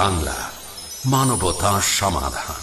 বাংলা, মানবতা সমাধান।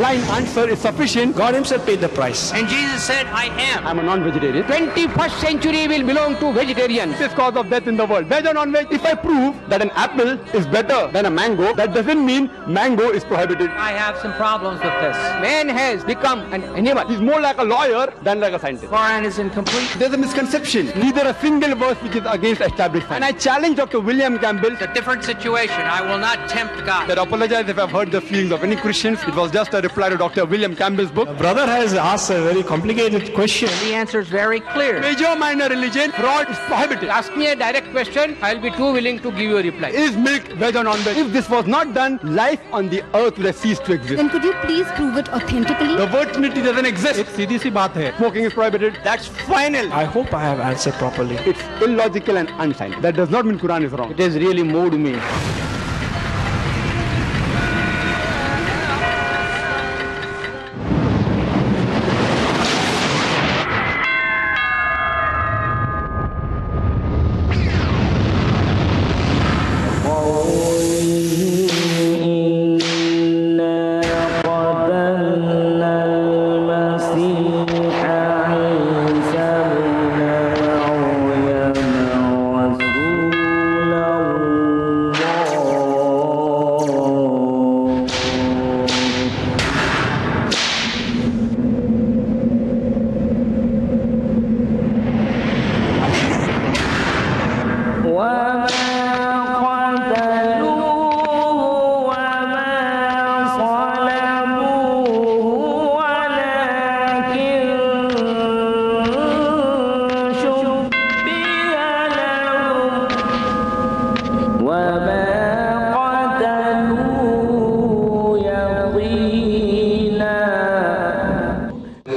Line answer is sufficient. God himself paid the price. And Jesus said, I am. I'm a non-vegetarian. 21st century will belong to vegetarians. This cause of death in the world. Veg or non-veg? If I prove that an apple is better than a mango, that doesn't mean mango is prohibited. I have some problems with this. Man has become an animal. He's more like a lawyer than like a scientist. Quran is incomplete. There's a misconception. Neither a single verse which is against established science. And I challenge Dr. William Campbell. It's a different situation. I will not tempt God. I apologize if I've hurt the feelings of any Christians. It was just a reply to Dr. William Campbell's book. Brother has asked a very complicated question. The answer is very clear. Major, minor religion, fraud is prohibited. Ask me a direct question, I'll be too willing to give you a reply. Is milk veg or non-veg? If this was not done, life on the earth would have ceased to exist. Then could you please prove it authentically? The word Trinity doesn't exist. एक सीधी सी बात है. Smoking is prohibited. That's final. I hope I have answered properly. It's illogical and unscientific. That does not mean Quran is wrong. It has really moved me.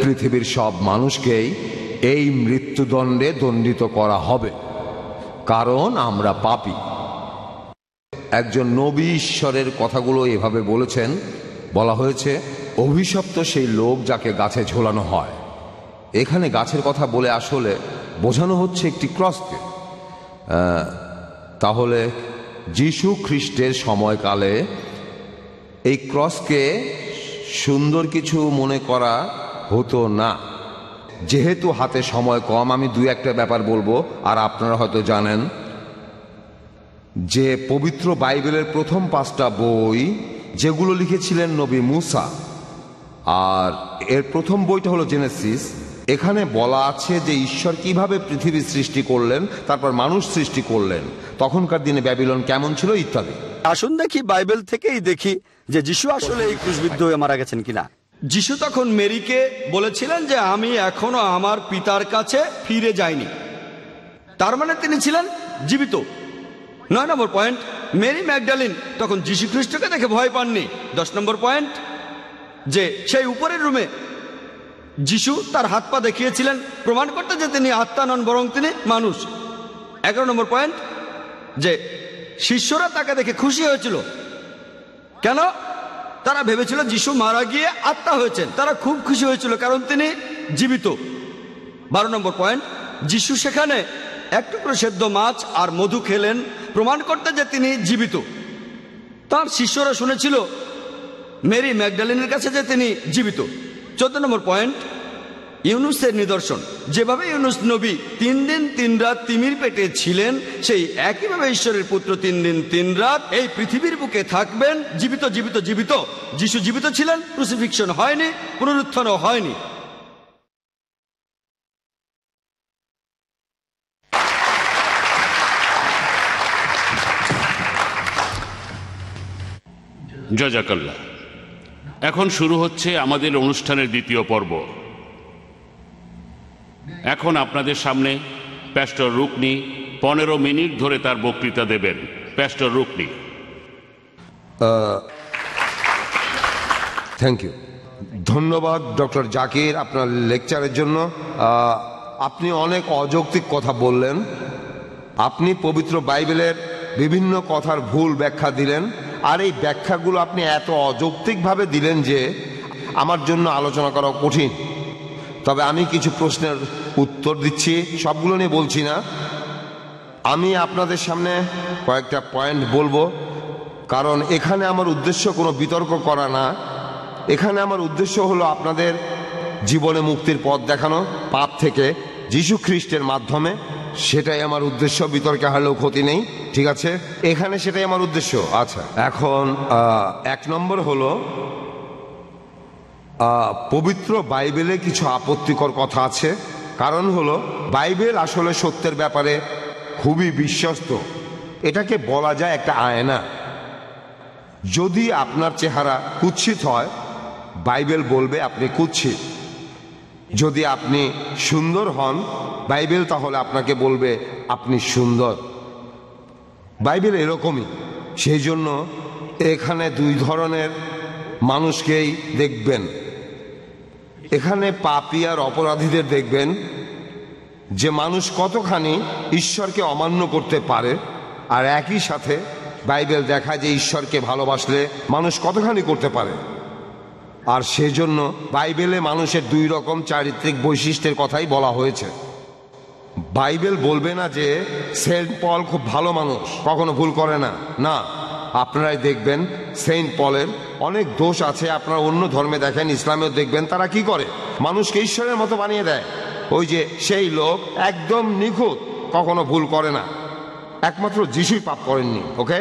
পৃথিবীর সব মানুষকেই এই মৃত্যুদণ্ডে দণ্ডিত করা হবে, কারণ আমরা পাপী। একজন নবী ঈশ্বরের কথাগুলো এভাবে বলেছেন। বলা হয়েছে, অভিশপ্ত সেই লোক যাকে গাছে ঝোলানো হয়। এখানে গাছের কথা বলে আসলে বোঝানো হচ্ছে একটি ক্রসকে। তাহলে যীশু খ্রিস্টের সময়কালে এই ক্রসকে সুন্দর কিছু মনে করা হতো না। যেহেতু হাতে সময় কম, আমি দুই একটা ব্যাপার বলবো। আর আপনারা হয়তো জানেন যে পবিত্র বাইবেলের প্রথম 5টা বই যেগুলো লিখেছিলেন নবী মুসা, আর এর প্রথম বইটা হলো জেনেসিস। এখানে বলা আছে যে ঈশ্বর কিভাবে পৃথিবী সৃষ্টি করলেন, তারপর মানুষ সৃষ্টি করলেন, তখনকার দিনে ব্যাবিলন কেমন ছিল ইত্যাদি। আসুন দেখি বাইবেল থেকেই দেখি যে যিশু আসলে এই ক্রুশবিদ্ধ হয়ে মারা গেছেন কিনা। যিশু তখন মেরিকে বলেছিলেন যে আমি এখনো আমার পিতার কাছে ফিরে যাইনি। তার মানে তিনি ছিলেন জীবিত। 9 নম্বর পয়েন্ট, মেরি ম্যাগডালিন তখন যিশু খ্রিস্টকে দেখে ভয় পাননি। 10 নম্বর পয়েন্ট, যে সেই উপরের রুমে যিশু তার হাত পা দেখিয়েছিলেন, প্রমাণ করতে যে তিনি আত্মা নন বরং তিনি মানুষ। 11 নম্বর পয়েন্ট, যে শিষ্যরা তাকে দেখে খুশি হয়েছিল। কেন? তারা ভেবেছিল যিশু মারা গিয়ে আত্মা হয়েছেন। তারা খুব খুশি হয়েছিল কারণ তিনি জীবিত। 12 নম্বর পয়েন্ট, যিশু সেখানে এক টুকরো সেদ্ধ মাছ আর মধু খেলেন, প্রমাণ করতে যে তিনি জীবিত। তার শিষ্যরা শুনেছিল মেরি ম্যাগডালিনের কাছে যে তিনি জীবিত। 14 নম্বর পয়েন্ট, ইউনুসের নিদর্শন। যেভাবে ইউনুস নবী 3 দিন 3 রাত তিমির পেটে ছিলেন, সেই একইভাবে ঈশ্বরের পুত্র 3 দিন 3 রাত এই পৃথিবীর বুকে থাকবেন, জীবিত জীবিত জীবিত। যিশু জীবিত ছিলেন, ক্রুসিফিকশন হয়নি, পুনরুত্থানও হয়নি। জাযাকাল্লাহ। এখন শুরু হচ্ছে আমাদের অনুষ্ঠানের দ্বিতীয় পর্ব। এখন আপনাদের সামনে প্যাস্টর রুকনি 15 মিনিট ধরে তার বক্তৃতা দেবেন। প্যাস্টর রুকনি। থ্যাংক ইউ, ধন্যবাদ ডক্টর জাকির আপনার লেকচারের জন্য। আপনি অনেক অযৌক্তিক কথা বললেন। আপনি পবিত্র বাইবেলের বিভিন্ন কথার ভুল ব্যাখ্যা দিলেন, আর এই ব্যাখ্যাগুলো আপনি এত অযৌক্তিকভাবে দিলেন যে আমার জন্য আলোচনা করা কঠিন। তবে আমি কিছু প্রশ্নের উত্তর দিচ্ছি, সবগুলো নিয়ে বলছি না। আমি আপনাদের সামনে কয়েকটা পয়েন্ট বলবো, কারণ এখানে আমার উদ্দেশ্য কোনো বিতর্ক করা না। এখানে আমার উদ্দেশ্য হলো আপনাদের জীবনে মুক্তির পথ দেখানো পাপ থেকে যীশু খ্রিস্টের মাধ্যমে। সেটাই আমার উদ্দেশ্য, বিতর্কে হারলেও ক্ষতি নেই, ঠিক আছে? এখানে সেটাই আমার উদ্দেশ্য। আচ্ছা, এখন 1 নম্বর হলো পবিত্র বাইবেলে কিছু আপত্তিকর কথা আছে। কারণ হলো বাইবেল আসলে সত্যের ব্যাপারে খুবই বিশ্বস্ত। এটাকে বলা যায় একটা আয়না। যদি আপনার চেহারা কুৎসিত হয়, বাইবেল বলবে আপনি কুৎসিত। যদি আপনি সুন্দর হন, বাইবেল তাহলে আপনাকে বলবে আপনি সুন্দর। বাইবেল এরকমই। সেই জন্য এখানে 2 ধরনের মানুষকেই দেখবেন। এখানে পাপী আর অপরাধীদের দেখবেন, যে মানুষ কতখানি ঈশ্বরকে অমান্য করতে পারে, আর একই সাথে বাইবেল দেখায় যে ঈশ্বরকে ভালোবাসলে মানুষ কতখানি করতে পারে। আর সেজন্য বাইবেলে মানুষের 2 রকম চারিত্রিক বৈশিষ্ট্যের কথাই বলা হয়েছে। বাইবেল বলবে না যে সেন্ট পল খুব ভালো মানুষ, কখনো ভুল করে না। না, আপনারাই দেখবেন সেন্ট পলের অনেক দোষ আছে। আপনারা অন্য ধর্মে দেখেন, ইসলামেও দেখবেন তারা কি করে, মানুষকে ঈশ্বরের মতো বানিয়ে দেয়। ওই যে সেই লোক একদম নিখুঁত, কখনো ভুল করে না। একমাত্র যিশুই পাপ করেননি। ওকে,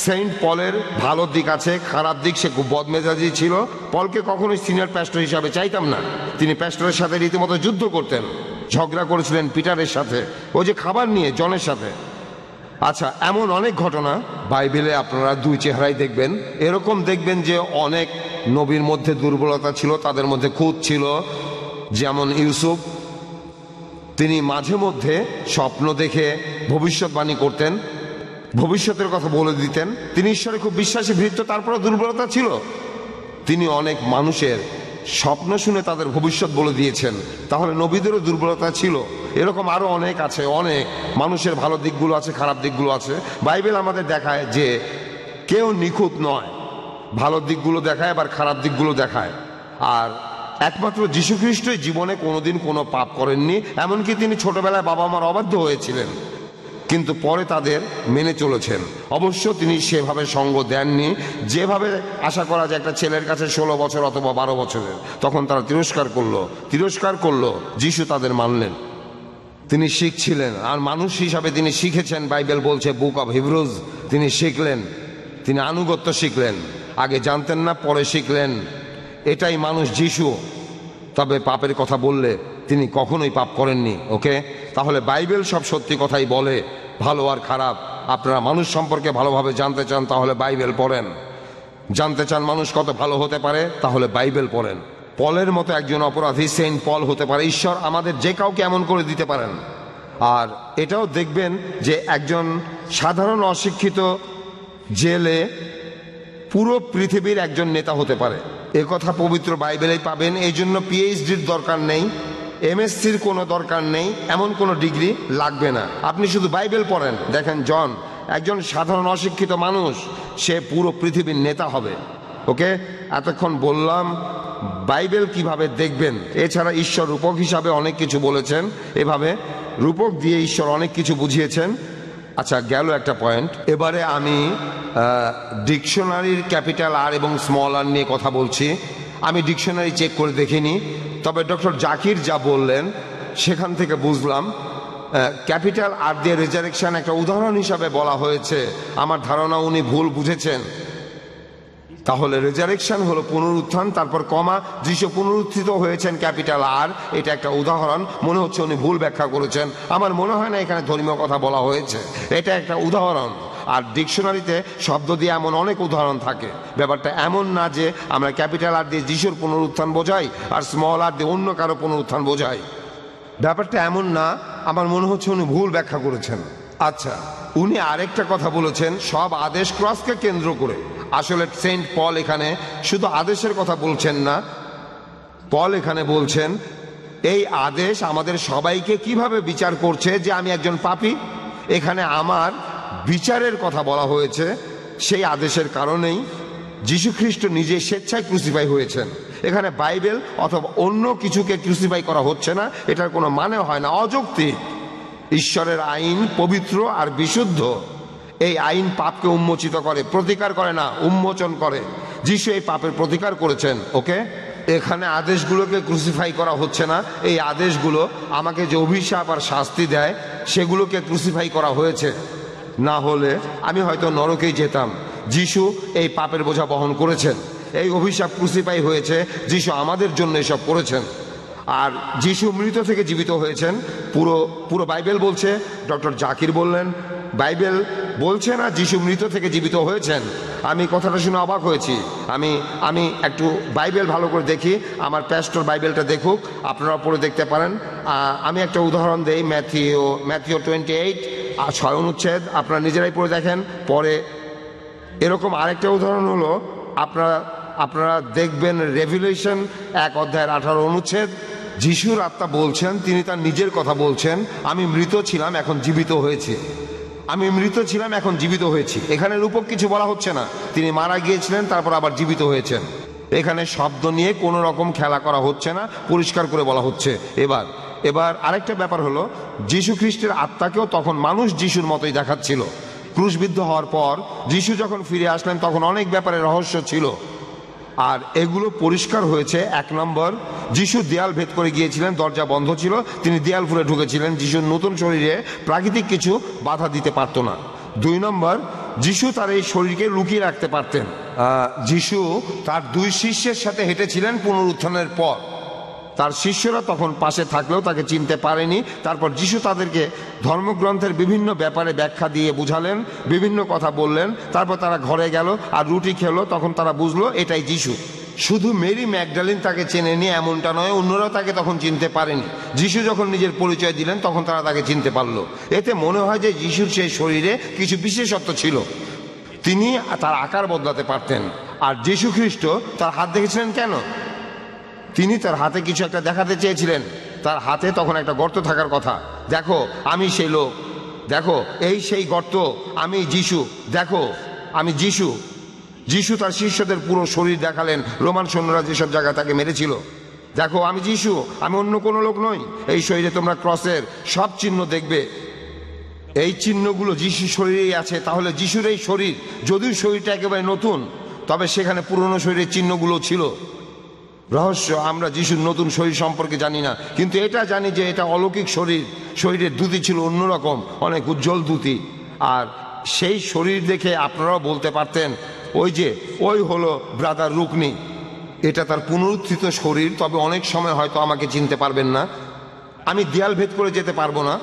সেন্ট পলের ভালো দিক আছে, খারাপ দিক। সে খুব বদমেজাজি ছিল। পলকে কখনোই সিনিয়র প্যাস্টর হিসাবে চাইতাম না। তিনি প্যাস্টরের সাথে রীতিমতো যুদ্ধ করতেন, ঝগড়া করেছিলেন পিটারের সাথে, ওই যে খাবার নিয়ে জনের সাথে। আচ্ছা, এমন অনেক ঘটনা বাইবেলে আপনারা 2 চেহারাই দেখবেন। এরকম দেখবেন যে অনেক নবীর মধ্যে দুর্বলতা ছিল, তাদের মধ্যে খুঁত ছিল। যেমন ইউসুফ, তিনি মাঝে মধ্যে স্বপ্ন দেখে ভবিষ্যৎবাণী করতেন, ভবিষ্যতের কথা বলে দিতেন। তিনি ঈশ্বরে খুব বিশ্বাসী ভৃত্য, তারপরে দুর্বলতা ছিল। তিনি অনেক মানুষের স্বপ্ন শুনে তাদের ভবিষ্যৎ বলে দিয়েছেন। তাহলে নবীদেরও দুর্বলতা ছিল। এরকম আরো অনেক আছে। অনেক মানুষের ভালো দিকগুলো আছে, খারাপ দিকগুলো আছে। বাইবেল আমাদের দেখায় যে কেউ নিখুঁত নয়, ভালো দিকগুলো দেখায় আবার খারাপ দিকগুলো দেখায়। আর একমাত্র যীশু খ্রিস্টই জীবনে কোনোদিন কোনো পাপ করেননি। এমনকি তিনি ছোটবেলায় বাবা মার অবাধ্য হয়েছিলেন, কিন্তু পরে তাদের মেনে চলেছেন। অবশ্য তিনি সেভাবে সঙ্গ দেননি যেভাবে আশা করা যায় একটা ছেলের কাছে 16 বছর অথবা 12 বছরের। তখন তারা তিরস্কার করলো। যিশু তাদের মানলেন। তিনি শিখছিলেন, আর মানুষ হিসাবে তিনি শিখেছেন। বাইবেল বলছে বুক অব হিব্রুজ তিনি শিখলেন, তিনি আনুগত্য শিখলেন। আগে জানতেন না, পরে শিখলেন। এটাই মানুষ যিশু। তবে পাপের কথা বললে তিনি কখনোই পাপ করেননি। ওকে, তাহলে বাইবেল সব সত্যি কথাই বলে, ভালো আর খারাপ। আপনারা মানুষ সম্পর্কে ভালোভাবে জানতে চান, তাহলে বাইবেল পড়েন। জানতে চান মানুষ কত ভালো হতে পারে, তাহলে বাইবেল পড়েন। পলের মতো একজন অপরাধী সেন্ট পল হতে পারে। ঈশ্বর আমাদের যে কাউকে এমন করে দিতে পারেন। আর এটাও দেখবেন যে একজন সাধারণ অশিক্ষিত জেলে পুরো পৃথিবীর একজন নেতা হতে পারে। এ কথা পবিত্র বাইবেলেই পাবেন। এই জন্য পিএইচডির দরকার নেই, এমএসসির কোনো দরকার নেই, এমন কোনো ডিগ্রি লাগবে না। আপনি শুধু বাইবেল পড়েন। দেখেন জন একজন সাধারণ অশিক্ষিত মানুষ, সে পুরো পৃথিবীর নেতা হবে। ওকে, এতক্ষণ বললাম বাইবেল কিভাবে দেখবেন। এছাড়া ঈশ্বর রূপক হিসাবে অনেক কিছু বলেছেন, এভাবে রূপক দিয়ে ঈশ্বর অনেক কিছু বুঝিয়েছেন। আচ্ছা, গেল একটা পয়েন্ট। এবারে আমি ডিকশনারির ক্যাপিটাল আর এবং স্মল আর নিয়ে কথা বলছি। আমি ডিকশনারি চেক করে দেখিনি, তবে ডক্টর জাকির যা বললেন সেখান থেকে বুঝলাম ক্যাপিটাল আর দিয়ে রেজারেকশন একটা উদাহরণ হিসাবে বলা হয়েছে। আমার ধারণা উনি ভুল বুঝেছেন। তাহলে রেজারেকশন হলো পুনরুত্থান, তারপর কমা, যিশু পুনরুত্থিত হয়েছেন ক্যাপিটাল আর। এটা একটা উদাহরণ। মনে হচ্ছে উনি ভুল ব্যাখ্যা করেছেন। আমার মনে হয় না এখানে ধর্মীয় কথা বলা হয়েছে, এটা একটা উদাহরণ। আর ডিকশনারিতে শব্দ দিয়ে এমন অনেক উদাহরণ থাকে। ব্যাপারটা এমন না যে আমরা ক্যাপিটাল আর দিয়ে যিশুর পুনরুত্থান বোঝাই আর স্মল আর দিয়ে অন্য কারো পুনরুত্থান বোঝাই। ব্যাপারটা এমন না। আমার মনে হচ্ছে উনি ভুল ব্যাখ্যা করেছেন। আচ্ছা, উনি আরেকটা কথা বলেছেন সব আদেশ ক্রসকে কেন্দ্র করে। আসলে সেন্ট পল এখানে শুধু আদেশের কথা বলছেন না। পল এখানে বলছেন এই আদেশ আমাদের সবাইকে কিভাবে বিচার করছে যে আমি একজন পাপী। এখানে আমার বিচারের কথা বলা হয়েছে। সেই আদেশের কারণেই যীশু খ্রিস্ট নিজে স্বেচ্ছায় ক্রুসিফাই হয়েছেন। এখানে বাইবেল অথবা অন্য কিছুকে ক্রুসিফাই করা হচ্ছে না। এটার কোনো মানে হয় না, অযৌক্তিক। ঈশ্বরের আইন পবিত্র আর বিশুদ্ধ। এই আইন পাপকে উন্মোচিত করে, প্রতিকার করে না, উন্মোচন করে। যিশু এই পাপের প্রতিকার করেছেন। ওকে, এখানে আদেশগুলোকে ক্রুসিফাই করা হচ্ছে না। এই আদেশগুলো আমাকে যে অভিশাপ আর শাস্তি দেয় সেগুলোকে ক্রুসিফাই করা হয়েছে। না হলে আমি হয়তো নরকেই যেতাম। যিশু এই পাপের বোঝা বহন করেছেন। এই অভিশাপ ক্রুসিফাই হয়েছে, যিশু আমাদের জন্য এসব করেছেন। আর যিশু মৃত থেকে জীবিত হয়েছেন। পুরো বাইবেল বলছে, ডক্টর জাকির বললেন বাইবেল বলছে না যিশু মৃত থেকে জীবিত হয়েছেন। আমি কথাটা শুনে অবাক হয়েছি। আমি একটু বাইবেল ভালো করে দেখি, আমার প্যাস্টর বাইবেলটা দেখুক, আপনারা পড়ে দেখতে পারেন। আমি একটা উদাহরণ দেই, ম্যাথিও 28 আর 6 অনুচ্ছেদ, আপনারা নিজেরাই পড়ে দেখেন। পরে এরকম আরেকটা উদাহরণ হলো আপনারা দেখবেন রেভিলেশন 1 অধ্যায়ের 18 অনুচ্ছেদ। যিশুর আত্মা বলছেন, তিনি তার নিজের কথা বলছেন, আমি মৃত ছিলাম এখন জীবিত হয়েছি। আমি মৃত ছিলাম এখন জীবিত হয়েছি। এখানে রূপক কিছু বলা হচ্ছে না। তিনি মারা গিয়েছিলেন তারপর আবার জীবিত হয়েছেন। এখানে শব্দ নিয়ে কোনো রকম খেলা করা হচ্ছে না, পরিষ্কার করে বলা হচ্ছে। এবার আরেকটা ব্যাপার হলো, যীশু খ্রিস্টের আত্মাকেও তখন মানুষ যিশুর মতোই দেখাচ্ছিল। ক্রুশবিদ্ধ হওয়ার পর যিশু যখন ফিরে আসলেন তখন অনেক ব্যাপারে রহস্য ছিল, আর এগুলো পরিষ্কার হয়েছে। 1 নম্বর, যিশু দেয়াল ভেদ করে গিয়েছিলেন, দরজা বন্ধ ছিল, তিনি দেয়াল ফুলে ঢুকেছিলেন। যিশুর নতুন শরীরে প্রাকৃতিক কিছু বাধা দিতে পারত না। 2 নম্বর, যিশু তার এই শরীরকে লুকিয়ে রাখতে পারতেন। যিশু তার 2 শিষ্যের সাথে হেঁটেছিলেন পুনরুত্থানের পর। তার শিষ্যরা তখন পাশে থাকলেও তাকে চিনতে পারেনি। তারপর যিশু তাদেরকে ধর্মগ্রন্থের বিভিন্ন ব্যাপারে ব্যাখ্যা দিয়ে বুঝালেন, বিভিন্ন কথা বললেন। তারপর তারা ঘরে গেল আর রুটি খেলো, তখন তারা বুঝলো এটাই যিশু। শুধু মেরি ম্যাগডালিন তাকে চেনেনি এমনটা নয়, অন্যরাও তাকে তখন চিনতে পারেনি। যিশু যখন নিজের পরিচয় দিলেন তখন তারা তাকে চিনতে পারলো। এতে মনে হয় যে যিশুর সেই শরীরে কিছু বিশেষত্ব ছিল, তিনি তার আকার বদলাতে পারতেন। আর যীশু খ্রিস্ট তার হাত দেখেছিলেন কেন? তিনি তার হাতে কিছু একটা দেখাতে চেয়েছিলেন। তার হাতে তখন একটা গর্ত থাকার কথা। দেখো আমি সেই লোক, দেখো এই সেই গর্ত, আমি যিশু, দেখো আমি যিশু। যিশু তার শিষ্যদের পুরো শরীর দেখালেন। রোমান সৈন্যরা যেসব জায়গায় তাকে মেরেছিল, দেখো আমি যিশু, আমি অন্য কোনো লোক নই। এই শরীরে তোমরা ক্রসের সব চিহ্ন দেখবে, এই চিহ্নগুলো যিশুর শরীরেই আছে। তাহলে যিশুর এই শরীর, যদিও শরীরটা একেবারে নতুন, তবে সেখানে পুরনো শরীরের চিহ্নগুলো ছিল। রহস্য, আমরা যিশুর নতুন শরীর সম্পর্কে জানি না, কিন্তু এটা জানি যে এটা অলৌকিক শরীর। শরীরের দ্যুতি ছিল অন্যরকম, অনেক উজ্জ্বল দ্যুতি। আর সেই শরীর দেখে আপনারাও বলতে পারতেন ওই হলো ব্রাদার রুকনি, এটা তার পুনরুত্থিত শরীর। তবে অনেক সময় হয়তো আমাকে চিনতে পারবেন না, আমি দেয়াল ভেদ করে যেতে পারবো না।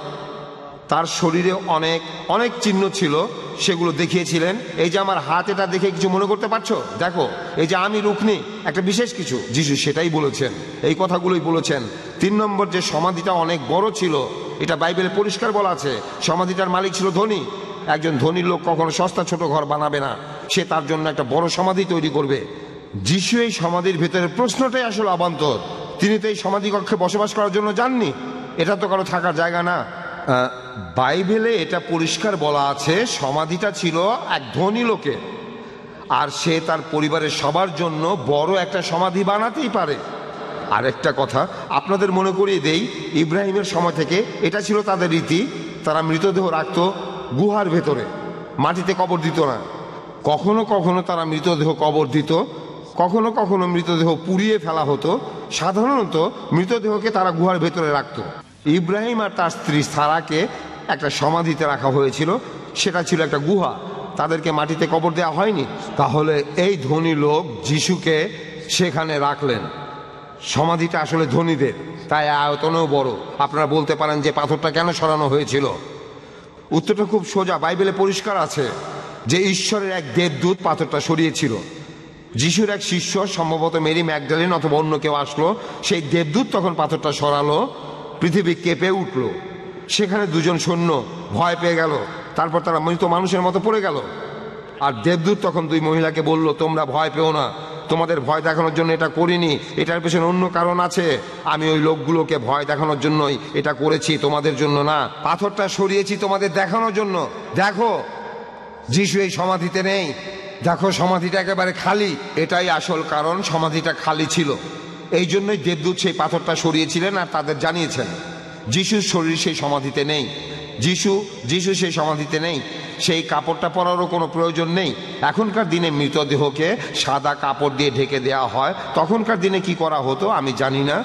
তার শরীরে অনেক অনেক চিহ্ন ছিল, সেগুলো দেখিয়েছিলেন। এই যে আমার হাত, এটা দেখে কিছু মনে করতে পারছো? দেখো এই যে আমি রুকনি, একটা বিশেষ কিছু। যিশু সেটাই বলেছেন, এই কথাগুলোই বলেছেন। 3 নম্বর, যে সমাধিটা অনেক বড় ছিল, এটা বাইবেলে পরিষ্কার বলা আছে। সমাধিটার মালিক ছিল ধনী। একজন ধনী লোক কখনো সস্তা ছোট ঘর বানাবে না, সে তার জন্য একটা বড় সমাধি তৈরি করবে। যিশু এই সমাধির ভেতরে, প্রশ্নটাই আসলে অবান্তর, তিনি তো এই সমাধি কক্ষে বসবাস করার জন্য যাননি। এটা তো কারো থাকার জায়গা না। বাইবেলে এটা পরিষ্কার বলা আছে, সমাধিটা ছিল এক ধনী লোকের, আর সে তার পরিবারের সবার জন্য বড় একটা সমাধি বানাতেই পারে। আরেকটা কথা আপনাদের মনে করিয়ে দেই, ইব্রাহিমের সময় থেকে এটা ছিল তাদের রীতি। তারা মৃতদেহ রাখতো গুহার ভেতরে, মাটিতে কবর দিত না। কখনো কখনো তারা মৃতদেহ কবর দিত, কখনো কখনো মৃতদেহ পুড়িয়ে ফেলা হতো। সাধারণত মৃতদেহকে তারা গুহার ভেতরে রাখতো। ইব্রাহিম আর তার স্ত্রী সারাকে একটা সমাধিতে রাখা হয়েছিল, সেটা ছিল একটা গুহা, তাদেরকে মাটিতে কবর দেওয়া হয়নি। তাহলে এই ধনী লোক যিশুকে সেখানে রাখলেন। সমাধিটা আসলে ধনীদের, তাই আয়তনেও বড়। আপনারা বলতে পারেন যে পাথরটা কেন সরানো হয়েছিল? উত্তরটা খুব সোজা, বাইবেলে পরিষ্কার আছে যে ঈশ্বরের এক দেবদূত পাথরটা সরিয়েছিল। যিশুর এক শিষ্য, সম্ভবত মেরি ম্যাগডালিন অথবা অন্য কেউ আসলো, সেই দেবদূত তখন পাথরটা সরালো, পৃথিবী কেঁপে উঠল। সেখানে 2 জন সৈন্য ভয় পেয়ে গেল, তারপর তারা মৃত মানুষের মতো পড়ে গেল। আর দেবদূত তখন 2 মহিলাকে বলল, তোমরা ভয় পেও না, তোমাদের ভয় দেখানোর জন্য এটা করিনি, এটার পেছনে অন্য কারণ আছে। আমি ওই লোকগুলোকে ভয় দেখানোর জন্যই এটা করেছি, তোমাদের জন্য না। পাথরটা সরিয়েছি তোমাদের দেখানোর জন্য। দেখো যিশু এই সমাধিতে নেই, দেখো সমাধিটা একেবারে খালি। এটাই আসল কারণ, সমাধিটা খালি ছিল। এই জন্যই দেবদূত সেই পাথরটা সরিয়েছিলেন আর তাদের জানিয়েছেন যিশুর শরীর সেই সমাধিতে নেই। যিশু সেই সমাধিতে নেই, সেই কাপড়টা পরারও কোনো প্রয়োজন নেই। এখনকার দিনে মৃতদেহকে সাদা কাপড় দিয়ে ঢেকে দেওয়া হয়, তখনকার দিনে কি করা হতো আমি জানি না।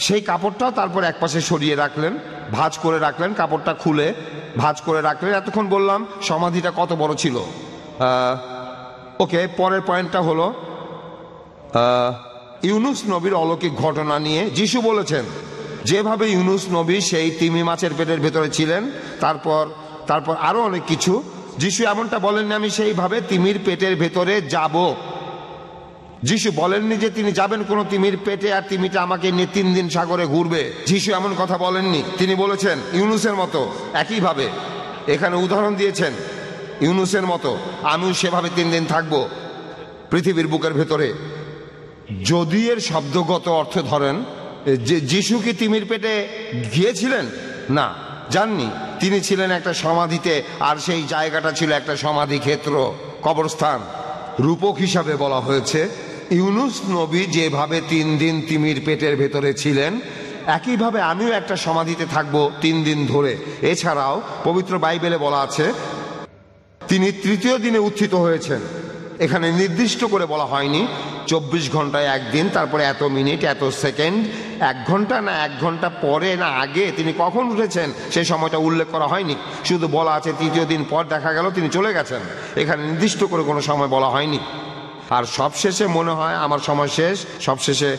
সেই কাপড়টাও তারপর একপাশে সরিয়ে রাখলেন, ভাঁজ করে রাখলেন, কাপড়টা খুলে ভাঁজ করে রাখলেন। এতক্ষণ বললাম সমাধিটা কত বড় ছিল। ওকে, পরের পয়েন্টটা হলো ইউনুস নবীর অলৌকিক ঘটনা নিয়ে যিশু বলেছেন যেভাবে ইউনুস নবী সেই তিমি মাছের পেটের ভেতরে ছিলেন, তারপর আরো অনেক কিছু। যিশু এমনটা বলেননি আমি সেইভাবে তিমির পেটের ভেতরে যাব। যিশু বলেননি যে তিনি যাবেন কোনো তিমির পেটে আর তিমিটা আমাকে নিয়ে 3 দিন সাগরে ঘুরবে। যিশু এমন কথা বলেননি। তিনি বলেছেন ইউনুসের মতো, একইভাবে এখানে উদাহরণ দিয়েছেন ইউনুসের মতো আমিও সেভাবে 3 দিন থাকবো পৃথিবীর বুকের ভেতরে। যদি এর শব্দগত অর্থ ধরেন যে যিশু কি তিমির পেটে গিয়েছিলেন? না, যাননি। তিনি ছিলেন একটা সমাধিতে, আর সেই জায়গাটা ছিল একটা সমাধি ক্ষেত্র, কবরস্থান। রূপক হিসাবে বলা হয়েছে ইউনুস নবী যেভাবে 3 দিন তিমির পেটের ভেতরে ছিলেন, একইভাবে আমিও একটা সমাধিতে থাকবো 3 দিন ধরে। এছাড়াও পবিত্র বাইবেলে বলা আছে তিনি 3য় দিনে উত্থিত হয়েছেন। এখানে নির্দিষ্ট করে বলা হয়নি 24 ঘন্টায় একদিন, তারপরে এত মিনিট এত সেকেন্ড, 1 ঘন্টা না 1 ঘন্টা পরে না আগে তিনি কখন উঠেছেন সেই সময়টা উল্লেখ করা হয়নি। শুধু বলা আছে 3য় দিন পর দেখা গেল তিনি চলে গেছেন। এখানে নির্দিষ্ট করে কোনো সময় বলা হয়নি। আর সবশেষে মনে হয় আমার সময় শেষ, সবশেষে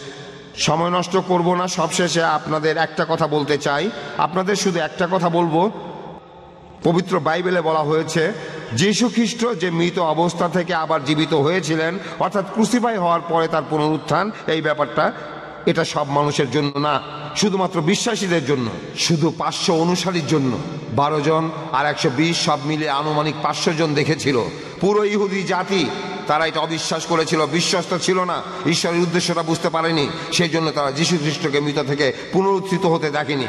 সময় নষ্ট করব না, সবশেষে আপনাদের একটা কথা বলতে চাই। আপনাদের শুধু একটা কথা বলবো, পবিত্র বাইবেলে বলা হয়েছে যীশু খ্রিস্ট যে মৃত অবস্থা থেকে আবার জীবিত হয়েছিলেন, অর্থাৎ ক্রুসিফাই হওয়ার পরে তার পুনরুত্থান, এই ব্যাপারটা এটা সব মানুষের জন্য না, শুধুমাত্র বিশ্বাসীদের জন্য, শুধু 500 অনুসারীর জন্য। 12 জন আর 120 সব মিলে আনুমানিক 500 জন দেখেছিল। পুরো ইহুদি জাতি তারা এটা অবিশ্বাস করেছিল, বিশ্বস্ত ছিল না, ঈশ্বরের উদ্দেশ্যটা বুঝতে পারেনি। সেই জন্য তারা যীশু খ্রিস্টকে মৃত থেকে পুনরুত্থিত হতে দেখেনি,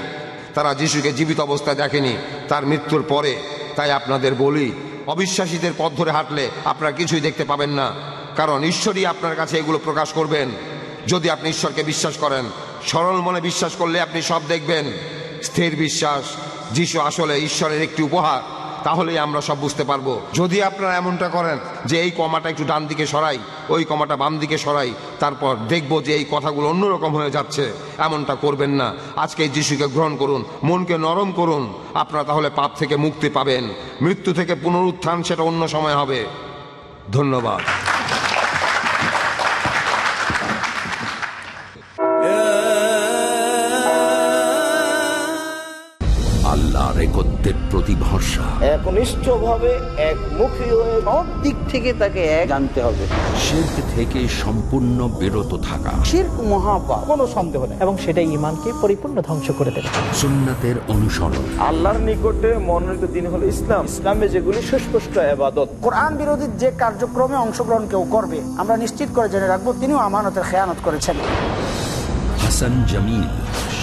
তারা যিশুকে জীবিত অবস্থায় দেখেনি তার মৃত্যুর পরে। তাই আপনাদের বলি, অবিশ্বাসীদের পথ ধরে হাঁটলে আপনারা কিছুই দেখতে পাবেন না, কারণ ঈশ্বরই আপনার কাছে এগুলো প্রকাশ করবেন। যদি আপনি ঈশ্বরকে বিশ্বাস করেন, সরল মনে বিশ্বাস করলে আপনি সব দেখবেন। স্থির বিশ্বাস, যিশু আসলে ঈশ্বরের একটি উপহার, তাহলেই আমরা সব বুঝতে পারবো। যদি আপনারা এমনটা করেন যে এই কমাটা একটু ডান দিকে সরাই, ওই কমাটা বাম দিকে সরাই, তারপর দেখবো যে এই কথাগুলো অন্যরকম হয়ে যাচ্ছে, এমনটা করবেন না। আজকে যিশুকে গ্রহণ করুন, মনকে নরম করুন, আপনারা তাহলে পাপ থেকে মুক্তি পাবেন। মৃত্যু থেকে পুনরুত্থান সেটা অন্য সময় হবে। ধন্যবাদ। আল্লাহর একত্বের প্রতি ভরসা, একনিষ্ঠভাবে একমুখী হয়ে সব দিক থেকে তাকে এক জানতে হবে। শিরক থেকে সম্পূর্ণ বিরত থাকা, শিরক মহাপাপ, কোনো সন্দেহ নেই, এবং সেটা ঈমানকে পরিপূর্ণ ধ্বংস করে দেবে। সুন্নাতের অনুসরণ, আল্লাহর নিকটে মনোনীত দিন হলো ইসলাম। ইসলামে যেগুলি সুস্পষ্ট ইবাদত। কোরআন বিরোধী যে কার্যক্রমে অংশগ্রহণ কেউ করবে, আমরা নিশ্চিত করে জেনে রাখবো তিনিও আমানতের খেয়ানত করেছেন। হাসান জামিল,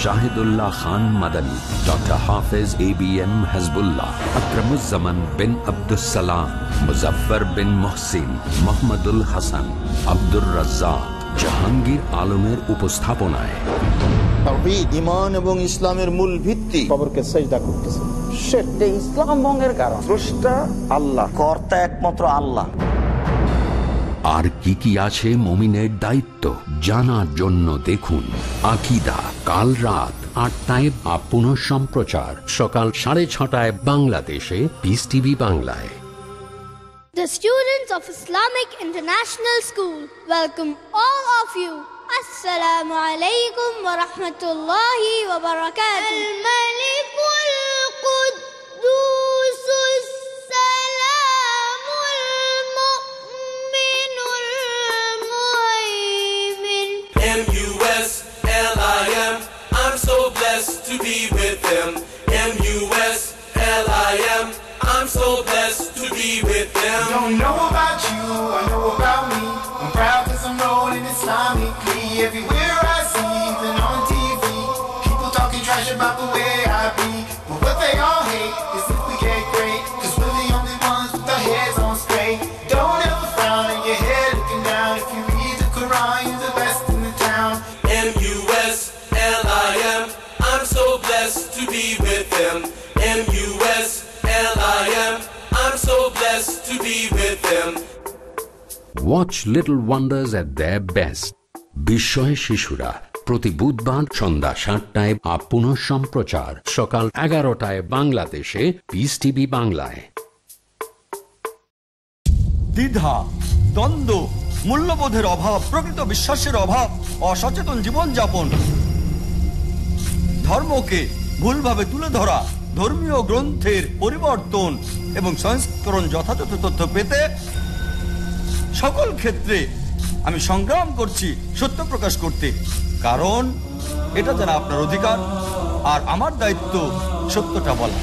শাহিদুল্লাহ খান মাদানী, ডক্টর হাফেজ ABM হাসবুল্লাহ, আকরামুজ্জামান বিন আব্দুস সালাম, মুজাফফর বিন মুহসিন, মোহাম্মদুল হাসান, আব্দুর রাজ্জাক, জাহাঙ্গীর আলমের উপস্থাপনায় তাওহীদ, ঈমান এবং ইসলামের মূল ভিত্তি। কবরকে সিজদা করতেছে, সেটা ইসলাম ভঙ্গের কারণ। স্রষ্টা আল্লাহ, কর্তা একমাত্র আল্লাহ। আর কি কি আছে মুমিনের দায়িত্ব জানার জন্য দেখুন আকীদা, কাল রাত 8টায় বা পুনঃ সম্প্রচার সকাল 6:30 বাংলাদেশে পিস টিভি বাংলায়। The students of Islamic International School welcome all of you. Assalamu alaikum wa rahmatullahi wa barakatuh. Al-Malikul Quddusus Salamul Mu'minul Muhaymin. MUSLIM, I'm so blessed to be with them. MUSLIM, I'm so blessed to be with them. Don't know about you, I know about me. I'm proud cause I'm rolling Islamically. Everywhere I see, even on TV, people talking trash about the way I be. But what they all hate is if we get great, cause we're the only ones with our heads on straight. Don't ever frown on your head looking down. If you read the Quran, you're the best in the town. MUSLIM, I'm so blessed to be with them. MUSLIM. them. Watch Little Wonders at their best. বিস্ময় শিশুরা প্রতি বুধবার সন্ধ্যা 7টায় আর পুনঃ সম্প্রচার সকাল 11টায় বাংলাদেশে piece TV বাংলায়। দ্বিধা, দ্বন্দ্ব, মূল্যবোধের অভাব, প্রকৃত বিশ্বাসের অভাব, অসচেতন জীবনযাপন, ধর্মকে ভুলভাবে তুলে ধরা, ধর্মীয় গ্রন্থের পরিবর্তন এবং সংস্করণ যথাযথ তথ্য পেতে সকল ক্ষেত্রে আমি সংগ্রাম করছি সত্য প্রকাশ করতে, কারণ এটা যেন আপনার অধিকার আর আমার দায়িত্ব সত্যটা বলা।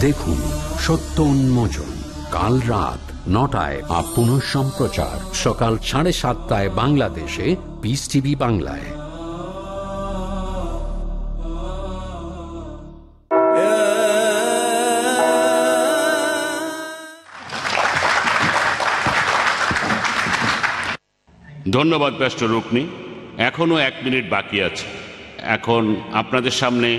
দেখুন সত্য উন্মোচন কাল রাত 9টায় আর পুনঃ সম্প্রচার সকাল 7:30টায় বাংলাদেশে পিস টিভি বাংলায়। ধন্যবাদ প্যাস্টর রুকনি। এখনও 1 মিনিট বাকি আছে। এখন আপনাদের সামনে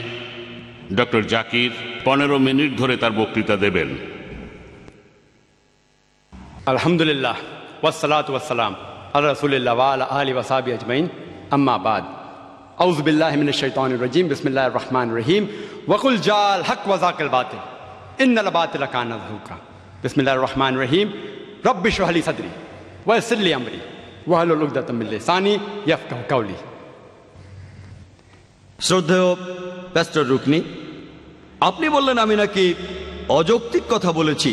ডক্টর জাকির 15 মিনিট ধরে তার বক্তৃতা দেবেন। আলহামদুলিল্লাহ ওয়াসসালাতু ওয়াসসালাম আলা রাসূলিল্লাহ ওয়া আলা আলিহি ওয়া সাহবিহি আজমাইন, আম্মা বাদ। আউযু বিল্লাহি মিনাশ শাইতানির রাজীম, বিসমিল্লাহির রহমানির রহিম। ওয়া কুল জাল হক ওয়া যাকাল বাতিল ইন্নাল বাতিলা কানা যাহুকা। বিসমিল্লাহির রহমানির রহিম। রব্বি ইশরাহ লি সাদরি ওয়া ইয়াসসির লি আমরি ওয়াহলুল উকদাতাম মিন লিসানি ইয়াফকাহু কাওলি। শ্রদ্ধেয় প্যাস্টর রুকনি, আপনি বললেন আমি নাকি অযৌক্তিক কথা বলেছি।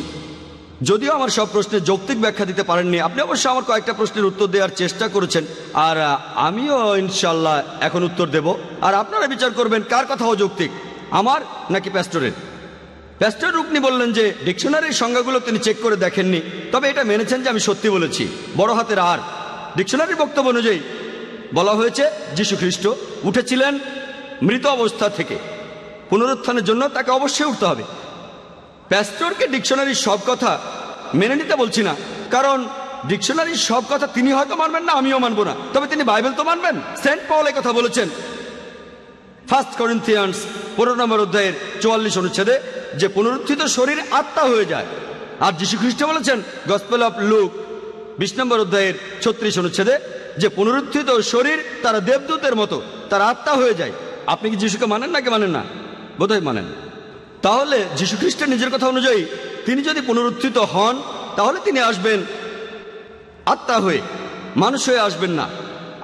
যদিও আমার সব প্রশ্নের যৌক্তিক ব্যাখ্যা দিতে পারেননি, আপনি অবশ্যই আমার কয়েকটা প্রশ্নের উত্তর দেওয়ার চেষ্টা করেছেন, আর আমিও ইনশাল্লাহ এখন উত্তর দেব। আর আপনারা বিচার করবেন কার কথা অযৌক্তিক, আমার নাকি প্যাস্টরের। প্যাস্টর রুকনি বললেন যে ডিকশনারির সংজ্ঞাগুলো তিনি চেক করে দেখেননি, তবে এটা মেনেছেন যে আমি সত্যি বলেছি। বড় হাতের আর ডিকশনারির বক্তব্য অনুযায়ী বলা হয়েছে যীশু খ্রিস্ট উঠেছিলেন মৃত অবস্থা থেকে, পুনরুত্থানের জন্য তাকে অবশ্যই উঠতে হবে। প্যাস্টরকে ডিকশনারির সব কথা মেনে নিতে বলছি না, কারণ ডিকশনারির সব কথা তিনি হয়তো মানবেন না, আমিও মানবো না, তবে তিনি বাইবেল তো মানবেন। সেন্ট পল এই কথা বলেছেন 1 করিন্থিয়ান্স 15 নম্বর অধ্যায়ের 44 অনুচ্ছেদে যে পুনরুত্থিত শরীর আত্মা হয়ে যায়। আর যীশু খ্রিস্ট বলেছেন গসপেল অফ লুক 20 নম্বর অধ্যায়ের 36 অনুচ্ছেদে যে পুনরুত্থিত শরীর তারা দেবদূতের মতো, তারা আত্মা হয়ে যায়। আপনি কি যিশুকে মানেন নাকি মানেন না? বোধহয় মানেন। তাহলে যীশু খ্রিস্টের নিজের কথা অনুযায়ী তিনি যদি পুনরুত্থিত হন তাহলে তিনি আসবেন আত্মা হয়ে, মানুষ হয়ে আসবেন না।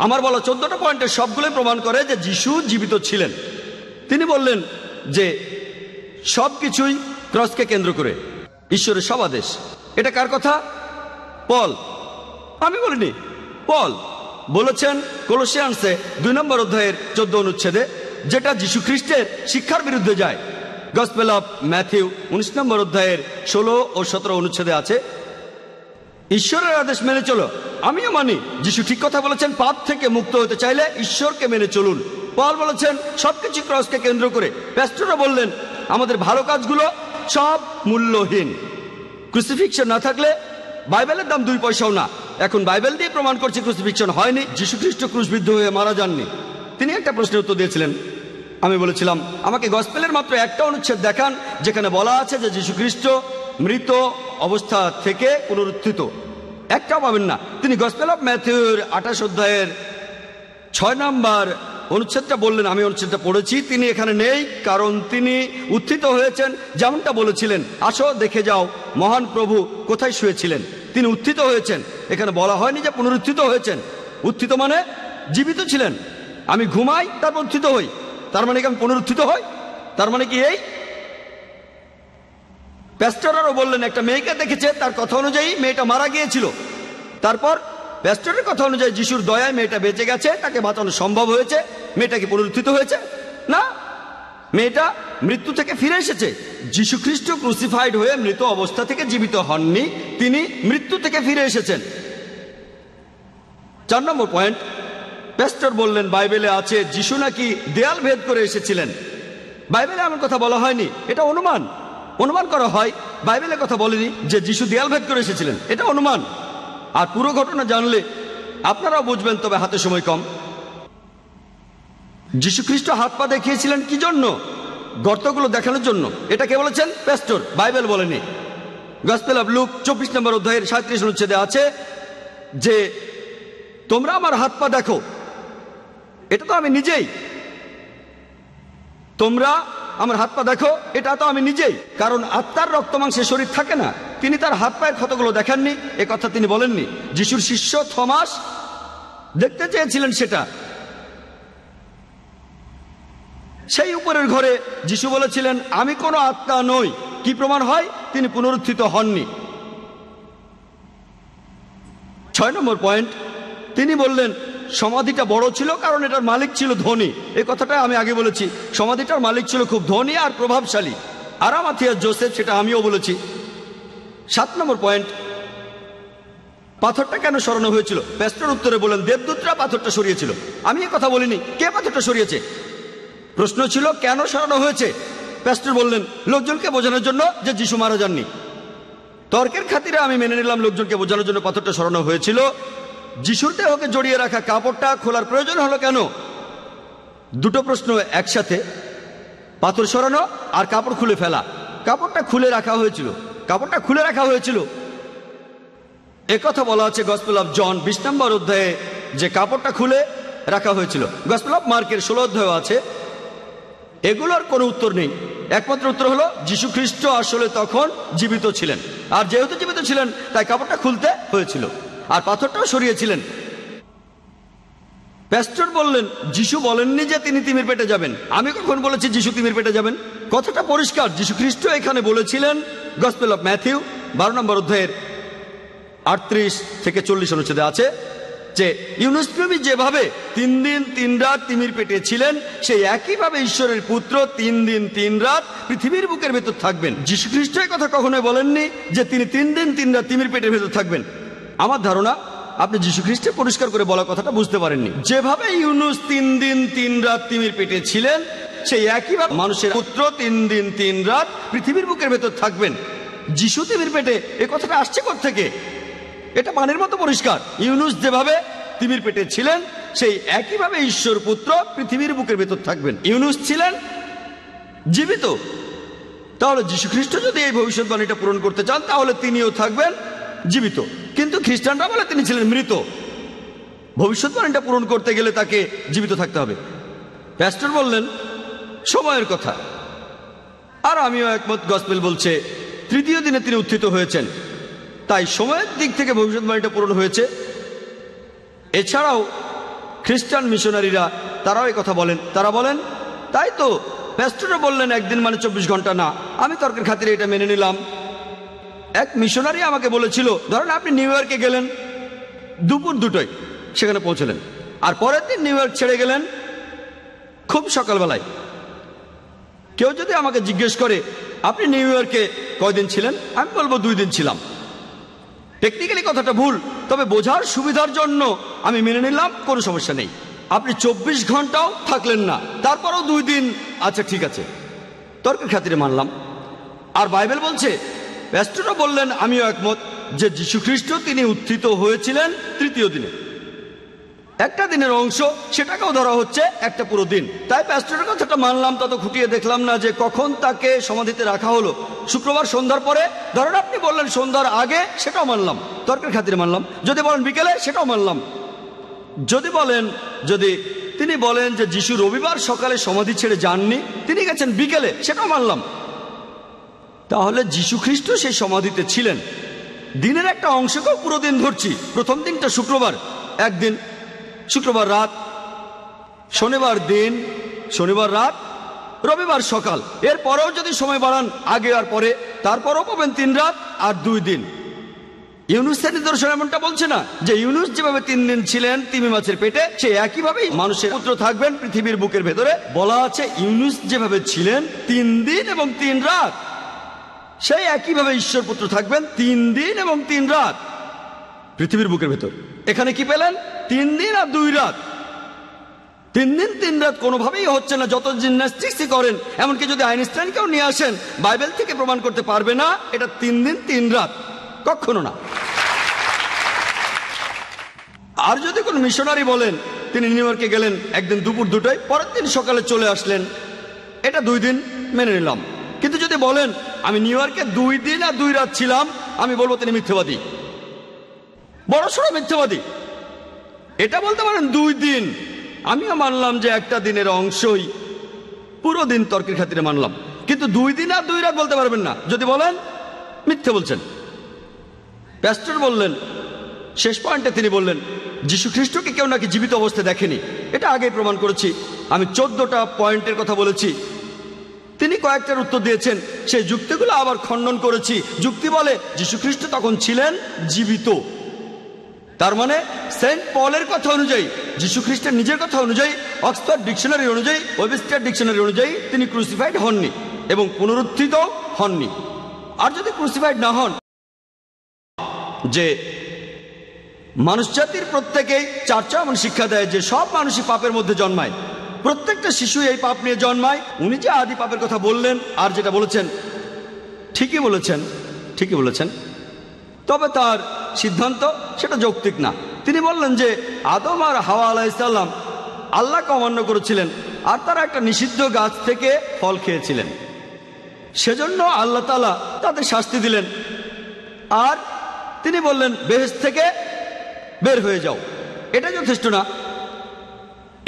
আমার বলা 14টা পয়েন্টের সবগুলোই প্রমাণ করে যে যিশু জীবিত ছিলেন। তিনি বললেন যে সব কিছুই ক্রসকে কেন্দ্র করে, ঈশ্বরের সব আদেশ। এটা কার কথা? পল, আমি বলিনি। পল বলেছেন কলোসিয়ান্সে 2 নম্বর অধ্যায়ের 14 অনুচ্ছেদে, যেটা যীশু খ্রিস্টের শিক্ষার বিরুদ্ধে যায়। গসপেল অফ ম্যাথিউ 19 নম্বর অধ্যায়ের 16 ও 17 অনুচ্ছেদে আছে ঈশ্বরের আদেশ মেনে চলো। আমিও মানি যিশু ঠিক কথা বলেছেন, পাপ থেকে মুক্ত হতে চাইলে ঈশ্বরকে মেনে চলুন। পল বলেছেন সবকিছু ক্রসকে কেন্দ্র করে। প্যাস্টরও বললেন আমাদের ভালো কাজগুলো সব মূল্যহীন। ক্রুসিফিকশন না থাকলে বাইবেলের দাম 2 পয়সাও না। এখন বাইবেল দিয়ে প্রমাণ করছে ক্রুসিফিকশন হয়নি, যীশু খ্রিস্ট ক্রুশবিদ্ধ হয়ে মারা যাননি। তিনি একটা প্রশ্নের উত্তর দিয়েছিলেন। আমি বলেছিলাম আমাকে গসপেলের মাত্র একটা অনুচ্ছেদ দেখান যেখানে বলা আছে যে যীশু খ্রিস্ট মৃত অবস্থা থেকে পুনরুত্থিত। একটাও পাবেন না। তিনি গসপেল অফ ম্যাথিউর 28 অধ্যায়ের 6 নম্বর অনুচ্ছেদটা বললেন, আমি অনুচ্ছেদটা পড়েছি। তিনি এখানে নেই কারণ তিনি উত্থিত হয়েছেন, যেমনটা বলেছিলেন আসো দেখে যাও মহান প্রভু কোথায় শুয়েছিলেন। তিনি উত্থিত হয়েছেন, এখানে বলা হয়নি যে পুনরুত্থিত হয়েছেন। উত্থিত মানে জীবিত ছিলেন। আমি ঘুমাই তারপর উত্থিত হই, তার মানে কি আমি পুনরুত্থিত হই? তার মানে কি এই? প্যাস্টরও বললেন একটা মেয়েকে দেখেছে, তার কথা অনুযায়ী মেয়েটা মারা গিয়েছিল। তারপর প্যাস্টরের কথা অনুযায়ী যিশুর দয়ায় মেয়েটা বেঁচে গেছে, তাকে বাঁচানো সম্ভব হয়েছে। মেয়েটা কি পুনরুত্থিত হয়েছে? না, মেয়েটা মৃত্যু থেকে ফিরে এসেছে। যীশু খ্রিস্ট ক্রুসিফাইড হয়ে মৃত অবস্থা থেকে জীবিত হননি, তিনি মৃত্যু থেকে ফিরে এসেছেন। 4 নম্বর পয়েন্ট, প্যাস্টর বললেন বাইবেলে আছে যিশু নাকি দেয়াল ভেদ করে এসেছিলেন। বাইবেলে এমন কথা বলা হয়নি, এটা অনুমান করা হয়। বাইবেলের কথা বলেনি যে যিশু দেয়াল ভেদ করে এসেছিলেন, এটা অনুমান। আর পুরো ঘটনা জানলে আপনারাও বুঝবেন, তবে হাতে সময় কম। যীশু খ্রিস্ট হাত পা দেখিয়েছিলেন কি জন্য? গর্তগুলো দেখানোর জন্য। এটা কে বলেছেন? প্যাস্টর, বাইবেল বলেনি। গসপেল অফ লুক 24 নম্বর অধ্যায়ের 37 অনুচ্ছেদে আছে যে তোমরা আমার হাত পা দেখো, এটা তো আমি নিজেই। তোমরা আমার হাত পা দেখো, এটা তো আমি নিজেই। কারণ আত্মার রক্ত মাংসে শরীর থাকে না। তিনি তার হাত পায়ের ক্ষতগুলো দেখাননি, এ কথা তিনি বলেননি। যিশুর শিষ্য থমাস দেখতে চেয়েছিলেন সেটা। সেই উপরের ঘরে যিশু বলেছিলেন আমি কোনো আত্মা নই। কি প্রমাণ হয়? তিনি পুনরুত্থিত হননি। 6 নম্বর পয়েন্ট, তিনি বললেন সমাধিটা বড় ছিল কারণ এটার মালিক ছিল ধনী। এই কথাটা আমি আগে বলেছি। সমাধিটার মালিক ছিল খুব ধনী আর প্রভাবশালী। আরামাথিয়া জোসেফ, সেটা আমিও বলেছি। 7 নম্বর পয়েন্ট, পাথরটা কেন সরানো হয়েছিল? প্যাস্টর উত্তরে বলেন দেবদূতরা পাথরটা সরিয়েছিল। আমি এই কথা বলিনি, কে পাথরটা সরিয়েছে। প্রশ্ন ছিল কেন সরানো হয়েছে। প্যাস্টর বললেন লোকজনকে বোঝানোর জন্য যে যিশু মারা যাননি। তর্কের খাতিরে আমি মেনে নিলাম লোকজনকে বোঝানোর জন্য পাথরটা সরানো হয়েছিল। যিশুর দেহকে জড়িয়ে রাখা কাপড়টা খোলার প্রয়োজন হলো কেন? দুটো প্রশ্ন একসাথে, পাথর সরানো আর কাপড় খুলে ফেলা। কাপড়টা খুলে রাখা হয়েছিল, কাপড়টা খুলে রাখা হয়েছিল একথা বলা আছে গসপেল অফ জন 20 নম্বর অধ্যায়ে যে কাপড়টা খুলে রাখা হয়েছিল। গসপেল অফ মার্কের 16 অধ্যায় আছে। এগুলোর কোনো উত্তর নেই। একমাত্র উত্তর হলো যিশু খ্রিস্ট আসলে তখন জীবিত ছিলেন, আর যেহেতু জীবিত ছিলেন তাই কাপড়টা খুলতে হয়েছিল, আর পাথরটাও সরিয়েছিলেন। প্যাস্টর বললেন যিশু বলেননি যে তিনি তিমির পেটে যাবেন। আমি কখন বলেছি যিশু তিমির পেটে যাবেন? কথাটা পরিষ্কার। যিশু খ্রিস্ট এখানে বলেছিলেন গসপেল অফ ম্যাথিউ 12 নম্বর অধ্যায়ের 38 থেকে 40 অনুচ্ছেদে আছে যে ইউনুস নবী যেভাবে 3 দিন 3 রাত তিমির পেটে ছিলেন, সেই একইভাবে ঈশ্বরের পুত্র 3 দিন 3 রাত পৃথিবীর বুকের ভেতর থাকবেন। যীশু খ্রিস্ট এই কথা কখনোই বলেননি যে তিনি 3 দিন 3 রাত তিমির পেটের ভেতর থাকবেন। আমার ধারণা আপনি যীশু খ্রিস্টের পরিষ্কার করে বলা কথাটা বুঝতে পারেননি। যেভাবে ইউনুস 3 দিন 3 রাত তিমির পেটে ছিলেন, সেই একইভাবে মানুষের পুত্র 3 দিন 3 রাত পৃথিবীর বুকের ভেতর থাকবেন। যিশু তিমির পেটে এ কথাটা আসছে কোত্থেকে? এটা পানির মতো পরিষ্কার। ইউনুস যেভাবে তিমির পেটে ছিলেন, সেই একইভাবে ঈশ্বর পুত্র পৃথিবীর বুকের ভেতর থাকবেন। ইউনুস ছিলেন জীবিত। তাহলে যীশু খ্রিস্ট যদি এই ভবিষ্যৎবাণীটা পূরণ করতে চান তাহলে তিনিও থাকবেন জীবিত। কিন্তু খ্রিস্টানরা বলে তিনি ছিলেন মৃত। ভবিষ্যৎবাণীটা পূরণ করতে গেলে তাকে জীবিত থাকতে হবে। প্যাস্টর বললেন সময়ের কথা, আর আমিও একমত। গসপেল বলছে তৃতীয় দিনে তিনি উত্থিত হয়েছেন, তাই সময়ের দিক থেকে ভবিষ্যৎবাণীটা পূরণ হয়েছে। এছাড়াও খ্রিস্টান মিশনারিরা তারাও এই কথা বলেন। তারা বলেন তাই তো, প্যাস্টরও বললেন একদিন মানে 24 ঘন্টা না। আমি তর্কের খাতিরে এটা মেনে নিলাম। এক মিশনারি আমাকে বলেছিল, ধরেন আপনি নিউ ইয়র্কে গেলেন দুপুর 2টায়, সেখানে পৌঁছলেন, আর পরের দিন নিউ ইয়র্ক ছেড়ে গেলেন খুব সকালবেলায়। কেউ যদি আমাকে জিজ্ঞেস করে আপনি নিউ ইয়র্কে কয়দিন ছিলেন, আমি বলবো 2 দিন ছিলাম। টেকনিক্যালি কথাটা ভুল, তবে বোঝার সুবিধার জন্য আমি মেনে নিলাম, কোনো সমস্যা নেই। আপনি 24 ঘন্টাও থাকলেন না, তারপরও 2 দিন, আচ্ছা ঠিক আছে, তর্কের খাতিরে মানলাম। আর বাইবেল বলছে, প্যাস্টরও বললেন আমিও একমত, যে যীশু খ্রিস্ট তিনি উত্থিত হয়েছিলেন তৃতীয় দিনে। একটা দিনের অংশ, সেটাকেও ধরা হচ্ছে একটা পুরো দিন। তাই প্যাস্টরের কথাটা মানলাম, তত খুঁটিয়ে দেখলাম না যে কখন তাকে সমাধিতে রাখা হলো। শুক্রবার সন্ধ্যার পরে, ধরেন আপনি বললেন সন্ধ্যার আগে, সেটাও মানলাম, তর্কের খাতিরে মানলাম। যদি বলেন বিকেলে, সেটাও মানলাম। যদি তিনি বলেন যে যিশু রবিবার সকালে সমাধি ছেড়ে যাননি, তিনি গেছেন বিকেলে, সেটাও মানলাম। তাহলে যীশু খ্রিস্ট সেই সমাধিতে ছিলেন। দিনের একটা অংশকেও পুরো দিন ধরছি। প্রথম দিনটা শুক্রবার, একদিন, শুক্রবার রাত, শনিবার দিন, শনিবার রাত, রবিবার সকাল। এর পরেও যদি সময় বাড়ান আগে আর পরে, তারপরও পাবেন 3 রাত আর 2 দিন। ইউনুসের নিদর্শন এমনটা বলছে না যে ইউনুস যেভাবে 3 দিন ছিলেন তিমি মাছের পেটে, সে একইভাবেই মানুষের পুত্র থাকবেন পৃথিবীর বুকের ভেতরে। বলা আছে ইউনুস যেভাবে ছিলেন 3 দিন এবং 3 রাত, সেই একইভাবে ঈশ্বর পুত্র থাকবেন 3 দিন এবং 3 রাত পৃথিবীর বুকের ভেতর। এখানে কি পেলেন? 3 দিন আর 2 রাত। 3 দিন 3 রাত কোনোভাবেই হচ্ছে না, যত জিমন্যাস্টিক্সই করেন। এমনকি যদি আইনস্টাইনকেও নিয়ে আসেন, বাইবেল থেকে প্রমাণ করতে পারবে না এটা 3 দিন 3 রাত, কখনো না। আর যদি কোন মিশনারি বলেন তিনি নিউ ইয়র্কে গেলেন একদিন দুপুর 2টায়, পরের দিন সকালে চলে আসলেন, এটা 2 দিন মেনে নিলাম। কিন্তু যদি বলেন আমি নিউ ইয়র্কে 2 দিন আর 2 রাত ছিলাম, আমি বলবো তিনি মিথ্যাবাদী, বড়সড় মিথ্যাবাদী। এটা বলতে পারেন 2 দিন, আমিও মানলাম যে একটা দিনের অংশই, পুরো দিন তর্কের খাতিরে মানলাম, কিন্তু 2 দিন আর 2 রাত বলতে পারবেন না। যদি বলেন মিথ্যে বলছেন। প্যাস্টর বললেন, শেষ পয়েন্টে তিনি বললেন যীশু খ্রিস্টকে কেউ নাকি জীবিত অবস্থায় দেখেনি। এটা আগেই প্রমাণ করেছি, আমি 14টা পয়েন্টের কথা বলেছি, তিনি কয়েকটার উত্তর দিয়েছেন, সেই যুক্তিগুলো আবার খণ্ডন করেছি। যুক্তি বলে যীশু খ্রিস্ট তখন ছিলেন জীবিত, তার মানে সেন্ট পলের কথা অনুযায়ী, যীশু খ্রিস্টের নিজের কথা অনুযায়ী, অক্সফোর্ড ডিকশনারি অনুযায়ী, ওয়েবস্টার ডিকশনারি অনুযায়ী তিনি ক্রুসিফাইড হননি এবং পুনরুত্থিত হননি। আর যদি ক্রুসিফাইড না হন, যে মানুষ জাতির প্রত্যেকেই চার্চা এমন শিক্ষা দেয় যে সব মানুষই পাপের মধ্যে জন্মায়, প্রত্যেকটা শিশু এই পাপ নিয়ে জন্মায়। উনি যে আদি পাপের কথা বললেন আর যেটা বলেছেন ঠিকই বলেছেন, ঠিকই বলেছেন, তবে তার সিদ্ধান্ত সেটা যৌক্তিক না। তিনি বললেন যে আদম আর হাওয়া আলাইহিসসালাম আল্লাহকে অমান্য করেছিলেন আর তারা একটা নিষিদ্ধ গাছ থেকে ফল খেয়েছিলেন, সেজন্য আল্লাহ তাআলা তাদের শাস্তি দিলেন। আর তিনি বললেন বেহেশত থেকে বের হয়ে যাও, এটা যথেষ্ট না।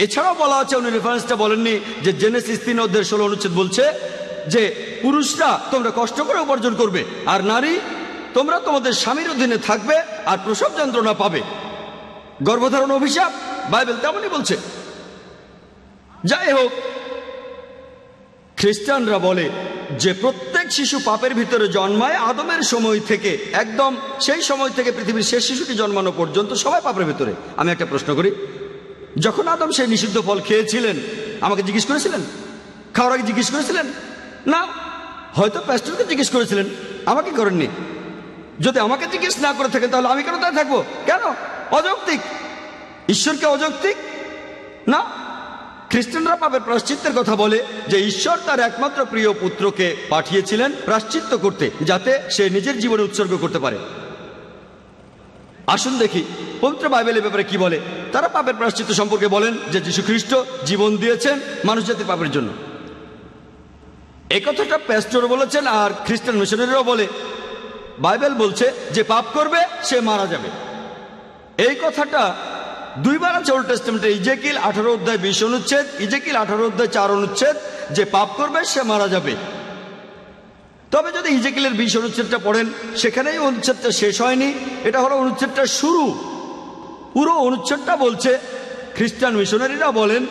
এছাড়াও বলা আছে, উনি রেফারেন্সটা বলেননি, যে জেনেসিস 3:16 অনুচ্ছেদ বলছে যে পুরুষরা তোমরা কষ্ট করে উপার্জন করবে আর নারী তোমরা তোমাদের স্বামীর অধীনে থাকবে আর প্রসব যন্ত্রণা পাবে। গর্ভধারণ অভিশাপ, বাইবেল তেমনই বলছে। যাই হোক, খ্রিস্টানরা বলে যে প্রত্যেক শিশু পাপের ভিতরে জন্মায় আদমের সময় থেকে, একদম সেই সময় থেকে পৃথিবীর শেষ শিশুটি জন্মানো পর্যন্ত সবাই পাপের ভিতরে। আমি একটা প্রশ্ন করি, যখন আদম সেই নিষিদ্ধ ফল খেয়েছিলেন আমাকে জিজ্ঞেস করেছিলেন? খাওয়ার আগে জিজ্ঞেস করেছিলেন? না, হয়তো প্যাস্টরকে জিজ্ঞেস করেছিলেন, আমাকে করেননি। যদি আমাকে জিজ্ঞেস না করে থাকেন তাহলে আমি কেন তাই থাকবো? কেন? অযৌক্তিক। ঈশ্বরকে অযৌক্তিক না। খ্রিস্টানরা পাপের প্রায়শ্চিত্তের কথা বলে যে ঈশ্বর তার একমাত্র প্রিয় পুত্রকে পাঠিয়েছিলেন প্রায়শ্চিত্ত করতে, যাতে সে নিজের জীবনে উৎসর্গ করতে পারে। আসুন দেখি পবিত্র বাইবেলের ব্যাপারে কি বলে। তারা পাপের প্রায়শ্চিত্ত সম্পর্কে বলেন যে যীশু খ্রিস্ট জীবন দিয়েছেন মানুষ জাতির পাপের জন্য। এই কথাটা প্যাস্টর বলেছেন আর খ্রিস্টান মিশনারিরাও বলে। বাইবেল বলছে যে পাপ করবে সে মারা যাবে। এই কথাটা 2 বার আছে ওল্ড টেস্টামেন্টে, ইজেকিল 18:20 অনুচ্ছেদ, ইজেকিল 18:4 অনুচ্ছেদ, যে পাপ করবে সে মারা যাবে। তবে যদি ইজেকিলের 20 অনুচ্ছেদটা পড়েন, সেখানেই অনুচ্ছেদটা শেষ হয়নি, এটা হলো অনুচ্ছেদটা শুরু। পুরো অনুচ্ছেদটা বলছে, খ্রিস্টান মিশনারিরা বলেন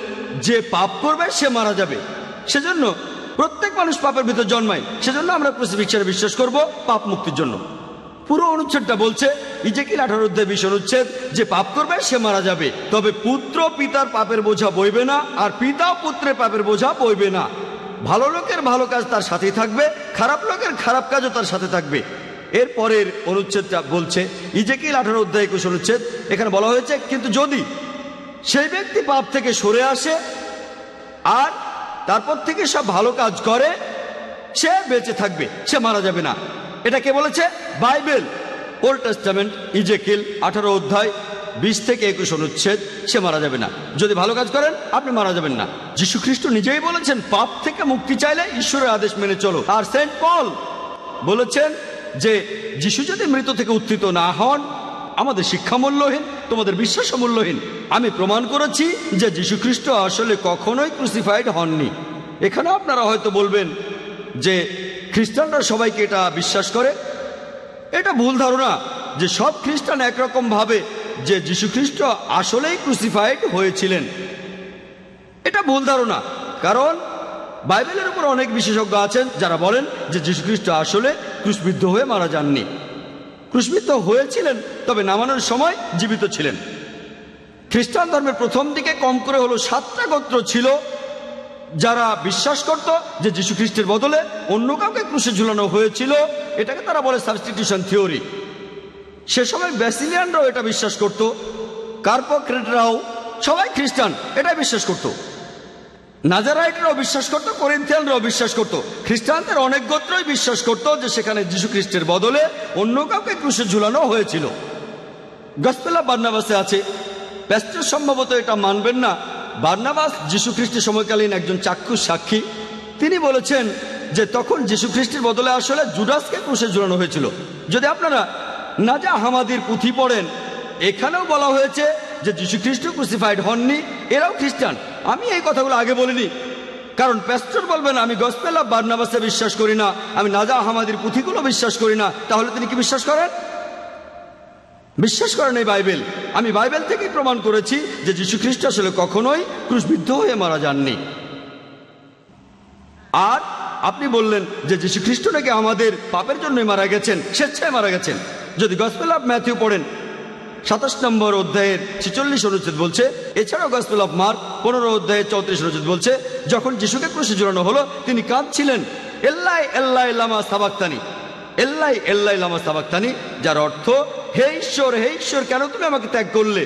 যে পাপ করবে সে মারা যাবে। সেজন্য প্রত্যেক মানুষ পাপের ভিতর জন্মায়, সেজন্য আমরা ক্রুসিফিক্সনে বিশ্বাস করব পাপ মুক্তির জন্য। পুরো অনুচ্ছেদটা বলছে, ইজেকিল 18:20 অনুচ্ছেদ, যে পাপ করবে সে মারা যাবে। তবে পুত্র পিতার পাপের বোঝা বইবে না, আর পিতা পুত্রের পাপের বোঝা বইবে না। ভালো লোকের ভালো কাজ তার সাথেই থাকবে, খারাপ লোকের খারাপ কাজও তার সাথে থাকবে। এর পরের অনুচ্ছেদটা বলছে, ইজেকিল 18:21 অনুচ্ছেদ, এখানে বলা হয়েছে কিন্তু যদি সেই ব্যক্তি পাপ থেকে সরে আসে আর তারপর থেকে সব ভালো কাজ করে, সে বেঁচে থাকবে, সে মারা যাবে না। এটা কে বলেছে? বাইবেল, ওল্ড টেস্টামেন্ট, ইজেকিল 18:20-21 অনুচ্ছেদ, সে মারা যাবে না। যদি ভালো কাজ করেন আপনি মারা যাবেন না। যীশু খ্রিস্ট নিজেই বলেছেন পাপ থেকে মুক্তি চাইলে ঈশ্বরের আদেশ মেনে চলো। আর সেন্ট পল বলেছেন যে যীশু যদি মৃত থেকে উত্থিত না হন, আমাদের শিক্ষা মূল্যহীন, তোমাদের বিশ্বাস মূল্যহীন। আমি প্রমাণ করেছি যে যীশু খ্রিস্ট আসলে কখনোই ক্রুসিফাইড হননি। এখানে আপনারা হয়তো বলবেন যে খ্রিস্টানরা সবাইকে এটা বিশ্বাস করে। এটা ভুল ধারণা যে সব খ্রিস্টান একরকম ভাবে যে যীশু খ্রিস্ট আসলেই ক্রুসিফাইড হয়েছিলেন। এটা ভুল ধারণা, কারণ বাইবেলের উপর অনেক বিশেষজ্ঞ আছেন যারা বলেন যে যীশু খ্রিস্ট আসলে ক্রুশবিদ্ধ হয়ে মারা যাননি। ক্রুশবিদ্ধ হয়েছিলেন, তবে নামানোর সময় জীবিত ছিলেন। খ্রিস্টান ধর্মের প্রথম দিকে কম করে হলো 7টা গোত্র ছিল যারা বিশ্বাস করত যে যীশু খ্রিস্টের বদলে অন্য কাউকে ক্রুশে ঝুলানো হয়েছিল। এটাকে তারা বলে সাবস্টিটিউশন থিওরি। সে সময় ব্যাসিলিয়ানরাও এটা বিশ্বাস করত, কার্পোক্রেটরাও, সবাই খ্রিস্টান এটাই বিশ্বাস করত। নাজারাইটরাও বিশ্বাস করত, করিন্থিয়ানরাও বিশ্বাস করত। খ্রিস্টানদের অনেক গোত্রই বিশ্বাস করত যে সেখানে যীশু খ্রিস্টের বদলে অন্য কাউকে ক্রুশে ঝুলানো হয়েছিল। গসপেল অফ বার্নাবাসে আছে। প্যাস্টর সম্ভবত এটা মানবেন না, বার্নাবাস যীশু খ্রিস্টের সময়কালীন একজন চাক্ষুষ সাক্ষী। তিনি বলেছেন যে তখন যীশু খ্রিস্টের বদলে আসলে জুডাসকে ক্রুশে ঝুলানো হয়েছিল। যদি আপনারা নাজা হামাদির পুঁথি পড়েন, এখানেও বলা হয়েছে যে যীশু খ্রিস্ট ক্রুসিফাইড হননি, এরাও খ্রিস্টান। আমি এই কথাগুলো আগে বলিনি, কারণ প্যাস্টর বলবেন আমি গসপেল অফ বারনাবাসে বিশ্বাস করি না, আমি নাজা হামাদির পুঁথিগুলো বিশ্বাস করি না। তাহলে তিনি কি বিশ্বাস করেন? বিশ্বাস করেন এই বাইবেল। আমি বাইবেল থেকেই প্রমাণ করেছি যে যীশু খ্রিস্ট আসলে কখনোই ক্রুশবিদ্ধ হয়ে মারা যাননি। আর আপনি বললেন যে যীশু খ্রিস্ট নাকি আমাদের পাপের জন্যই মারা গেছেন, স্বেচ্ছায় মারা গেছেন। যদি গসপেল অফ ম্যাথিউ পড়েন 27 নম্বর অধ্যায়ের 46 অনুচ্ছেদ বলছে, এছাড়াও গসপেল অফ মার্ক 15 অধ্যায়ের 34 অনুচ্ছেদ বলছে, যখন যিশুকে ক্রুশে ঝুলানো হলো তিনি কাঁদছিলেন, এল্লাই এল্লাই লামা সাবাক্তানি, এল্লাই এল্লাই লামা সাবাক্তানি, যার অর্থ হে ঈশ্বর কেন তুমি আমাকে ত্যাগ করলে।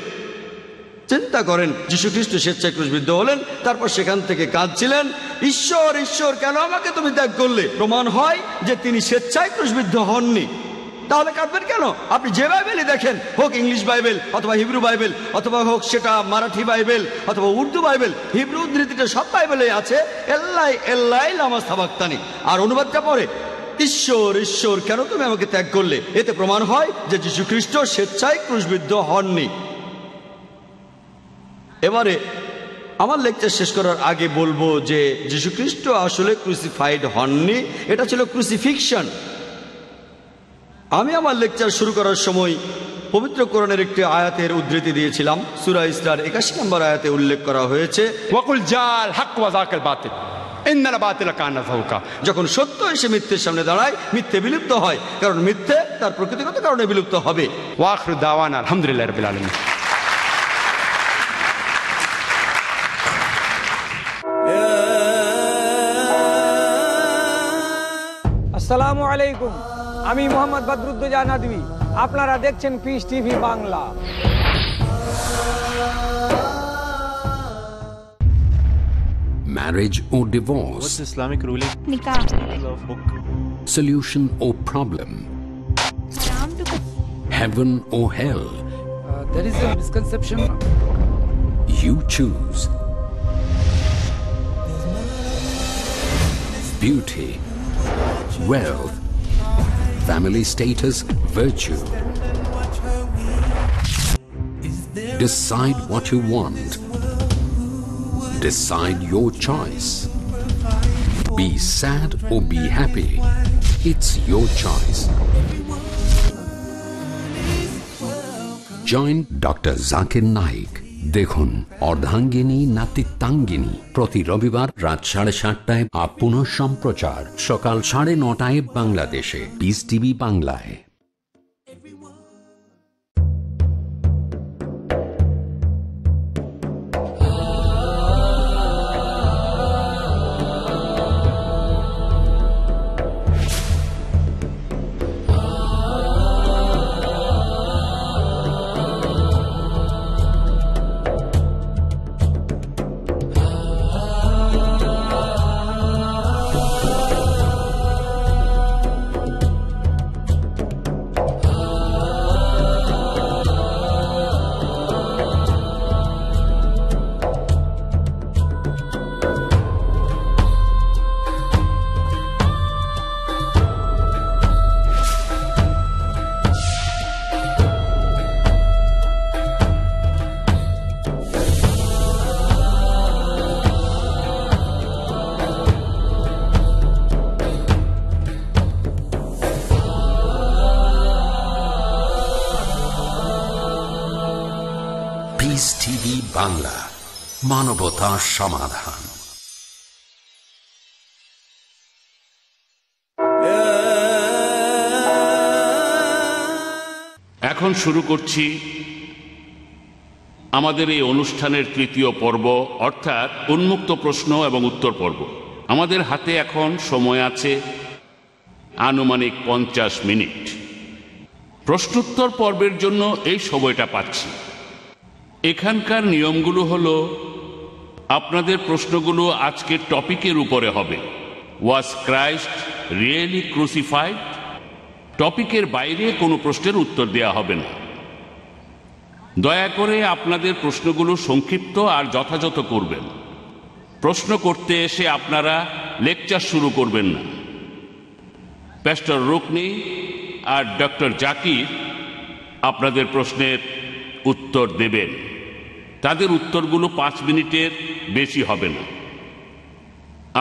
চিন্তা করেন, যীশু খ্রিস্ট স্বেচ্ছায় ক্রুশবিদ্ধ হলেন, তারপর সেখান থেকে কাঁদছিলেন, ঈশ্বর কেন আমাকে তুমি ত্যাগ করলে। প্রমাণ হয় যে তিনি স্বেচ্ছায় ক্রুশবিদ্ধ হননি। তাহলে কাঁদবেন কেন? আপনি যে বাইবেলই দেখেন, হোক ইংলিশ বাইবেল অথবা হিব্রু বাইবেল, অথবা হোক সেটা মারাঠি বাইবেল অথবা উর্দু বাইবেল, হিব্রু উদ্ধৃতিটা সব বাইবেলে আছে এল্লাই এল্লাই লামা সাবাক্তানি। আর অনুবাদটা পড়ে ঈশ্বর কেন তুমি আমাকে ত্যাগ করলে। এতে প্রমাণ হয় যে যীশু খ্রিস্ট স্বেচ্ছায় ক্রুশবিদ্ধ হননি। এবারে আমার লেকচার শেষ করার আগে বলবো যে যীশু খ্রিস্ট আসলে ক্রুসিফাইড হননি, এটা ছিল ক্রুসিফিকশন। আমি আমার লেকচার শুরু করার সময় পবিত্র কোরআনের একটি আয়াতের উদ্ধৃতি দিয়েছিলাম। সূরা ইসরার 81 নম্বর আয়াতে উল্লেখ করা হয়েছে, ওয়াকুল জাল হক ওয়া যাকাল বাতিল ইন্নাল বাতিলা কানা যাহুকা। যখন সত্য এসে মিথ্যের সামনে দাঁড়ায়, মিথ্যে বিলুপ্ত হয়, কারণ মিথ্যে তার প্রকৃতিগত কারণে বিলুপ্ত হবে। ওয়া আখিরু দাওয়ানা আলহামদুলিল্লাহি রাব্বিল আলামিন। আসসালামু আলাইকুম, আমি মোহাম্মদ বদরুদ্দোজা নদভী, আপনারা দেখছেন piece TV Bangla. Marriage or divorce? What's Islamic ruling? Nikah. Solution or problem? Heaven or hell? There is a misconception. You choose. Beauty, wealth, family status, virtue. Decide what you want. Decide your choice. Be sad or be happy. It's your choice. Join Dr. Zakir Naik. দেখুন অর্ধাঙ্গিনী নাতিত্বাঙ্গিনী প্রতি রবিবার রাত 7:30টায়, পুনঃ সম্প্রচার সকাল 9:30টায় বাংলাদেশে, piece TV বাংলায়। Piece TV Bangla, মানবতা সমাধান। এখন শুরু করছি আমাদের এই অনুষ্ঠানের তৃতীয় পর্ব, অর্থাৎ উন্মুক্ত প্রশ্ন এবং উত্তর পর্ব। আমাদের হাতে এখন সময় আছে আনুমানিক 50 মিনিট। প্রশ্নোত্তর পর্বের জন্য এই সময়টা পাচ্ছি। এখানকার নিয়মগুলো হলো, আপনাদের প্রশ্নগুলো আজকের টপিকের উপরে হবে। ওয়াজ ক্রাইস্ট রিয়েলি ক্রুসিফাইড? টপিকের বাইরে কোনো প্রশ্নের উত্তর দেওয়া হবে না। দয়া করে আপনাদের প্রশ্নগুলো সংক্ষিপ্ত আর যথাযথ করবেন। প্রশ্ন করতে এসে আপনারা লেকচার শুরু করবেন না। প্যাস্টর রুকনি আর ডক্টর জাকির আপনাদের প্রশ্নের উত্তর দেবেন। তাদের উত্তরগুলো 5 মিনিটের বেশি হবে না।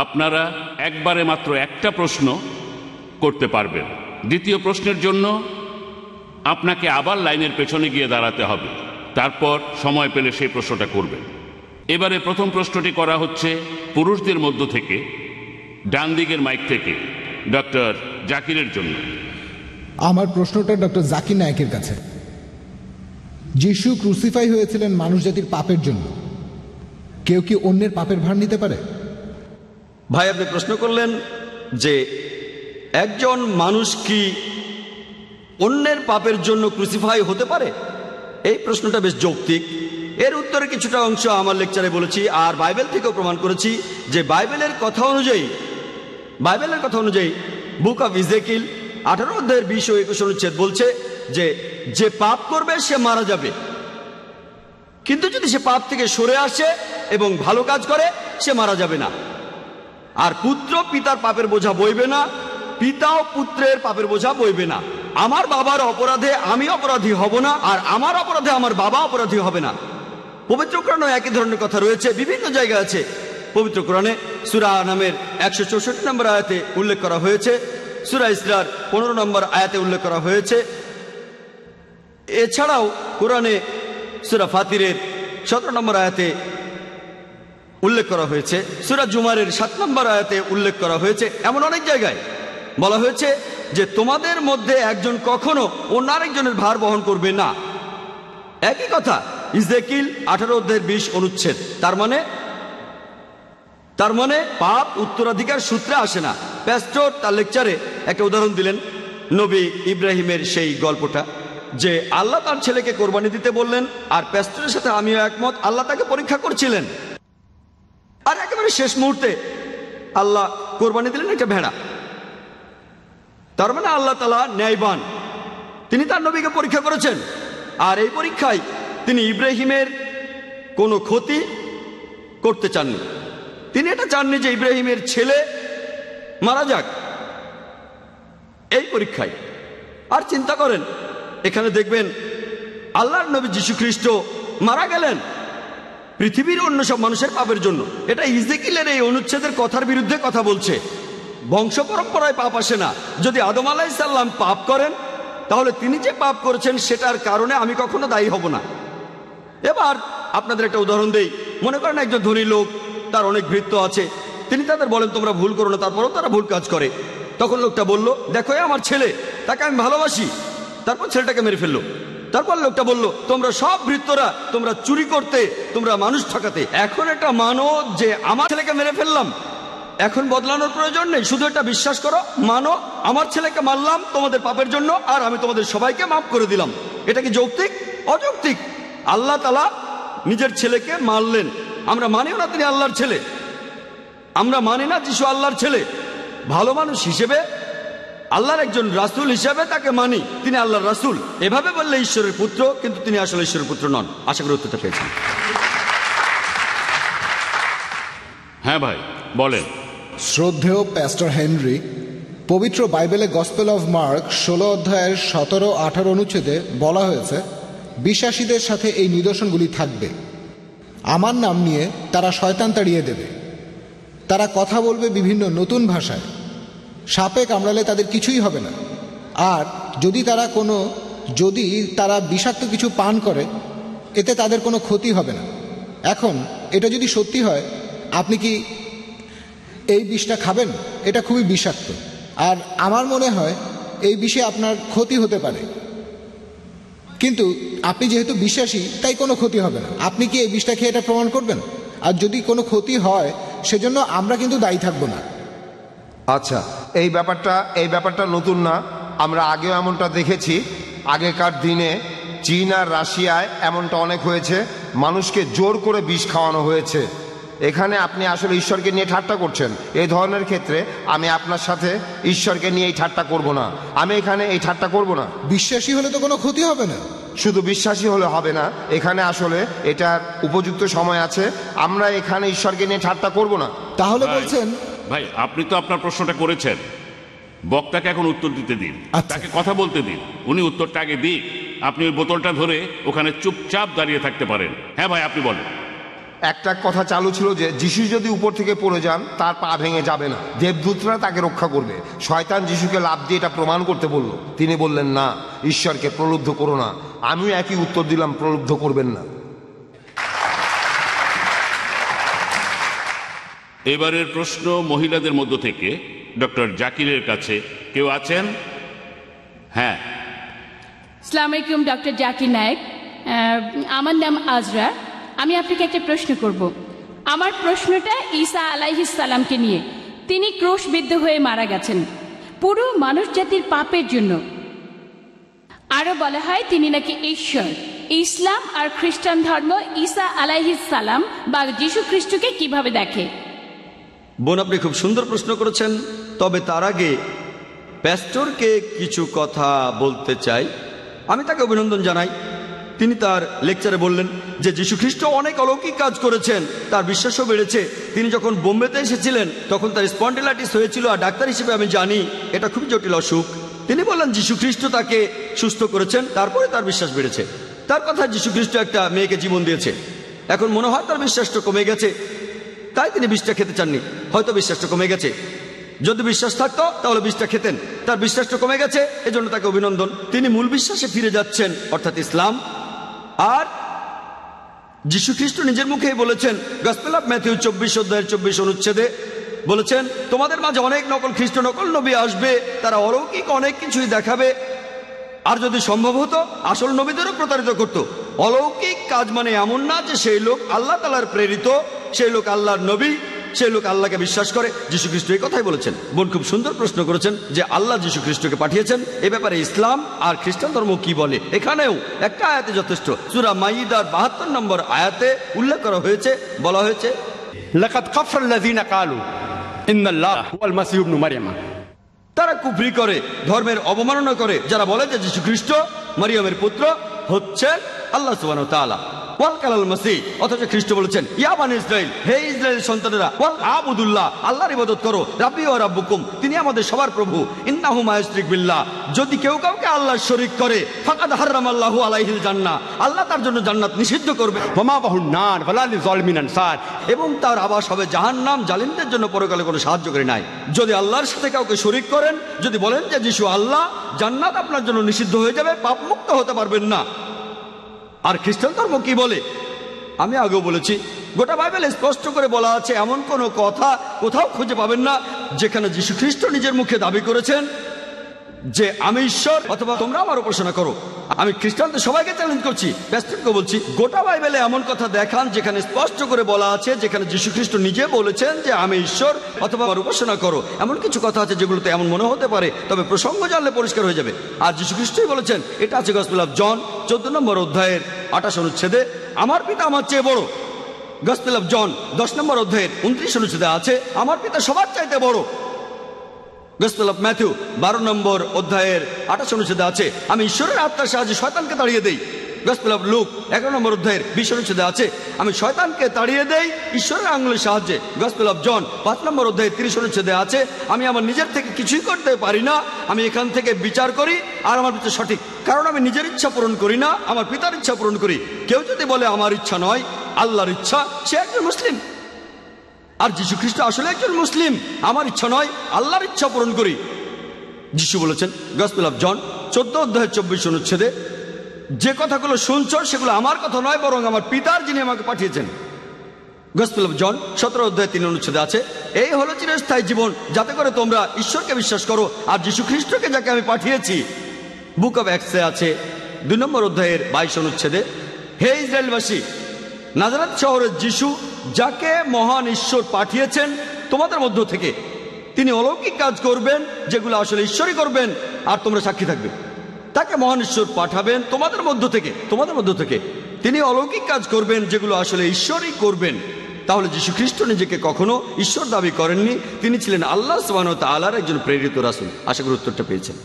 আপনারা একবারে মাত্র একটা প্রশ্ন করতে পারবেন। দ্বিতীয় প্রশ্নের জন্য আপনাকে আবার লাইনের পেছনে গিয়ে দাঁড়াতে হবে, তারপর সময় পেলে সেই প্রশ্নটা করবেন। এবারে প্রথম প্রশ্নটি করা হচ্ছে পুরুষদের মধ্য থেকে, ডান দিকের মাইক থেকে ডক্টর জাকিরের জন্য। আমার প্রশ্নটা ডক্টর জাকির নায়েকের কাছে। যিশু ক্রুসিফাই হয়েছিলেন মানুষ জাতির পাপের জন্য, কেউ কি অন্যের পাপের ভার নিতে পারে? ভাই, আপনি প্রশ্ন করলেন যে একজন মানুষ কি অন্যের পাপের জন্য ক্রুসিফাই হতে পারে। এই প্রশ্নটা বেশ যৌক্তিক। এর উত্তরে কিছুটা অংশ আমার লেকচারে বলেছি, আর বাইবেল থেকেও প্রমাণ করেছি যে বাইবেলের কথা অনুযায়ী বুক অফ ইজেকিল 18 অধ্যায়ের 20 ও 21 অনুচ্ছেদ বলছে যে যে পাপ করবে সে মারা যাবে, কিন্তু যদি সে পাপ থেকে সরে আসে এবং ভালো কাজ করে সে মারা যাবে না। আর পুত্র পিতার পাপের বোঝা বইবে না, পিতাও পুত্রের পাপের বোঝা বইবে না। আমার বাবার অপরাধে আমি অপরাধী হব না, আর আমার অপরাধে আমার বাবা অপরাধী হবে না। পবিত্র কোরআনে একই ধরনের কথা রয়েছে, বিভিন্ন জায়গায় আছে। পবিত্র কোরআনে সূরা নামের 164 নম্বর আয়াতে উল্লেখ করা হয়েছে, সূরা ইসরার 15 নম্বর আয়াতে উল্লেখ করা হয়েছে। এছাড়াও কোরআনে সূরা ফাতিরের 17 নম্বর আয়াতে উল্লেখ করা হয়েছে, সূরা জুমারের 7 নম্বর আয়াতে উল্লেখ করা হয়েছে। এমন অনেক জায়গায় বলা হয়েছে যে তোমাদের মধ্যে একজন কখনো অন্য আরেকজনের ভার বহন করবে না। একই কথা ইজেকিল 18 অধ্যায়ের 20 অনুচ্ছেদ। তার মানে পাপ উত্তরাধিকার সূত্রে আসে না। প্যাস্টর তার লেকচারে একটা উদাহরণ দিলেন, নবী ইব্রাহিমের সেই গল্পটা, যে আল্লাহ তার ছেলেকে কোরবানি দিতে বললেন, আর প্যাস্টরের সাথে আমিও একমত, আল্লাহ তাকে পরীক্ষা করছিলেন। আর একেবারে শেষ মুহূর্তে আল্লাহ কোরবানি দিলেন একটা ভেড়া। তার মানে আল্লাহ তাআলা ন্যায়বান, তিনি তার নবীকে পরীক্ষা করেছেন। আর এই পরীক্ষায় তিনি ইব্রাহিমের কোনো ক্ষতি করতে চাননি। তিনি এটা চাননি যে ইব্রাহিমের ছেলে মারা যাক এই পরীক্ষায়। আর চিন্তা করেন, এখানে দেখবেন আল্লাহর নবী যীশু খ্রিস্ট মারা গেলেন পৃথিবীর অন্য সব মানুষের পাপের জন্য। এটা ইজেকিলের এই অনুচ্ছেদের কথার বিরুদ্ধে কথা বলছে। বংশ পরম্পরায় পাপ আসে না। যদি আদম আলাইহিস সালাম পাপ করেন, তাহলে তিনি যে পাপ করেছেন সেটার কারণে আমি কখনো দায়ী হব না। এবার আপনাদের একটা উদাহরণ দেই। মনে করেন একজন ধনী লোক, তার অনেক ভৃত্য আছে, তিনি তাদের বলেন তোমরা ভুল করো না, তারপরেও তারা ভুল কাজ করে। তখন লোকটা বলল, দেখো আমার ছেলে, তাকে আমি ভালোবাসি। তারপর ছেলেটাকে মেরে ফেললো। তারপর লোকটা বলল, তোমরা সব ভৃত্যরা তোমরা চুরি করতে, তোমরা মানুষ ঠকাতে। এখন এটা মানো যে আমার ছেলেকে মেরে ফেললাম, এখন বদলানোর প্রয়োজন নেই, শুধু এটা বিশ্বাস করো, মানো আমার ছেলেকে মারলাম তোমাদের পাপের জন্য, আর আমি তোমাদের সবাইকে মাফ করে দিলাম। এটা কি যৌক্তিক? অযৌক্তিক। আল্লাহ তাআলা নিজের ছেলেকে মারলেন, আমরা মানিও না তিনি আল্লাহর ছেলে, আমরা মানি না যিশু আল্লাহর ছেলে। ভালো মানুষ হিসেবে, আল্লাহর একজন রাসূল হিসেবে তাকে মানি, তিনি আল্লাহর রাসূল। এভাবে বললে ঈশ্বরের পুত্র, কিন্তু তিনি আসলে ঈশ্বরের পুত্র নন। আশা করি উত্তরটা পেয়েছেন। হ্যাঁ ভাই বলেন। শ্রদ্ধেয় প্যাস্টর হেনরি, পবিত্র বাইবেলে গসপেল অফ মার্ক 16 অধ্যায়ের 17-18 অনুচ্ছেদে বলা হয়েছে, বিশ্বাসীদের সাথে এই নিদর্শনগুলি থাকবে, আমার নাম নিয়ে তারা শয়তান তাড়িয়ে দেবে, তারা কথা বলবে বিভিন্ন নতুন ভাষায়, সাপে কামড়ালে তাদের কিছুই হবে না, আর যদি তারা বিষাক্ত কিছু পান করে এতে তাদের কোনো ক্ষতি হবে না। এখন এটা যদি সত্যি হয়, আপনি কি এই বিষটা খাবেন? এটা খুবই বিষাক্ত, আর আমার মনে হয় এই বিষে আপনার ক্ষতি হতে পারে, কিন্তু আপনি যেহেতু বিশ্বাসী তাই কোনো ক্ষতি হবে না। আপনি কি এই বিষটা খেয়ে এটা প্রমাণ করবেন? আর যদি কোনো ক্ষতি হয় সেজন্য আমরা কিন্তু দায়ী থাকবো না। আচ্ছা, এই ব্যাপারটা নতুন না, আমরা আগেও এমনটা দেখেছি। আগেকার দিনে চীন আর রাশিয়ায় এমনটা অনেক হয়েছে, মানুষকে জোর করে বিষ খাওয়ানো হয়েছে। এখানে আপনি আসলে ঈশ্বরকে নিয়ে ঠাট্টা করছেন। এই ধরনের ক্ষেত্রে আমি আপনার সাথে ঈশ্বরকে নিয়ে এই ঠাট্টা করব না, আমি এখানে এই ঠাট্টা করব না। বিশ্বাসী হলে তো কোনো ক্ষতি হবে না। শুধু বিশ্বাসী হলে হবে না, এখানে আসলে এটার উপযুক্ত সময় আছে। আমরা এখানে ঈশ্বরকে নিয়ে ঠাট্টা করব না। তাহলে বলছেন ভাই আপনি তো আপনার প্রশ্নটা করেছেন, বক্তাকে এখন উত্তর দিতে দিন, তাকে কথা বলতে দিন, উনি উত্তরটা আগে দিক। আপনি ওই বোতলটা ধরে ওখানে চুপচাপ দাঁড়িয়ে থাকতে পারেন। হ্যাঁ ভাই, আপনি বলেন। একটা কথা চালু ছিল যে যিশু যদি উপর থেকে পড়ে যান তার পা ভেঙে যাবে না, দেবদূতরা তাকে রক্ষা করবে। শয়তান যিশুকে লাফ দিয়ে এটা প্রমাণ করতে বলল, তিনি বললেন না, ঈশ্বরকে প্রলুব্ধ করো না। আমিও একই উত্তর দিলাম, প্রলুব্ধ করবেন না। এবারের প্রশ্ন মহিলাদের মধ্য থেকে ডক্টর জাকিরের কাছে কেউ আছেন? হ্যাঁ। আসসালামু আলাইকুম, ডক্টর জাকির নায়েক। আমার নাম আজরা। আমি আপনাকে একটা প্রশ্ন করব। আমার প্রশ্নটা ঈসা আলাইহিস সালামকে নিয়ে। তিনি ক্রুশবিদ্ধ হয়ে মারা গেছেন পুরো মানুষ জাতির পাপের জন্য। আরও বলা হয় তিনি নাকি ঈশ্বর। ইসলাম আর খ্রিস্টান ধর্ম ঈসা আলাইহিস সালাম বা যীশু খ্রিস্টকে কিভাবে দেখে? বোন, আপনি খুব সুন্দর প্রশ্ন করেছেন। তবে তার আগে প্যাস্টরকে কিছু কথা বলতে চাই। আমি তাকে অভিনন্দন জানাই। তিনি তার লেকচারে বললেন যে যীশু খ্রিস্ট অনেক অলৌকিক কাজ করেছেন, তার বিশ্বাসও বেড়েছে। তিনি যখন বোম্বেতে এসেছিলেন তখন তার স্পন্ডিলাইটিস হয়েছিল, আর ডাক্তার হিসেবে আমি জানি এটা খুবই জটিল অসুখ। তিনি বললেন যীশু খ্রিস্ট তাকে সুস্থ করেছেন, তারপরে তার বিশ্বাস বেড়েছে। তার কথা যীশু খ্রিস্ট একটা মেয়েকে জীবন দিয়েছে। এখন মনে হয় তার বিশ্বাসটা কমে গেছে, তাই তিনি বিষটা খেতে চাননি। হয়তো বিশ্বাসটা কমে গেছে, যদি বিশ্বাস থাকতো তাহলে বিষটা খেতেন। তার বিশ্বাসটা কমে গেছে, এজন্য তাকে অভিনন্দন। তিনি মূল বিশ্বাসে ফিরে যাচ্ছেন, অর্থাৎ ইসলাম। আর যীশু খ্রিস্ট নিজের মুখেই বলেছেন, গসপেল অফ ম্যাথিউ 24 অধ্যায়ের 24 অনুচ্ছেদে বলেছেন, তোমাদের মাঝে অনেক নকল খ্রিস্ট, নকল নবী আসবে, তারা অলৌকিক অনেক কিছুই দেখাবে, আর যদি সম্ভব হতো আসল নবীদেরও প্রতারিত করত। অলৌকিক কাজ মানে এমন না যে সেই লোক আল্লাহ তাআলার প্রেরিত, সেই লোক আল্লাহর নবী, সেই লোক আল্লাহকে বিশ্বাস করে। যীশু খ্রিস্ট এই কথাই বলেছেন। বোন খুব সুন্দর প্রশ্ন করেছেন যে আল্লাহ যীশু খ্রিস্টকে পাঠিয়েছেন, এ ব্যাপারে ইসলাম আর খ্রিস্টান ধর্ম কি বলে। এখানেও একটা আয়াতে যথেষ্ট। সূরা মাইদার 72 নম্বর আয়াতে উল্লেখ করা হয়েছে, বলা হয়েছে, লাকাদ কাফারাল্লাযীনা ক্বালু ইন্নাল্লাহ হুয়াল মাসীহু ইবনু মারইয়াম। তারা কুফরি করে, ধর্মের অবমাননা করে, যারা বলে যে যীশু খ্রিস্ট মারিয়ামের পুত্র হচ্ছেন আল্লাহ সুবহানাহু ওয়া তাআলা। ওয়াল কালাল মাসীহ, অথচ খ্রিস্ট বলেছেন, ইয়া বানি ইসরাইল, হে ইসরায়েলের সন্তানেরা, ওয়াল আবুদুল্লাহ, আল্লাহর ইবাদত করো, রাব্বি ওয়া রাব্বুকুম, তিনি আমাদের সবার প্রভু, ইন্নাহু মা ইউশরিক বিল্লাহ, যদি কেউ কাউকে আল্লাহর শরীক করে, ফাকাদ হারামাল্লাহু আলাইহিল জান্নাহ, আল্লাহ তার জন্য জান্নাত নিষিদ্ধ করবে, ওয়া মাওয়াহুন নার ওয়া লা লিযালিমিন আনসার, এবং তার আবাস হবে জাহান্নাম, জালিমদের জন্য পরকালে কোনো সাহায্যকারী নাই। যদি আল্লাহর সাথে কাউকে শরীক করেন, যদি বলেন যে যিশু আল্লাহ, জান্নাত আপনার জন্য নিষিদ্ধ হয়ে যাবে, পাপমুক্ত হতে পারবেন না। আর খ্রিস্টান ধর্ম কি বলে? আমি আগেও বলেছি, গোটা বাইবেলে স্পষ্ট করে বলা আছে, এমন কোনো কথা কোথাও খুঁজে পাবেন না যেখানে যীশু খ্রিস্ট নিজের মুখে দাবি করেছেন যে আমি ঈশ্বর, অথবা তোমরা আমার উপাসনা করো। আমি খ্রিস্টানদের সবাইকে চ্যালেঞ্জ করছি, প্যাস্টরকে বলছি, গোটা বাইবেলে এমন কথা দেখান যেখানে স্পষ্ট করে বলা আছে, যেখানে যীশু খ্রিস্ট নিজে বলেছেন যে আমি ঈশ্বর অথবা আমার উপাসনা করো। এমন কিছু কথা আছে যেগুলোতে এমন মনে হতে পারে, তবে প্রসঙ্গ জানলে পরিষ্কার হয়ে যাবে। আর যীশু খ্রিস্টই বলেছেন, এটা আছে গসপেল অফ জন 14 নম্বর অধ্যায়ের 28 অনুচ্ছেদে, আমার পিতা আমার চেয়ে বড়। গসপেল অফ জন 10 নম্বর অধ্যায়ের 29 অনুচ্ছেদে আছে, আমার পিতা সবার চাইতে বড়। গসপেল অফ ম্যাথিউ 12 নম্বর অধ্যায়ের 28 অনুচ্ছেদে আছে, আমি ঈশ্বরের আত্মার সাহায্যে শয়তানকে তাড়িয়ে দেই। গসপেল অফ লুক 11 নম্বর অধ্যায়ের 20 অনুচ্ছেদে আছে, আমি শয়তানকে তাড়িয়ে দেই ঈশ্বরের আঙুলের সাহায্যে। গসপেল অফ জন 5 নম্বর অধ্যায়ের 30 অনুচ্ছেদে আছে, আমি আমার নিজের থেকে কিছুই করতে পারি না, আমি এখান থেকে বিচার করি, আর আমার বিচার সঠিক, কারণ আমি নিজের ইচ্ছা পূরণ করি না, আমার পিতার ইচ্ছা পূরণ করি। কেউ যদি বলে আমার ইচ্ছা নয়, আল্লাহর ইচ্ছা, সে একজন মুসলিম। আর যীশু খ্রিস্ট আসলে একজন মুসলিম, আমার ইচ্ছা নয়, আল্লাহর ইচ্ছা পূরণ করি। যীশু বলেছেন গসপেল অফ জন 14 অধ্যায়ের 24 অনুচ্ছেদে, যে কথাগুলো শুনছ সেগুলো আমার কথা নয়, বরং আমার পিতার যিনি আমাকে পাঠিয়েছেন। গসপেল অফ জন 17 অধ্যায় 3 অনুচ্ছেদে আছে, এই হলো চিরস্থায়ী জীবন, যাতে করে তোমরা ঈশ্বরকে বিশ্বাস করো আর যীশু খ্রিস্টকে যাকে আমি পাঠিয়েছি। বুক অফ অ্যাক্টসে আছে 2 নম্বর অধ্যায়ের 22 অনুচ্ছেদে, হে ইসরায়েলবাসী, নাজারেত শহরের যীশু যাকে মহান ঈশ্বর পাঠিয়েছেন তোমাদের মধ্য থেকে, তিনি অলৌকিক কাজ করবেন যেগুলো আসলে ঈশ্বরই করবেন, আর তোমরা সাক্ষী থাকবে। তাকে মহান ঈশ্বর পাঠাবেন তোমাদের মধ্য থেকে তিনি অলৌকিক কাজ করবেন যেগুলো আসলে ঈশ্বরই করবেন। তাহলে যীশু খ্রিস্ট নিজেকে কখনো ঈশ্বর দাবি করেননি, তিনি ছিলেন আল্লাহ সুবহানাহু ওয়া তাআলার একজন প্রেরিত রাসূল। আশা করি উত্তরটা পেয়েছেন।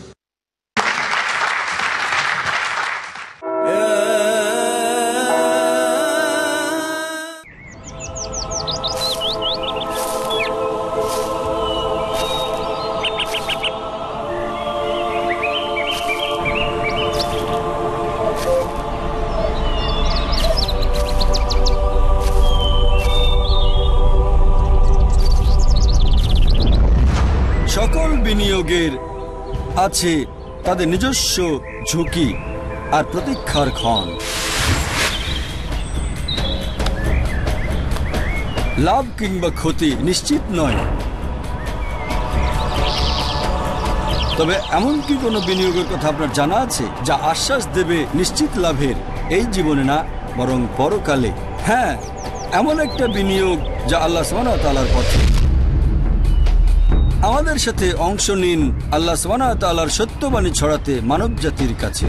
বিনিয়োগের আছে তাদের নিজস্ব ঝুঁকি আর প্রতীক্ষার ক্ষণ। লাভ কিংবা ক্ষতি নিশ্চিত নয়, তবে এমন কি কোনো বিনিয়োগের কথা আপনার জানা আছে যা আশ্বাস দেবে নিশ্চিত লাভের, এই জীবনে না বরং পরকালে? হ্যাঁ, এমন একটা বিনিয়োগ যা আল্লাহ সুবহানাহু ওয়া তাআলার পথে। আমাদের সাথে অংশ নিন আল্লাহ সুবহানাহু ওয়া তাআলার সত্যবাণী ছড়াতে মানব জাতির কাছে।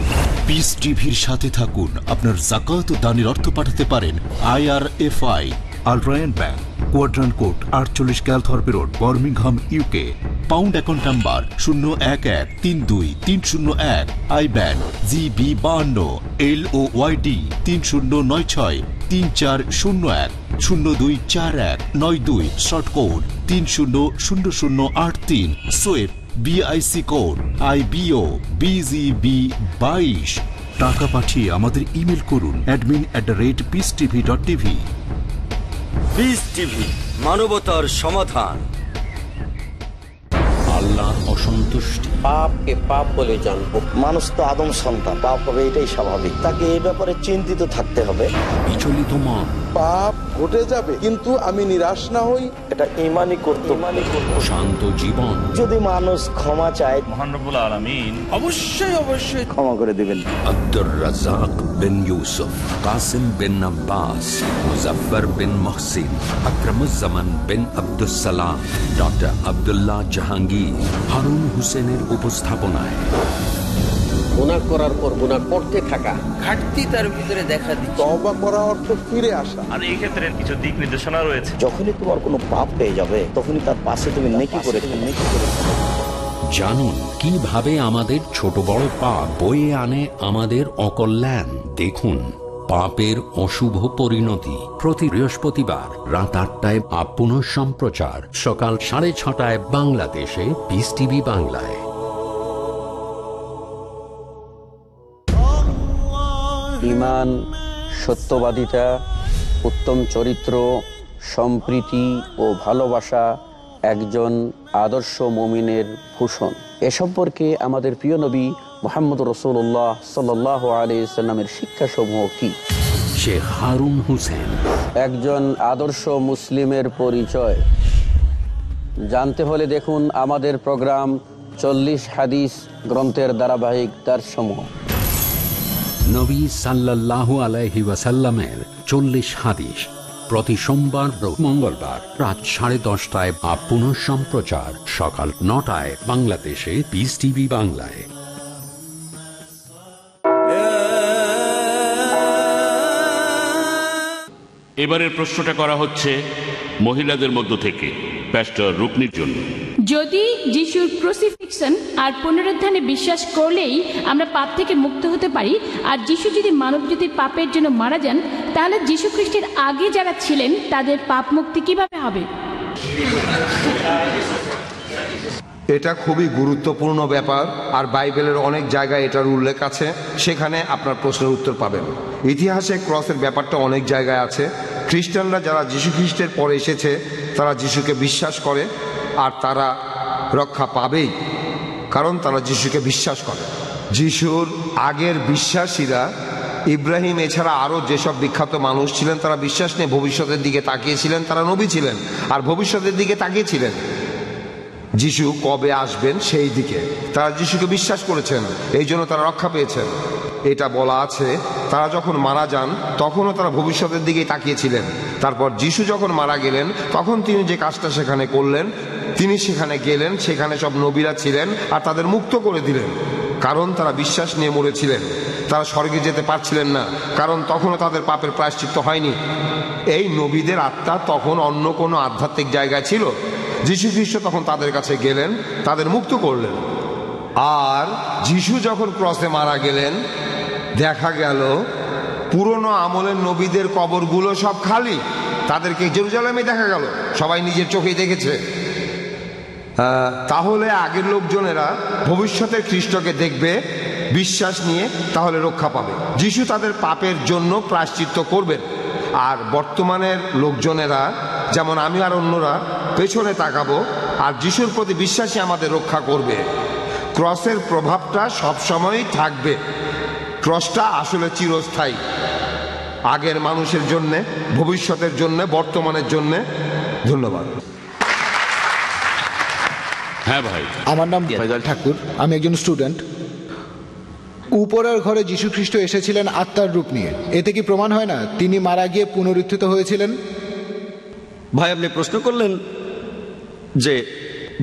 পিস টিভির সাথে থাকুন। আপনার যাকাত ও দানের অর্থ পাঠাতে পারেন IRFI, আল Ryan bank, quadrant code 48 Calthorpe road, Birmingham, UK। Pound account number 011323001, IBAN GB52 LOYD 30963401 024192, short code 300083, সোয়েব BIC কোড IBO BGB22। টাকা পাঠিয়ে আমাদের ইমেল করুন admin@peacetv.tv। পিস টিভি, মানবতার সমাধান। আল্লাহর অসন্তুষ্টি, পাপকে পাপ বলে জানবো। মানুষ তো আদম সন্তান, পাপ হবে এটাই স্বাভাবিক। তাকে এই ব্যাপারে চিন্তিত থাকতে হবে। বিচলিত মন, পাপ ঘটে যাবে কিন্তু আমি নিরাশ না হই, এটা ঈমানই করতে। শান্ত জীবন। যদি মানুষ ক্ষমা চায়, মহান রব্বুল আলামিন অবশ্যই ক্ষমা করে দিবেন। আব্দুর রাজ্জাক বিন ইউসুফ, কাসিম বিন আব্বাস, মুজাফফর বিন মুহসিন, আকরামুজ্জামান বিন আব্দুস সালাম, ডক্টর আব্দুল্লাহ জাহাঙ্গীর, হারুন হোসেনের উপস্থাপনায় গুনাহ করার পর গুনাহ করতে থাকা, ঘাটতি তার ভিতরে দেখা দিচ্ছে। তওবা করা অর্থ ফিরে আসা। আর এই ক্ষেত্রে কিছু দিক নির্দেশনা রয়েছে। যখনই তোমার কোনো পাপ পেয়ে যাবে, তখনই তার পাশে তুমি নেকি করে জানুন কিভাবে আমাদের ছোট বড় পাপ বয়ে আনে আমাদের অকল্যাণ। দেখুন পাপের অশুভ পরিণতি প্রতি বৃহস্পতিবার রাত 8টায়, পুনঃ সম্প্রচার সকাল 6:30 বাংলাদেশে, পিস টিভি বাংলায়। ঈমান, সত্যবাদিতা, উত্তম চরিত্র, সম্প্রীতি ও ভালোবাসা একজন আদর্শ মুমিনের ভূষণ। এ সম্পর্কে আমাদের প্রিয় নবী মুহাম্মদ রাসূলুল্লাহ সাল্লাল্লাহু আলাইহি ওয়াসাল্লামের শিক্ষাসমূহ কি? শেখ হারুন হোসেন। একজন আদর্শ মুসলিমের পরিচয় জানতে হলে দেখুন আমাদের প্রোগ্রাম 40 হাদিস গ্রন্থের ধারাবাহিক দার্সসমূহ। নবী সাল্লাল্লাহু আলাইহি ওয়াসাল্লামের 40 হাদিস প্রতি সোমবার ও মঙ্গলবার রাত 10:30টায়, পুনঃ সম্প্রচার সকাল 9টায় বাংলাদেশে, পিস টিভি বাংলায়। এবারের প্রশ্নটা করা হচ্ছে মহিলাদের মধ্য থেকে প্যাস্টর রুকনির জন্য। যদি যিশুর ক্রুসিফিকশন আর পুনরুত্থানে বিশ্বাস করলেই আমরা পাপ থেকে মুক্ত হতে পারি, আর যিশু যদি মানবজাতির পাপের জন্য মারা যান, তাহলে যিশু খ্রিস্টের আগে যারা ছিলেন তাদের পাপ মুক্তি কিভাবে হবে? এটা খুবই গুরুত্বপূর্ণ ব্যাপার, আর বাইবেলের অনেক জায়গায় এটার উল্লেখ আছে। সেখানে আপনার প্রশ্নের উত্তর পাবেন। ইতিহাসে ক্রসের ব্যাপারটা অনেক জায়গায় আছে। খ্রিস্টানরা যারা যীশু খ্রিস্টের পরে এসেছে তারা যীশুকে বিশ্বাস করে, আর তারা রক্ষা পাবেই, কারণ তারা যীশুকে বিশ্বাস করে। যীশুর আগের বিশ্বাসীরা, ইব্রাহিম এছাড়া আরও যেসব বিখ্যাত মানুষ ছিলেন, তারা বিশ্বাস নিয়ে ভবিষ্যতের দিকে তাকিয়েছিলেন। তারা নবী ছিলেন আর ভবিষ্যতের দিকে তাকিয়েছিলেন যিশু কবে আসবেন সেই দিকে। তারা যিশুকে বিশ্বাস করেছেন, এই জন্য তারা রক্ষা পেয়েছেন। এটা বলা আছে তারা যখন মারা যান তখনও তারা ভবিষ্যতের দিকেই তাকিয়েছিলেন। তারপর যিশু যখন মারা গেলেন তখন তিনি যে কাজটা সেখানে করলেন, তিনি সেখানে গেলেন, সেখানে সব নবীরা ছিলেন আর তাদের মুক্ত করে দিলেন, কারণ তারা বিশ্বাস নিয়ে মরেছিলেন। তারা স্বর্গে যেতে পারছিলেন না, কারণ তখনও তাদের পাপের প্রায়শ্চিত্ত হয়নি। এই নবীদের আত্মা তখন অন্য কোনো আধ্যাত্মিক জায়গায় ছিল। যীশু খ্রিস্ট তখন তাদের কাছে গেলেন, তাদের মুক্ত করলেন। আর যীশু যখন ক্রসে মারা গেলেন, দেখা গেল পুরনো আমলের নবীদের কবরগুলো সব খালি। তাদেরকে জেরুজালেমে দেখা গেল, সবাই নিজের চোখেই দেখেছে। তাহলে আগের লোকজনেরা ভবিষ্যতের খ্রিস্টকে দেখবে বিশ্বাস নিয়ে, তাহলে রক্ষা পাবে। যিশু তাদের পাপের জন্য প্রায়শ্চিত্ত করবেন। আর বর্তমানের লোকজনেরা, যেমন আমি আর অন্যরা, পেছনে তাকাবো, আর যিশুর প্রতি বিশ্বাসী আমাদের রক্ষা করবে। ক্রসের প্রভাবটা সবসময়ই থাকবে। ক্রসটা আসলে চিরস্থায়ী, আগের মানুষের জন্যে, ভবিষ্যতের জন্যে, বর্তমানের জন্যে। ধন্যবাদ। হ্যাঁ ভাই, আমার নাম ফয়জাল ঠাকুর, আমি একজন স্টুডেন্ট। উপরের ঘরে যীশু খ্রিস্ট এসেছিলেন আত্মার রূপ নিয়ে, এতে কি প্রমাণ হয় না তিনি মারা গিয়ে পুনরুত্থিত হয়েছিলেন? ভাই, আপনি প্রশ্ন করলেন যে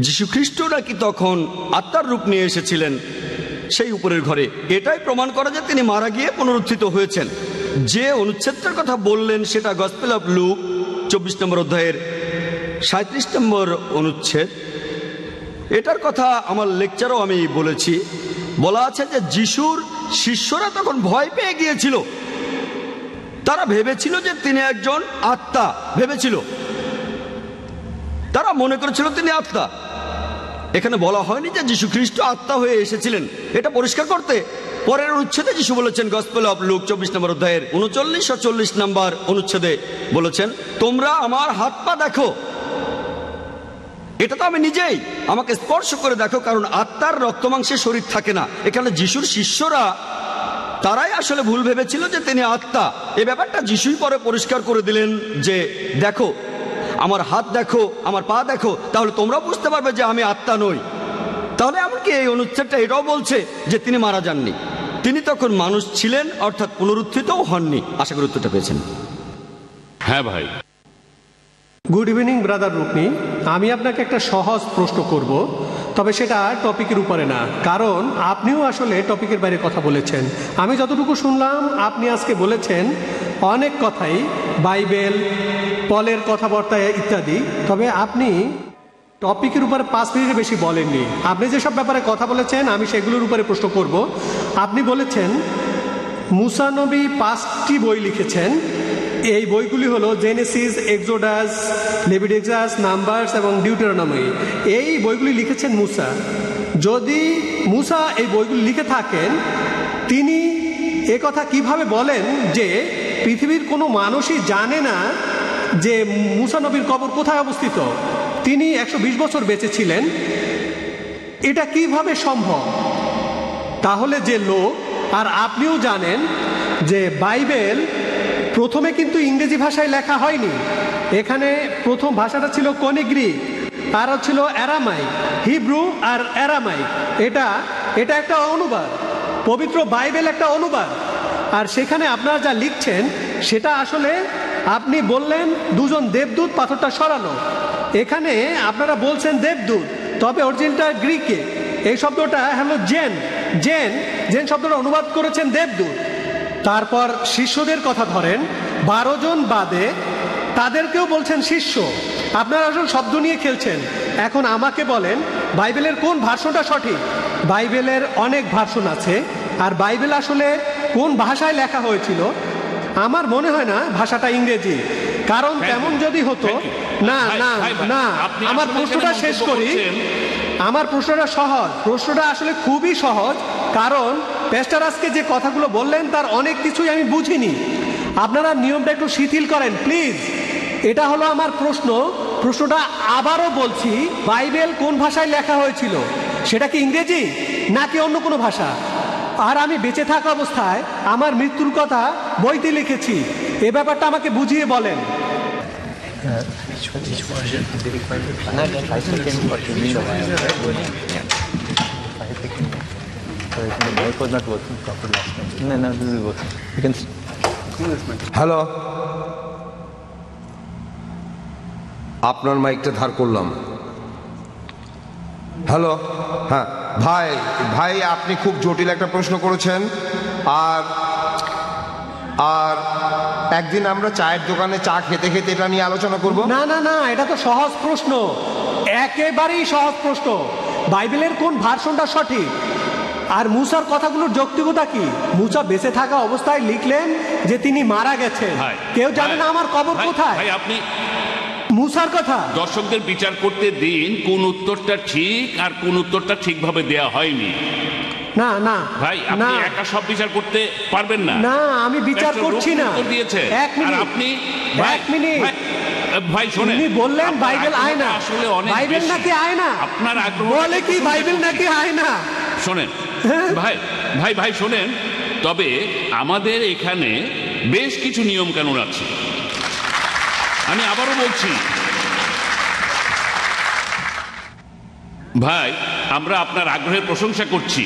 যীশু খ্রিস্ট নাকি তখন আত্মার রূপ নিয়ে এসেছিলেন সেই উপরের ঘরে, এটাই প্রমাণ করা যে তিনি মারা গিয়ে পুনরুত্থিত হয়েছেন। যে অনুচ্ছেদটার কথা বললেন সেটা গসপেল অফ লুক 24 নম্বর অধ্যায়ের 37 নম্বর অনুচ্ছেদ। এটার কথা আমার লেকচারও আমি বলেছি। বলা আছে যে যিশুর শিষ্যরা তখন ভয় পেয়ে গিয়েছিল, তারা ভেবেছিল যে তিনি একজন আত্মা, ভেবেছিল, তারা মনে করেছিল তিনি আত্মা। এখানে বলা হয়নি যে যীশু খ্রিস্ট আত্মা হয়ে এসেছিলেন, এটা পরিষ্কার করতে পরের অনুচ্ছেদে যিশু বলেছেন, গসপেল অফ লুক 24 নম্বর অধ্যায়ের 39 ও 40 নম্বর অনুচ্ছেদে বলেছেন, তোমরা আমার হাত পা দেখো, এটা তো আমি নিজেই, আমাকে স্পর্শ করে দেখো, কারণ আত্মার রক্ত মাংসে শরীর থাকে না। এখানে যিশুর শিষ্যরা তারাই আসলে ভুল ভেবেছিল যে তিনি আত্মা। এই ব্যাপারটা যিশুই পরে পরিষ্কার করে দিলেন যে দেখো, আমার হাত দেখো, আমার পা দেখো, তাহলে তোমরা বুঝতে পারবে যে আমি আত্মা নই। তাহলে এমনকি এই অনুচ্ছেদটা এটাও বলছে যে তিনি মারা যাননি, তিনি তখন মানুষ ছিলেন, অর্থাৎ পুনরুত্থিতও হননি। আশা করি উত্তরটা পেয়েছেন। হ্যাঁ ভাই। গুড ইভিনিং ব্রাদার রুকনি, আমি আপনাকে একটা সহজ প্রশ্ন করব, তবে সেটা টপিকের উপরে না, কারণ আপনিও আসলে টপিকের বাইরে কথা বলেছেন। আমি যতটুকু শুনলাম আপনি আজকে বলেছেন অনেক কথাই, বাইবেল, পলের কথাবার্তা ইত্যাদি, তবে আপনি টপিকের উপরে 5 মিনিটের বেশি বলেননি। আপনি যেসব ব্যাপারে কথা বলেছেন আমি সেগুলোর উপরে প্রশ্ন করব। আপনি বলেছেন মুসা নবী 5টি বই লিখেছেন। এই বইগুলি হলো জেনেসিস, এক্সোডাস, লেভিটিকাস, নাম্বারস এবং ডিউটেরোনমি। এই বইগুলি লিখেছেন মুসা। যদি মুসা এই বইগুলি লিখে থাকেন, তিনি একথা কিভাবে বলেন যে পৃথিবীর কোনো মানুষই জানে না যে মুসা নবীর কবর কোথায় অবস্থিত? তিনি 120 বছর বেঁচে ছিলেন, এটা কিভাবে সম্ভব? তাহলে যে লোক, আর আপনিও জানেন যে বাইবেল প্রথমে কিন্তু ইংরেজি ভাষায় লেখা হয়নি। এখানে প্রথম ভাষাটা ছিল কোনি গ্রিক, আর ছিল অ্যারামাইক, হিব্রু আর অ্যারামাইক। এটা একটা অনুবাদ, পবিত্র বাইবেল একটা অনুবাদ। আর সেখানে আপনারা যা লিখছেন সেটা আসলে, আপনি বললেন 2 জন দেবদূত পাথরটা সরানো, এখানে আপনারা বলছেন দেবদূত, তবে অরিজিনালটা গ্রিকে। এই শব্দটা হলো জেন শব্দটা অনুবাদ করেছেন দেবদূত। তারপর শিষ্যদের কথা ধরেন, 12 জন বাদে তাদেরকেও বলছেন শিষ্য। আপনারা আসলে শব্দ নিয়ে খেলছেন। এখন আমাকে বলেন বাইবেলের কোন ভার্সনটা সঠিক? বাইবেলের অনেক ভার্সন আছে, আর বাইবেল আসলে কোন ভাষায় লেখা হয়েছিল? আমার মনে হয় না ভাষাটা ইংরেজি, কারণ তেমন যদি হতো না। আমার প্রশ্নটা শেষ করি। আমার প্রশ্নটা সহজ, প্রশ্নটা আসলে খুবই সহজ, কারণ প্যাস্টর আজকে যে কথাগুলো বললেন তার অনেক কিছুই আমি বুঝিনি। আপনারা নিয়মটা একটু শিথিল করেন প্লিজ। এটা হলো আমার প্রশ্ন। প্রশ্নটা আবারও বলছি, বাইবেল কোন ভাষায় লেখা হয়েছিল? সেটা কি ইংরেজি নাকি অন্য কোনো ভাষা? আর আমি বেঁচে থাকা অবস্থায় আমার মৃত্যুর কথা বইতে লিখেছি, এ ব্যাপারটা আমাকে বুঝিয়ে বলেন। হ্যালো, আপনার মাইকটা ধার করলাম। হ্যালো, হ্যাঁ ভাই আপনি খুব জটিল একটা প্রশ্ন করেছেন। আর একদিন আমরা চায়ের দোকানে চা খেতে খেতে এটা নিয়ে আলোচনা করব। না, এটা তো সহজ প্রশ্ন, একেবারেই সহজ প্রশ্ন। বাইবেলের কোন ভার্সনটা সঠিক? আর মুসার কথাগুলোর যৌক্তিকতা কি? মুসা বেঁচে থাকা অবস্থায় লিখলেন যে তিনি মারা গেছেন, কেউ জানে না আমার কবর কোথায়। ভাই আপনি মুসার কথা, দর্শকদের বিচার করতে দিন কোন উত্তরটা ঠিক আর কোন উত্তরটা ঠিকভাবে দেয়া হয়নি। না না ভাই, আপনি একা সব বিচার করতে পারবেন না। না, আমি বিচার করছি না। দিয়েছে এক মিনিট, আপনি এক মিনিট ভাই শোনেন, উনি বললেন বাইবেল আয়না, আসলে অনেক বাইবেল নাকি আয়না? আপনার আগ্রহ বলে কি বাইবেল নাকি আয়না? শোনেন ভাই ভাই ভাই শোনেন, তবে আমাদের এখানে বেশ কিছু নিয়ম কানুন আছে। আমি আবারও বলছি ভাই, আমরা আপনার আগ্রহের প্রশংসা করছি।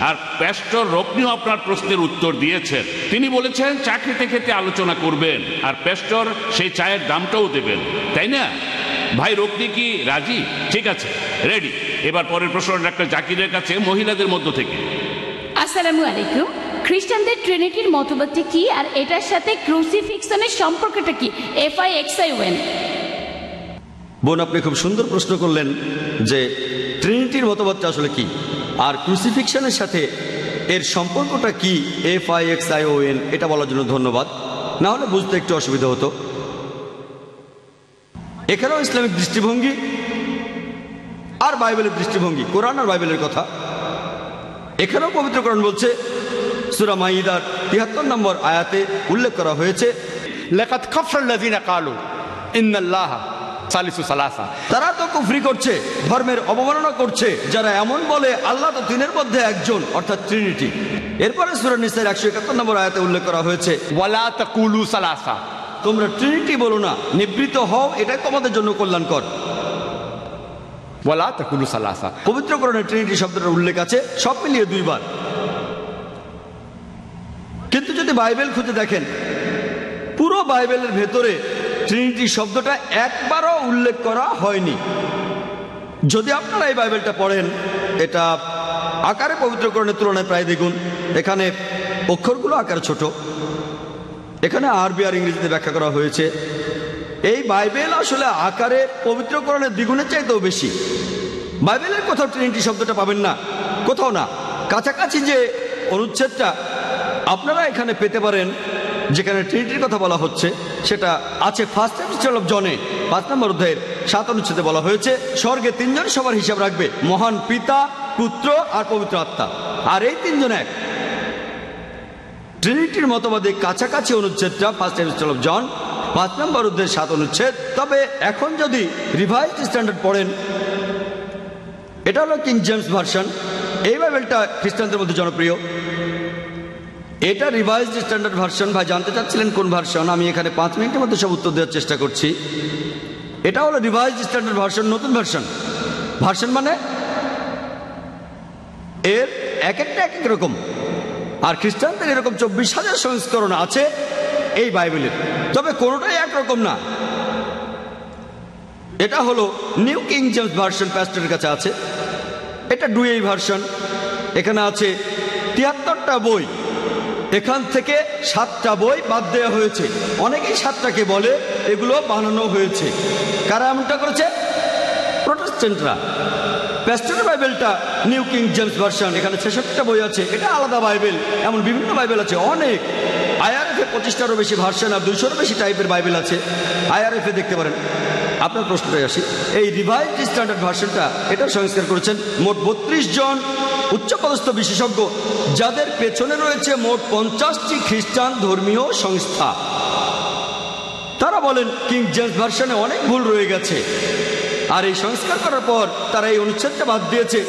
আর প্যাস্টর রোকনিও আপনার প্রশ্নের উত্তর দিয়েছেন। তিনি বলেছেন চা খেতে খেতে আলোচনা করবেন, আর প্যাস্টর সেই চায়ের দামটাও দেবেন, তাই না? ভাই রোকনি কি রাজি? ঠিক আছে, রেডি। এবার পরের প্রশ্ন ডাক্তার জাকিরের কাছে, মহিলাদের মধ্য থেকে। আসসালামু আলাইকুম। খ্রিস্টানদের ট্রিনিটির মতবাদটি কি, আর এটার সাথে ক্রুসিফিক্সনের সম্পর্কটা কি? FIXION। বোন, আপনি খুব সুন্দর প্রশ্ন করলেন যে ট্রিনিটির মতবাদটা আসলে কি, আর ক্রুসিফিক্সনের সাথে এর সম্পর্কটা কি, FIXION, এটা বলার জন্য ধন্যবাদ। না হলে বুঝতে একটু অসুবিধা হতো। এখানেও ইসলামিক দৃষ্টিভঙ্গি আর বাইবেলের দৃষ্টিভঙ্গি, কোরআন আর বাইবেলের কথা। এখানেও পবিত্র কোরআন বলছে, সূরা মাইদার ৭৩ নম্বর আয়াতে উল্লেখ করা হয়েছে, লাকাদ কাফারাল্লাযিনা ক্বালু ইন্নাল্লাহা সালিসু সালাসা। তারা তো কুফরি করছে, ধর্মের অবমাননা করছে যারা এমন বলে আল্লাহ তো তিনের মধ্যে একজন, অর্থাৎ ট্রিনিটি। এরপরে সূরা নিসার ১৭১ নম্বর আয়াতে উল্লেখ করা হয়েছে, ওয়ালা তাকুলু সালাসা, তোমরা ট্রিনিটি বলো না, নিবৃত হও, এটাই তোমাদের জন্য কল্যাণকর। ওয়ালা তাকুলু সালাসা, পবিত্র কোরআনে ট্রিনিটি শব্দটার উল্লেখ আছে সব মিলিয়ে 2 বার। কিন্তু যদি বাইবেল খুঁজে দেখেন, পুরো বাইবেলের ভেতরে ট্রিনিটি শব্দটা একবারও উল্লেখ করা হয়নি। যদি আপনারা এই বাইবেলটা পড়েন, এটা আকারে পবিত্রকরণের তুলনায় প্রায় দ্বিগুণ। এখানে অক্ষরগুলো আকারে ছোট, এখানে আরবি আর ইংরেজিতে ব্যাখ্যা করা হয়েছে। এই বাইবেল আসলে আকারে পবিত্রকরণের দ্বিগুণের চাইতেও বেশি। বাইবেলের কোথাও ট্রিনিটি শব্দটা পাবেন না, কোথাও না। কাছাকাছি যে অনুচ্ছেদটা আপনারা এখানে পেতে পারেন, যেখানে ট্রিনিটির কথা বলা হচ্ছে, সেটা আছে ফার্স্ট এপিস্টল অফ জনে 5 নম্বর অধ্যায়ের 7 অনুচ্ছেদে বলা হয়েছে, স্বর্গে 3 জন সবার হিসাব রাখবে, মহান পিতা, পুত্র আর পবিত্র আত্মা, আর এই 3 জন এক। ট্রিনিটির মতবাদে কাছাকাছি অনুচ্ছেদটা ফার্স্ট এপিস্টল অফ জন 5 নম্বর অধ্যায়ের 7 অনুচ্ছেদ। তবে এখন যদি রিভাইজড স্ট্যান্ডার্ড পড়েন, এটা হলো কিং জেমস ভার্সন। এই বাইবেলটা খ্রিস্টানদের মধ্যে জনপ্রিয়। এটা রিভাইজড স্ট্যান্ডার্ড ভার্সন। ভাই জানতে চাচ্ছিলেন কোন ভার্সন, আমি এখানে 5 মিনিটের মধ্যে সব উত্তর দেওয়ার চেষ্টা করছি। এটা হলো রিভাইজড স্ট্যান্ডার্ড ভার্সন, নতুন ভার্সন। ভার্সন মানে এর এক একটা এক এক রকম। আর খ্রিস্টানদের এরকম 24,000 সংস্করণ আছে এই বাইবেলের, তবে কোনোটাই একরকম না। এটা হলো নিউ কিং জেমস ভার্সন, প্যাস্টরের কাছে আছে। এটা ডুয়েই ভার্সন। এখানে আছে 73টা বই, এখান থেকে 7টা বই বাদ দেওয়া হয়েছে। অনেকেই 7টাকে বলে এগুলো বানানো হয়েছে। কারা এমনটা করেছে? প্রোটেস্ট্যান্টরা। প্যাস্টরের বাইবেলটা নিউ কিং জেমস ভার্সন, এখানে 66টা বই আছে। এটা আলাদা বাইবেল, এমন বিভিন্ন বাইবেল আছে অনেক। IRF-এ 25টারও বেশি ভার্সন আর 200-রও বেশি টাইপের বাইবেল আছে। IRF-এ দেখতে পারেন। আপনার প্রশ্নটাই আসি, এই রিভাইজড স্ট্যান্ডার্ড ভার্সনটা এটা সংস্কার করেছেন মোট 32 জন উচ্চপদস্থ বিশেষজ্ঞ, যাদের পেছনে রয়েছে মোট 50টি খ্রিস্টান ধর্মীয় সংস্থা। তারা বলেন কিং জেমস ভার্সনে অনেক ভুল রয়ে গেছে, আর এই সংস্কার করার পর তারা এই অনুচ্ছেদটা বাদ দিয়েছে,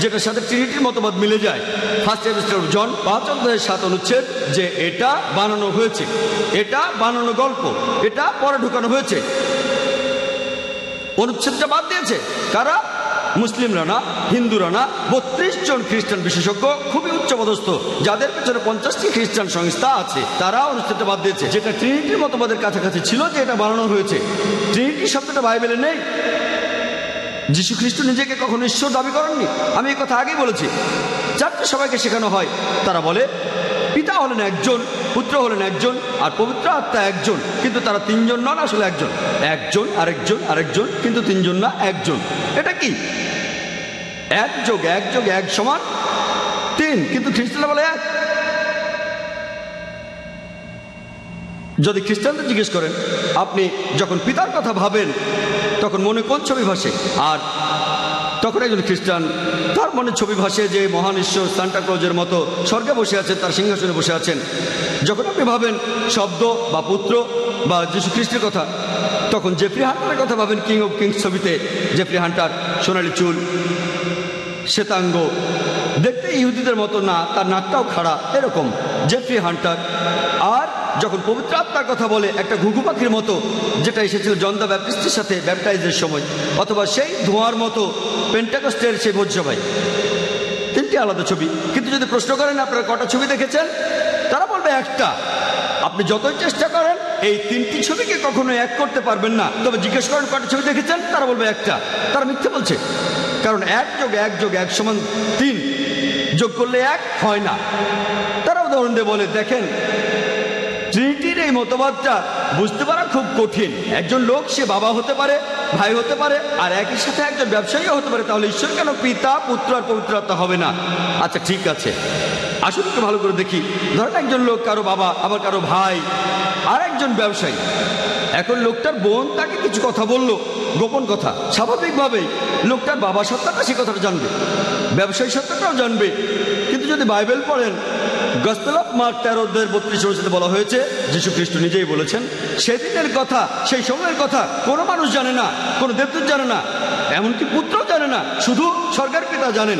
যেটার সাথে ট্রিনিটির মতবাদ মিলে যায়। ফার্স্ট এপিস্টল অফ জন 5 অধ্যায়ের 7 অনুচ্ছেদ, যে এটা বানানো হয়েছে, এটা বানানো গল্প, এটা পরে ঢুকানো হয়েছে। অনুচ্ছেদটা বাদ দিয়েছে কারা? মুসলিমরা না, হিন্দুরা না, 32 জন খ্রিস্টান বিশেষজ্ঞ, খুবই উচ্চপদস্থ, যাদের পেছনে 50টি খ্রিস্টান সংস্থা আছে। তারা অনুচ্ছেদটা বাদ দিয়েছে, যেটা ট্রিনিটির মতবাদের কাছাকাছি ছিল, যে এটা বানানো হয়েছে। ট্রিনিটি শব্দটা বাইবেলে নেই। যীশু খ্রিস্ট নিজেকে কখনো ঈশ্বর দাবি করেননি। আমি এই কথা আগেই বলেছি। 4টে সবাইকে শেখানো হয়, তারা বলে পিতা হলেন একজন, পুত্র হলেন একজন, আর পবিত্র আত্মা একজন, কিন্তু তারা 3 জন নন, আসলে একজন। একজন, আরেকজন, আরেকজন, কিন্তু 3 জন না, একজন। এটা কি? 1 যোগ 1 যোগ 1 সমান 3, কিন্তু খ্রিস্টানরা বলে 1। যদি খ্রিস্টানদের জিজ্ঞেস করেন, আপনি যখন পিতার কথা ভাবেন তখন মনে কোন ছবি ভাসে? আর তখন একজন খ্রিস্টান তার মনে ছবি ভাসে যে মহান ঈশ্বর সান্টা ক্লজের মতো স্বর্গে বসে আছেন, তার সিংহাসনে বসে আছেন। যখন আপনি ভাবেন শব্দ বা পুত্র বা যীশু খ্রিস্টের কথা, তখন জেফ্রি হান্টারের কথা ভাবেন। কিং অফ কিংস ছবিতে জেফ্রি হান্টার, সোনালি চুল, শ্বেতাঙ্গ, দেখতে ইহুদিদের মতো না, তার নাকটাও খাড়া, এরকম জেফ্রি হান্টার। আর যখন পবিত্র আত্মার কথা বলে একটা ঘুঘু পাখির মতো, যেটা এসেছিল জন দ্য ব্যাপটিস্টের সাথে ব্যাপটাইজের সময়, অথবা সেই ধোঁয়ার মতো পেন্টাকস্টের সেই ভোজসভায়। তিনটি আলাদা ছবি। কিন্তু যদি প্রশ্ন করেন আপনারা কটা ছবি দেখেছেন, তারা বলবে একটা। আপনি যতই চেষ্টা করেন এই তিনটি ছবিকে কখনো এক করতে পারবেন না। তবে জিজ্ঞেস করেন কটা ছবি দেখেছেন, তারা বলবে একটা। তারা মিথ্যে বলছে, কারণ 1 + 1 + 1 = 3, যোগ করলে 1 হয় না। তারা উদাহরণ দিয়ে বলে, দেখেন ট্রিনিটির এই মতবাদটা বুঝতে পারা খুব কঠিন। একজন লোক সে বাবা হতে পারে, ভাই হতে পারে, আর একই সাথে একজন ব্যবসায়ীও হতে পারে। তাহলে ঈশ্বর কেন পিতা, পুত্র আর পবিত্র আত্মা হবে না? আচ্ছা ঠিক আছে, আসুন একটু ভালো করে দেখি। ধরেন একজন লোক কারো বাবা, আবার কারো ভাই, আর একজন ব্যবসায়ী। এখন লোকটার বোন তাকে কিছু কথা বলল, গোপন কথা। স্বাভাবিকভাবেই লোকটার বাবা সত্তাটা সে কথাটা জানবে, ব্যবসায়ী সত্তাটাও জানবে। কিন্তু যদি বাইবেল পড়েন, গসপেল অফ মার্ক 13:32 বলা হয়েছে, যীশু খ্রিস্ট নিজেই বলেছেন, সেদিনের কথা, সেই সময়ের কথা কোনো মানুষ জানে না, কোনো দেবদূত জানে না, এমনকি পুত্রও জানে না, শুধু স্বর্গের পিতা জানেন।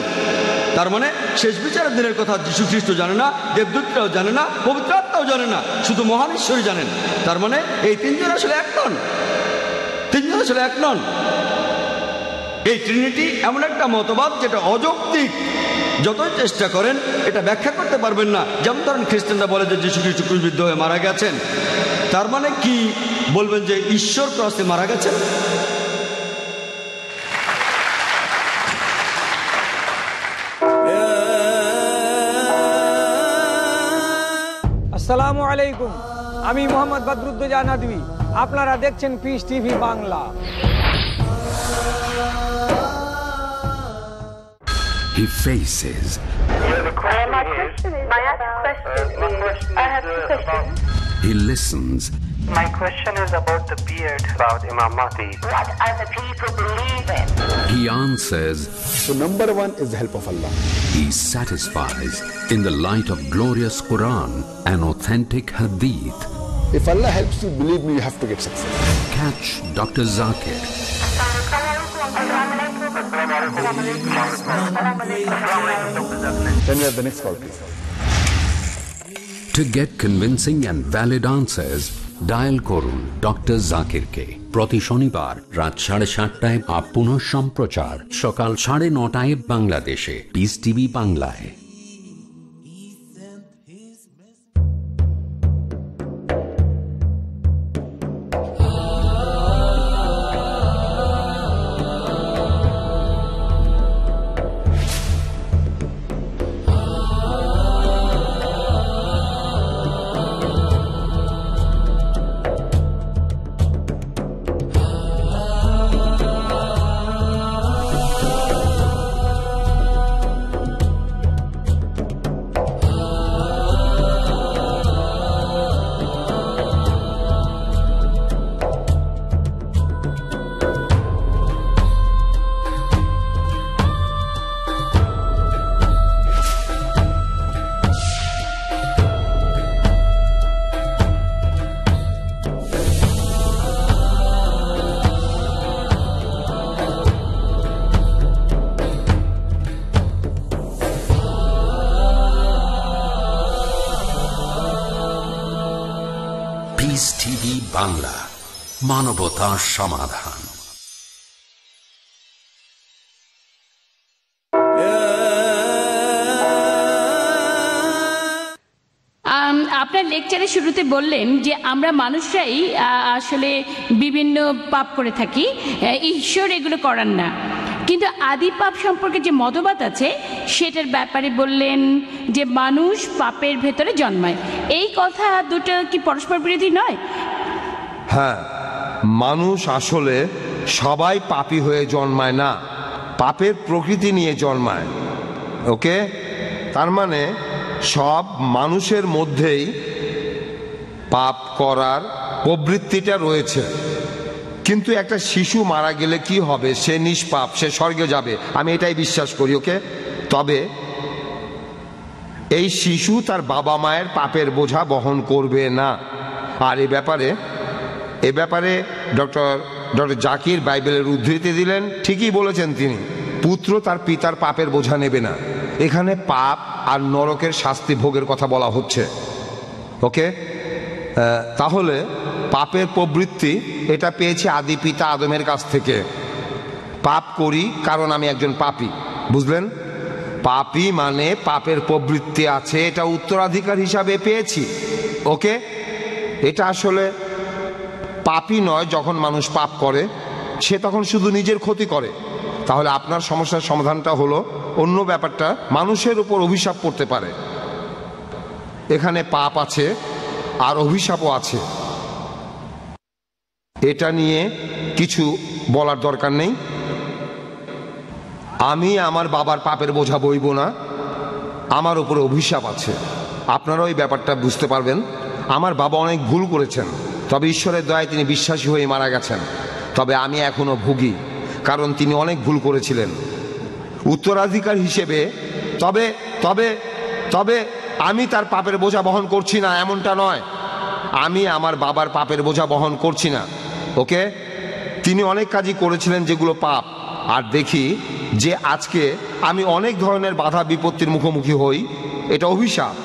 তার মানে শেষ বিচারের দিনের কথা যীশু খ্রিস্ট জানে না, দেবদূতরাও জানে না, পবিত্র আত্মাও জানে না, শুধু মহান ঈশ্বরই জানেন। তার মানে এই তিনজন আসলে এক নন, তিনজন আসলে এক নন। এই ট্রিনিটি এমন একটা মতবাদ যেটা অযৌক্তিক। যতই চেষ্টা করেন এটা ব্যাখ্যা করতে পারবেন না। যেমন ধরেন খ্রিস্টানরা বলে যে যীশু খ্রিস্ট ক্রুশবিদ্ধ হয়ে মারা গেছেন। তার মানে কি বলবেন যে ঈশ্বর ক্রসে মারা গেছেন? আসসালামু আলাইকুম, আমি মোহাম্মদ বদরুদ্দোজা নদভী। আপনারা দেখছেন piece TV Bangla. He faces. He listens. My question is about the beard about Imam Mahdi. What are the people believing? He answers. So number one is the help of Allah. He satisfies in the light of glorious Quran and authentic Hadith. If Allah helps you, believe me, you have to get success. Catch Dr. Zakir. Then we have the next call, please. To get convincing and valid answers, dial করুন doctor জাকিরকে প্রতি শনিবার রাত 7:30টায় আর পুনঃ সম্প্রচার সকাল 9:30টায় বাংলাদেশে piece TV বাংলায়। বাংলা, মানবতার সমাধান। আপনার লেকচারের শুরুতে বললেন যে আমরা মানুষরাই আসলে বিভিন্ন পাপ করে থাকি, ঈশ্বর এগুলো করান না। কিন্তু আদি পাপ সম্পর্কে যে মতবাদ আছে সেটার ব্যাপারে বললেন যে মানুষ পাপের ভেতরে জন্মায়। এই কথা দুটো কি পরস্পর বিরোধী নয়? হ্যাঁ, মানুষ আসলে সবাই পাপী হয়ে জন্মায় না, পাপের প্রকৃতি নিয়ে জন্মায়। ওকে, তার মানে সব মানুষের মধ্যেই পাপ করার প্রবৃত্তিটা রয়েছে, কিন্তু একটা শিশু মারা গেলে কি হবে? সে নিষ্পাপ, সে স্বর্গে যাবে, আমি এটাই বিশ্বাস করি। ওকে, তবে এই শিশু তার বাবা মায়ের পাপের বোঝা বহন করবে না। আর এ ব্যাপারে ডক্টর জাকির বাইবেলের উদ্ধৃতি দিলেন, ঠিকই বলেছেন তিনি। পুত্র তার পিতার পাপের বোঝা নেবে না। এখানে পাপ আর নরকের শাস্তি ভোগের কথা বলা হচ্ছে। ওকে, তাহলে পাপের প্রবৃত্তি এটা পেয়েছি আদি পিতা আদমের কাছ থেকে। পাপ করি কারণ আমি একজন পাপী, বুঝলেন? পাপী মানে পাপের প্রবৃত্তি আছে, এটা উত্তরাধিকার হিসাবে পেয়েছি। ওকে, এটা আসলে পাপই নয়। যখন মানুষ পাপ করে সে তখন শুধু নিজের ক্ষতি করে। তাহলে আপনার সমস্যার সমাধানটা হলো অন্য ব্যাপারটা, মানুষের উপর অভিশাপ পড়তে পারে। এখানে পাপ আছে আর অভিশাপও আছে, এটা নিয়ে কিছু বলার দরকার নেই। আমি আমার বাবার পাপের বোঝা বইব না, আমার উপরে অভিশাপ আছে। আপনারাও এই ব্যাপারটা বুঝতে পারবেন। আমার বাবা অনেক ভুল করেছেন, তবে ঈশ্বরের দয়ায় তিনি বিশ্বাসী হয়ে মারা গেছেন। তবে আমি এখনো ভুগি, কারণ তিনি অনেক ভুল করেছিলেন। উত্তরাধিকার হিসেবে তবে তবে তবে আমি তার পাপের বোঝা বহন করছি না, এমনটা নয়। আমি আমার বাবার পাপের বোঝা বহন করছি না। ওকে, তিনি অনেক কাজই করেছিলেন যেগুলো পাপ। আর দেখি যে আজকে আমি অনেক ধরনের বাধা বিপত্তির মুখোমুখি হই, এটা অভিশাপ।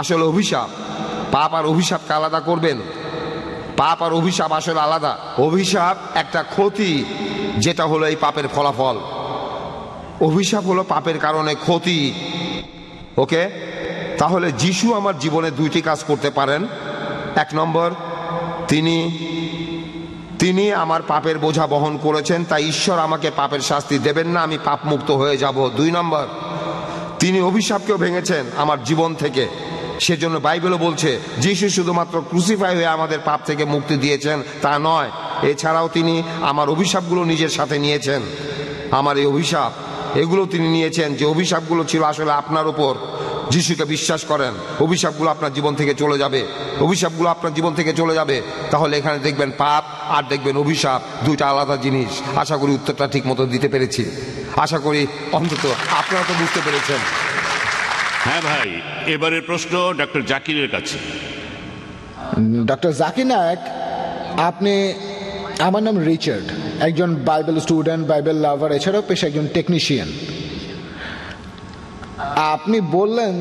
আসলে অভিশাপ, পাপ আর অভিশাপকে আলাদা করবেন। পাপ আর অভিশাপ আসলে আলাদা। অভিশাপ একটা ক্ষতি, যেটা হলো এই পাপের ফলাফল। অভিশাপ হলো পাপের কারণে ক্ষতি। ওকে, তাহলে যিশু আমার জীবনে দুইটি কাজ করতে পারেন। এক নম্বর, তিনি আমার পাপের বোঝা বহন করেছেন, তাই ঈশ্বর আমাকে পাপের শাস্তি দেবেন না, আমি পাপ মুক্ত হয়ে যাব। দুই নম্বর, তিনি অভিশাপকেও ভেঙেছেন আমার জীবন থেকে। সেজন্য বাইবেলও বলছে যিশু শুধুমাত্র ক্রুসিফাই হয়ে আমাদের পাপ থেকে মুক্তি দিয়েছেন তা নয়, এছাড়াও তিনি আমার অভিশাপগুলো নিজের সাথে নিয়েছেন। আমার এই অভিশাপ, এগুলো তিনি নিয়েছেন, যে অভিশাপগুলো ছিল আসলে আপনার উপর। যিশুকে বিশ্বাস করেন, অভিশাপগুলো আপনার জীবন থেকে চলে যাবে। অভিশাপগুলো আপনার জীবন থেকে চলে যাবে। তাহলে এখানে দেখবেন পাপ আর দেখবেন অভিশাপ, দুইটা আলাদা জিনিস। আশা করি উত্তরটা ঠিক মতো দিতে পেরেছি। আশা করি অন্তত আপনারা তো বুঝতে পেরেছেন। হ্যাঁ ভাই, এবারের প্রশ্ন ডক্টর জাকিরের কাছে। ডক্টর জাকির নায়েক, আমার নাম রিচার্ড, একজন বাইবেল স্টুডেন্ট, বাইবেল লাভার, এছাড়াও পেশা একজন টেকনিশিয়ান। আপনি বললেন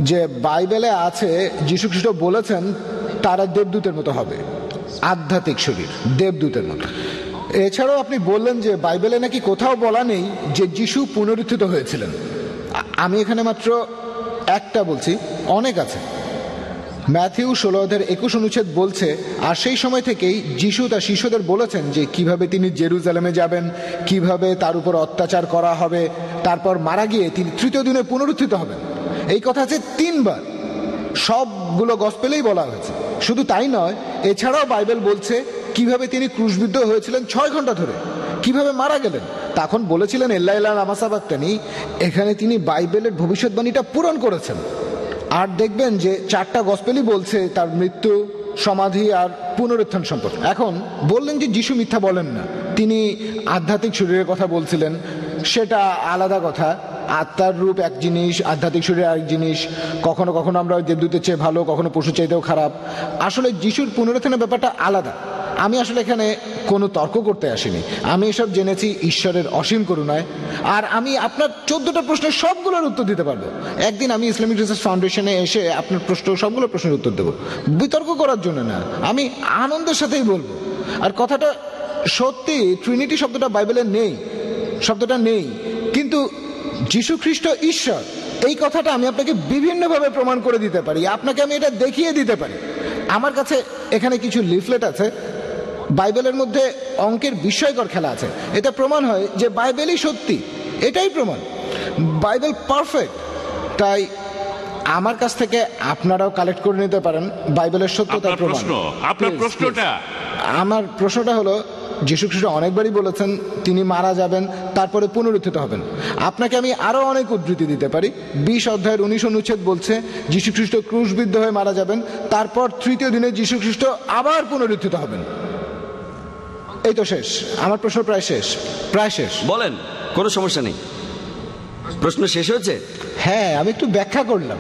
যে বাইবেলে আছে যীশু খ্রিস্ট বলেছেন তারা দেবদূতের মতো হবে, আধ্যাত্মিক শরীর দেবদূতের মতো। এছাড়াও আপনি বললেন যে বাইবেলে নাকি কোথাও বলা নেই যে যীশু পুনরুত্থিত হয়েছিলেন। আমি এখানে মাত্র একটা বলছি, অনেক আছে। ম্যাথিউ 16:21 বলছে, আর সেই সময় থেকেই যিশু তার শিষ্যদের বলেছেন যে কিভাবে তিনি জেরুজালেমে যাবেন, কিভাবে তার উপর অত্যাচার করা হবে, তারপর মারা গিয়ে তিনি তৃতীয় দিনে পুনরুত্থিত হবেন। এই কথা আছে 3 বার, সবগুলো গসপেলেই বলা হয়েছে। শুধু তাই নয়, এছাড়াও বাইবেল বলছে কিভাবে তিনি ক্রুশবিদ্ধ হয়েছিলেন 6 ঘন্টা ধরে, কিভাবে মারা গেলেন, তখন বলেছিলেন এল্লা এল্লা লামা সাবাক্তানি। এখানে তিনি বাইবেলের ভবিষ্যৎবাণীটা পূরণ করেছেন। আর দেখবেন যে 4টা গসপেলই বলছে তার মৃত্যু, সমাধি আর পুনরুত্থান সম্পর্কে। এখন বললেন যে যিশু মিথ্যা বলেন না, তিনি আধ্যাত্মিক শরীরের কথা বলছিলেন, সেটা আলাদা কথা। আত্মার রূপ এক জিনিস, আধ্যাত্মিক শরীর আরেক জিনিস। কখনো কখনো আমরা দেবদূতের চেয়ে ভালো, কখনো পশু চাইতেও খারাপ। আসলে যিশুর পুনরুত্থানের ব্যাপারটা আলাদা। আমি আসলে এখানে কোনো তর্ক করতে আসিনি, আমি এসব জেনেছি ঈশ্বরের অসীম করুণায়। আর আমি আপনার 14টা প্রশ্নের সবগুলোর উত্তর দিতে পারবো। একদিন আমি ইসলামিক রিসার্চ ফাউন্ডেশনে এসে আপনার সবগুলো প্রশ্নের উত্তর দেবো, বিতর্ক করার জন্য না, আমি আনন্দের সাথেই বলবো। আর কথাটা সত্যি, ট্রিনিটি শব্দটা বাইবেলে নেই, শব্দটা নেই, কিন্তু যীশু খ্রিস্ট ঈশ্বর, এই কথাটা আমি আপনাকে বিভিন্নভাবে প্রমাণ করে দিতে পারি। আপনাকে আমি এটা দেখিয়ে দিতে পারি। আমার কাছে এখানে কিছু লিফলেট আছে, বাইবেলের মধ্যে অঙ্কের বিস্ময়কর খেলা আছে। এটা প্রমাণ হয় যে বাইবেলই সত্যি, এটাই প্রমাণ, বাইবেল পারফেক্ট। তাই আমার কাছ থেকে আপনারাও কালেক্ট করে নিতে পারেন বাইবেলের সত্যতার প্রমাণ। আপনার প্রশ্নটা, আমার প্রশ্নটা হলো, যীশু খ্রিস্ট অনেকবারই বলেছেন তিনি মারা যাবেন, তারপরে পুনরুত্থিত হবেন। আপনাকে আমি আরো অনেক উদ্ধৃতি দিতে পারি। 20:19 বলছে যীশু খ্রিস্ট ক্রুশবিদ্ধ হয়ে মারা যাবেন, তারপর তৃতীয় দিনে যীশু খ্রিস্ট আবার পুনরুত্থিত হবেন। এই তো শেষ, আমার প্রশ্ন প্রায় শেষ, প্রায় শেষ। বলেন, কোনো সমস্যা নেই। প্রশ্ন শেষ হয়েছে? হ্যাঁ, আমি একটু ব্যাখ্যা করলাম।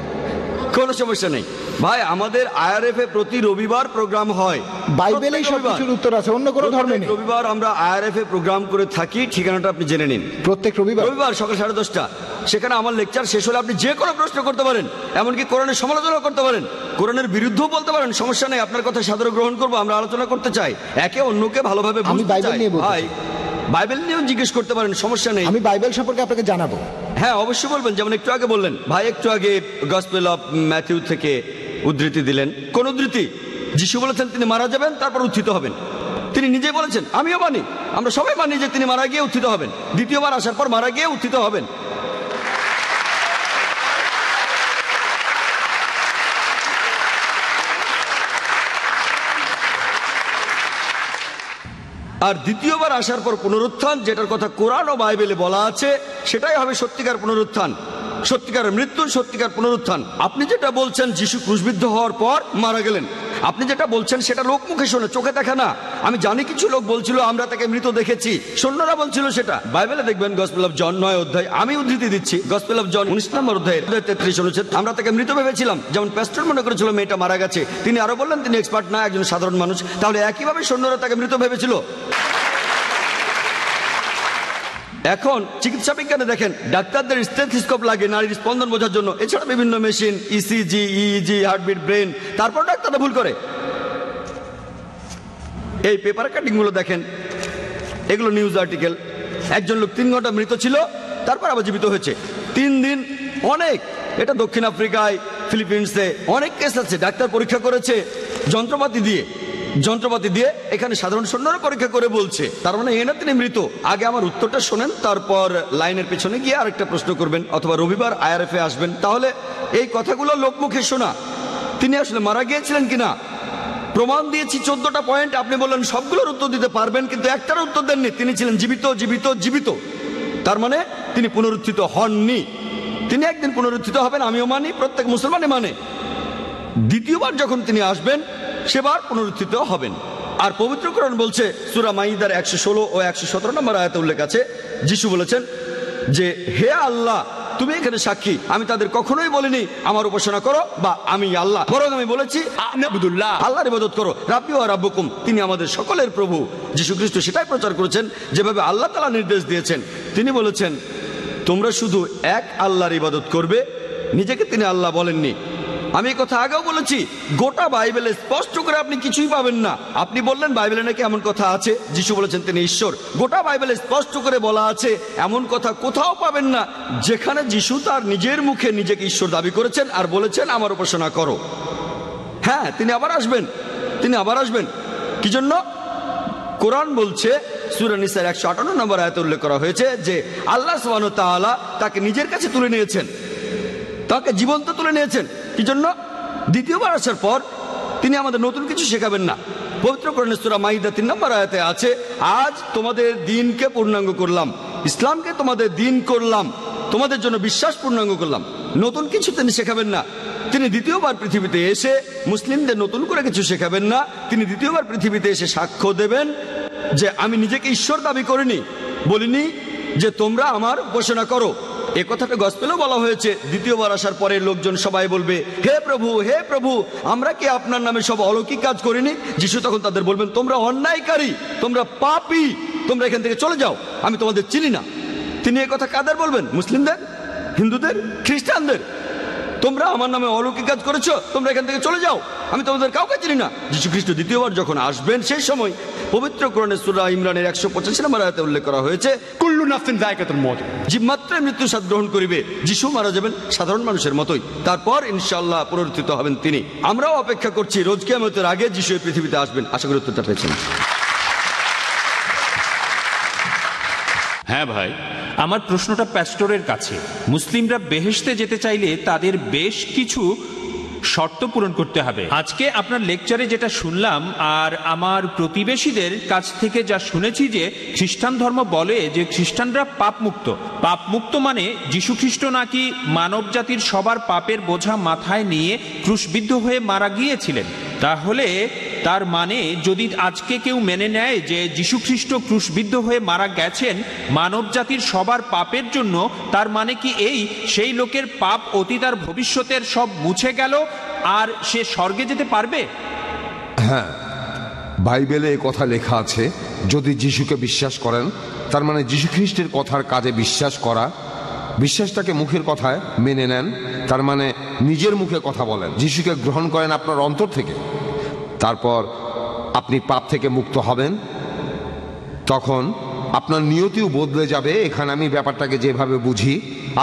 কোনো সমস্যা নেই ভাই, আমাদের IRF এ প্রতি রবিবার প্রোগ্রাম হয়। বাইবেলেই সবকিছুর উত্তর আছে, অন্য কোনো ধর্মে নেই। রবিবার আমরা IRF এ প্রোগ্রাম করে থাকি, ঠিকানাটা আপনি জেনে নিন। প্রত্যেক রবিবার সকাল 10:30। সেখানে আমার লেকচার শেষ হলে আপনি যে কোনো প্রশ্ন করতে পারেন, এমনকি কোরআনের সমালোচনা করতে পারেন, কোরআনের বিরুদ্ধেও বলতে পারেন, সমস্যা নেই। আপনার কথা সাদরে গ্রহণ করবো, আমরা আলোচনা করতে চাই, একে অন্যকে ভালোভাবে বুঝতে চাই। ভাই, বাইবেল নিয়েও জিজ্ঞেস করতে পারেন, সমস্যা নেই। আমি বাইবেল সম্পর্কে আপনাকে জানাবো। হ্যাঁ, অবশ্যই বলবেন। যেমন একটু আগে বললেন ভাই, একটু আগে গসপেল অফ ম্যাথিউ থেকে উদ্ধৃতি দিলেন। কোন উদ্ধৃতি? যিশু বলেছেন তিনি মারা যাবেন, তারপর উত্থিত হবেন। তিনি নিজেই বলেছেন, আমিও মানি, আমরা সবাই মানি যে তিনি মারা গিয়ে উত্থিত হবেন, দ্বিতীয়বার আসার পর মারা গিয়ে উত্থিত হবেন। আর দ্বিতীয়বার আসার পর পুনরুত্থান, যেটার কথা কোরআন ও বাইবেলে বলা আছে, সেটাই হবে সত্যিকার পুনরুত্থান, সত্যিকার মৃত্যু, সত্যিকার পুনরুত্থান। আপনি যেটা বলছেন যিশু ক্রুশবিদ্ধ হওয়ার পর মারা গেলেন, আপনি যেটা বলছেন সেটা লোক মুখে শোনে, চোখে দেখা না। আমি জানি কিছু লোক বলছিল আমরা তাকে মৃত দেখেছি, সৈন্যরা বলছিল সেটা। বাইবেলে দেখবেন গসপেল অফ জন 9 অধ্যায়, আমি উদ্ধৃতি দিচ্ছি, গসপেল অফ জন 19 নম্বর অধ্যায় 33 অনুচ্ছেদ, আমরা তাকে মৃত ভেবেছিলাম। যেমন প্যাস্টর মনে করেছিল মেয়েটা মারা গেছে, তিনি আরো বললেন তিনি এক্সপার্ট না, একজন সাধারণ মানুষ। তাহলে একইভাবে সৈন্যরা তাকে মৃত ভেবেছিল। এখন চিকিৎসা বিজ্ঞানে দেখেন, ডাক্তারদের স্টেথোস্কোপ লাগে নারীর স্পন্দন বোঝার জন্য, এছাড়া বিভিন্ন machine, ECG, EEG, heartbeat, brain, তারপর ডাক্তাররা ভুল করে। এই পেপার কাটিং গুলো দেখেন, এগুলো নিউজ আর্টিকেল। একজন লোক 3 ঘন্টা মৃত ছিল, তারপর আবার জীবিত হয়েছে 3 দিন। অনেক, এটা দক্ষিণ আফ্রিকায়, ফিলিপিন্সে অনেক কেস আছে। ডাক্তার পরীক্ষা করেছে যন্ত্রপাতি দিয়ে, এখানে সাধারণ সৈন্যরা পরীক্ষা করে বলছে, তার মানে এ না তিনি মৃত। আগে আমার উত্তরটা শোনেন, তারপর লাইনের পেছনে গিয়ে আরেকটা প্রশ্ন করবেন, অথবা রবিবার IRF এ আসবেন। তাহলে এই কথাগুলো লোকমুখে শোনা, তিনি আসলে মারা গিয়েছিলেন কিনা প্রমাণ দিয়েছি 14টা পয়েন্ট। আপনি বললেন সবগুলোর উত্তর দিতে পারবেন, কিন্তু একটার উত্তর দেননি। তিনি ছিলেন জীবিত, জীবিত, জীবিত। তার মানে তিনি পুনরুত্থিত হননি। তিনি একদিন পুনরুত্থিত হবেন, আমিও মানি, প্রত্যেক মুসলমানই মানে। দ্বিতীয়বার যখন তিনি আসবেন, সেবার পুনরুত্থিত হবেন। আর পবিত্র কোরআন বলছে, সূরা মাইদার 116 ও 117 নম্বর আয়াতে উল্লেখ আছে, যিশু বলেছেন যে হে আল্লাহ, তুমি এখানে সাক্ষী, আমি তাদের কখনোই বলিনি আমার উপাসনা করো বা আমি আল্লাহ, বরং আমি বলেছি আল্লাহর ইবাদত করো, রাব্বি ওয়া রাব্বুকুম, তিনি আমাদের সকলের প্রভু। যিশু খ্রিস্ট সেটাই প্রচার করেছেন যেভাবে আল্লাহ তাআলা নির্দেশ দিয়েছেন। তিনি বলেছেন তোমরা শুধু এক আল্লাহর ইবাদত করবে, নিজেকে তিনি আল্লাহ বলেননি। আমি এই কথা আগেও বলেছি, গোটা বাইবেলে স্পষ্ট করে আপনি কিছুই পাবেন না। আপনি বললেন বাইবেলে নাকি এমন কথা আছে, যিশু বলেছেন তিনি ঈশ্বর। গোটা বাইবেলে স্পষ্ট করে বলা আছে, এমন কথা কোথাও পাবেন না যেখানে যিশু তার নিজের মুখে নিজেকে ঈশ্বর দাবি করেছেন আর বলেছেন আমার উপাসনা করো। হ্যাঁ, তিনি আবার আসবেন। কি জন্য? কোরআন বলছে, সূরা নিসার 158 নম্বর আয়াতে উল্লেখ করা হয়েছে যে আল্লাহ সুবহানাহু ওয়া তাআলা তাকে নিজের কাছে তুলে নিয়েছেন, তাকে জীবন্ত তুলে নিয়েছেন। কি জন্য? দ্বিতীয়বার আসার পর তিনি আমাদের নতুন কিছু শেখাবেন না। পবিত্র কোরআনে সূরা মাইদা 3 নম্বর আয়াতে আছে, আজ তোমাদের দিনকে পূর্ণাঙ্গ করলাম, ইসলামকে তোমাদের দিন করলাম, তোমাদের জন্য বিশ্বাস পূর্ণাঙ্গ করলাম। নতুন কিছু তিনি শেখাবেন না। তিনি দ্বিতীয়বার পৃথিবীতে এসে মুসলিমদের নতুন করে কিছু শেখাবেন না। তিনি দ্বিতীয়বার পৃথিবীতে এসে সাক্ষ্য দেবেন যে আমি নিজেকে ঈশ্বর দাবি করিনি, বলিনি যে তোমরা আমার উপাসনা করো। এ কথাটা গসপেলেও বলা হয়েছে। দ্বিতীয়বার আসার পরে লোকজন সবাই বলবে, হে প্রভু, হে প্রভু, আমরা কি আপনার নামে সব অলৌকিক কাজ করিনি? যিশু তখন তাদের বলবেন, তোমরা অন্যায়কারী, তোমরা পাপী, তোমরা এখান থেকে চলে যাও, আমি তোমাদের চিনি না। তিনি এ কথা কাদের বলবেন? মুসলিমদের, হিন্দুদের, খ্রিস্টানদের। তোমরা আমার নামে অলৌকিক কাজ করেছো, তোমরা এখান থেকে চলে যাও, আমি তোমাদের কাউকে চিনি না। যিশু খ্রিস্ট দ্বিতীয়বার যখন আসবেন, সেই সময় পবিত্র কোরআনে সূরা ইমরানের 185 নম্বর আয়াতে উল্লেখ করা হয়েছে, কুল্লু নাফসিন যায়কাতুল মউত, জীবমাত্রায় মৃত্যু স্বাদ গ্রহণ করিবে। যিশু মারা যাবেন সাধারণ মানুষের মতোই, তারপর ইনশাআল্লাহ পুনরুত্থিত হবেন তিনি। আমরাও অপেক্ষা করছি রোজ কিয়ামতের আগে যিশু এই পৃথিবীতে আসবেন। আশা করি উত্তরটা পেয়েছেন। হ্যাঁ ভাই, আমার প্রশ্নটা প্যাস্টরের কাছে। মুসলিমরা বেহেশতে যেতে চাইলে তাদের বেশ কিছু শর্ত পূরণ করতে হবে। আজকে আপনার লেকচারে যেটা শুনলাম আর আমার প্রতিবেশীদের কাছ থেকে যা শুনেছি যে খ্রিস্টান ধর্ম বলে যে খ্রিস্টানরা পাপমুক্ত। পাপমুক্ত মানে যীশু খ্রিস্ট নাকি মানব জাতির সবার পাপের বোঝা মাথায় নিয়ে ক্রুশবিদ্ধ হয়ে মারা গিয়েছিলেন। তাহলে তার মানে যদি আজকে কেউ মেনে নেয় যে যীশুখ্রিস্ট ক্রুশবিদ্ধ হয়ে মারা গেছেন মানব জাতির সবার পাপের জন্য, তার মানে কি এই সেই লোকের পাপ অতীত আর ভবিষ্যতের সব মুছে গেল আর সে স্বর্গে যেতে পারবে? হ্যাঁ, বাইবেলে এই কথা লেখা আছে, যদি যিশুকে বিশ্বাস করেন, তার মানে যীশু খ্রিস্টের কথার কাজে বিশ্বাস করা, বিশ্বাসটাকে মুখের কথায় মেনে নেন, তার মানে নিজের মুখে কথা বলেন, যিশুকে গ্রহণ করেন আপনার অন্তর থেকে, তারপর আপনি পাপ থেকে মুক্ত হবেন, তখন আপনার নিয়তিও বদলে যাবে। এখানে আমি ব্যাপারটাকে যেভাবে বুঝি,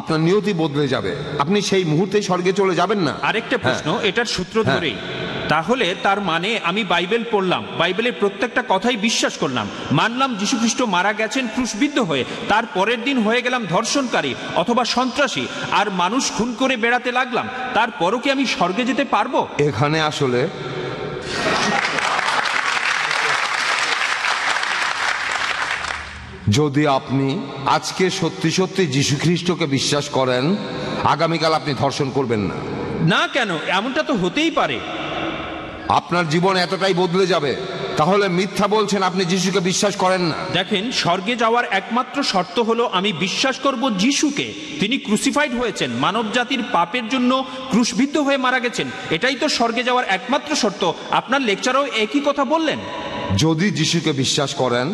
আপনার নিয়তি বদলে যাবে, আপনি সেই মুহূর্তে স্বর্গে চলে যাবেন না। আরেকটা প্রশ্ন, এটার সূত্র ধরেই, তাহলে তার মানে আমি বাইবেল পড়লাম, বাইবেলের প্রত্যেকটা কথাই বিশ্বাস করলাম, মানলাম যীশুখ্রিস্ট মারা গেছেন ক্রুশবিদ্ধ হয়ে, তার পরের দিন হয়ে গেলাম ধর্ষণকারী অথবা সন্ত্রাসী আর মানুষ খুন করে বেড়াতে লাগলাম, তারপরও কি আমি স্বর্গে যেতে পারবো? এখানে আসলে যদি আপনি আজকে সত্যি সত্যি যীশু খ্রিস্টকে বিশ্বাস করেন, আগামীকাল আপনি ধর্ষণ করবেন না। না কেন? এমনটা তো হতেই পারে। আপনার জীবন এতটাই বদলে যাবে। তাহলে মিথ্যা বলছেন, আপনি যিশুকে বিশ্বাস করেন না। দেখেন, স্বর্গে যাওয়ার একমাত্র শর্ত হলো আমি বিশ্বাস করব যিশুকে, তিনি ক্রুসিফাইড হয়েছেন, মানব জাতির পাপের জন্য ক্রুশবিদ্ধ হয়ে মারা গেছেন, এটাই তো স্বর্গে যাওয়ার একমাত্র শর্ত। আপনার লেকচারেও একই কথা বললেন। যদি যিশুকে বিশ্বাস করেন,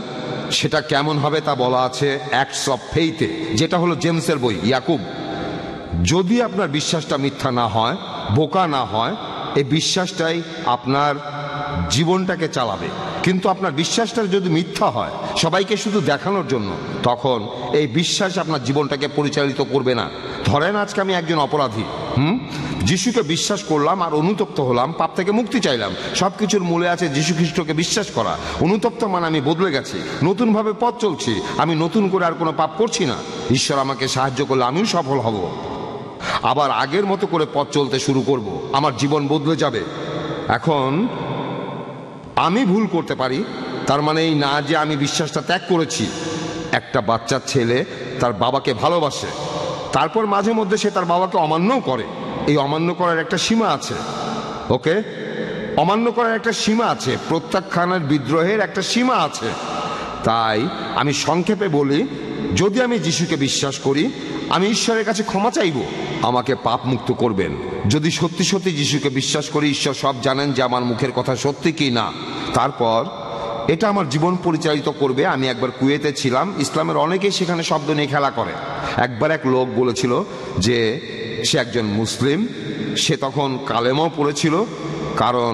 সেটা কেমন হবে তা বলা আছে অ্যাক্টস অফ ফেইথে, যেটা হলো জেমসের বই, ইয়াকুব। যদি আপনার বিশ্বাসটা মিথ্যা না হয়, বোকা না হয়, এই বিশ্বাসটাই আপনার জীবনটাকে চালাবে। কিন্তু আপনার বিশ্বাসটা যদি মিথ্যা হয়, সবাইকে শুধু দেখানোর জন্য, তখন এই বিশ্বাস আপনার জীবনটাকে পরিচালিত করবে না। ধরেন আজকে আমি একজন অপরাধী, যিশুকে বিশ্বাস করলাম আর অনুতপ্ত হলাম, পাপ থেকে মুক্তি চাইলাম। সবকিছুর মূলে আছে যিশু খ্রিস্টকে বিশ্বাস করা। অনুতপ্ত মানে আমি বদলে গেছি, নতুনভাবে পথ চলছি, আমি নতুন করে আর কোনো পাপ করছি না। ঈশ্বর আমাকে সাহায্য করলে আমিও সফল হব, আবার আগের মতো করে পথ চলতে শুরু করব, আমার জীবন বদলে যাবে। এখন আমি ভুল করতে পারি, তার মানে এই না যে আমি বিশ্বাসটা ত্যাগ করেছি। একটা বাচ্চা ছেলে তার বাবাকে ভালোবাসে, তারপর মাঝে মধ্যে সে তার বাবাকে অমান্যও করে। এই অমান্য করার একটা সীমা আছে, ওকে? অমান্য করার একটা সীমা আছে, প্রত্যাখ্যানের বিদ্রোহের একটা সীমা আছে। তাই আমি সংক্ষেপে বলি, যদি আমি যিশুকে বিশ্বাস করি, আমি ঈশ্বরের কাছে ক্ষমা চাইব, আমাকে পাপ মুক্ত করবেন। যদি সত্যি সত্যি যিশুকে বিশ্বাস করি, ঈশ্বর সব জানেন যে আমার মুখের কথা সত্যি কি না, তারপর এটা আমার জীবন পরিচালিত করবে। আমি একবার কুয়েতে ছিলাম, ইসলামের অনেকেই সেখানে শব্দ নিয়ে খেলা করে। একবার এক লোক বলেছিল যে সে একজন মুসলিম, সে তখন কালেমাও পড়েছিল, কারণ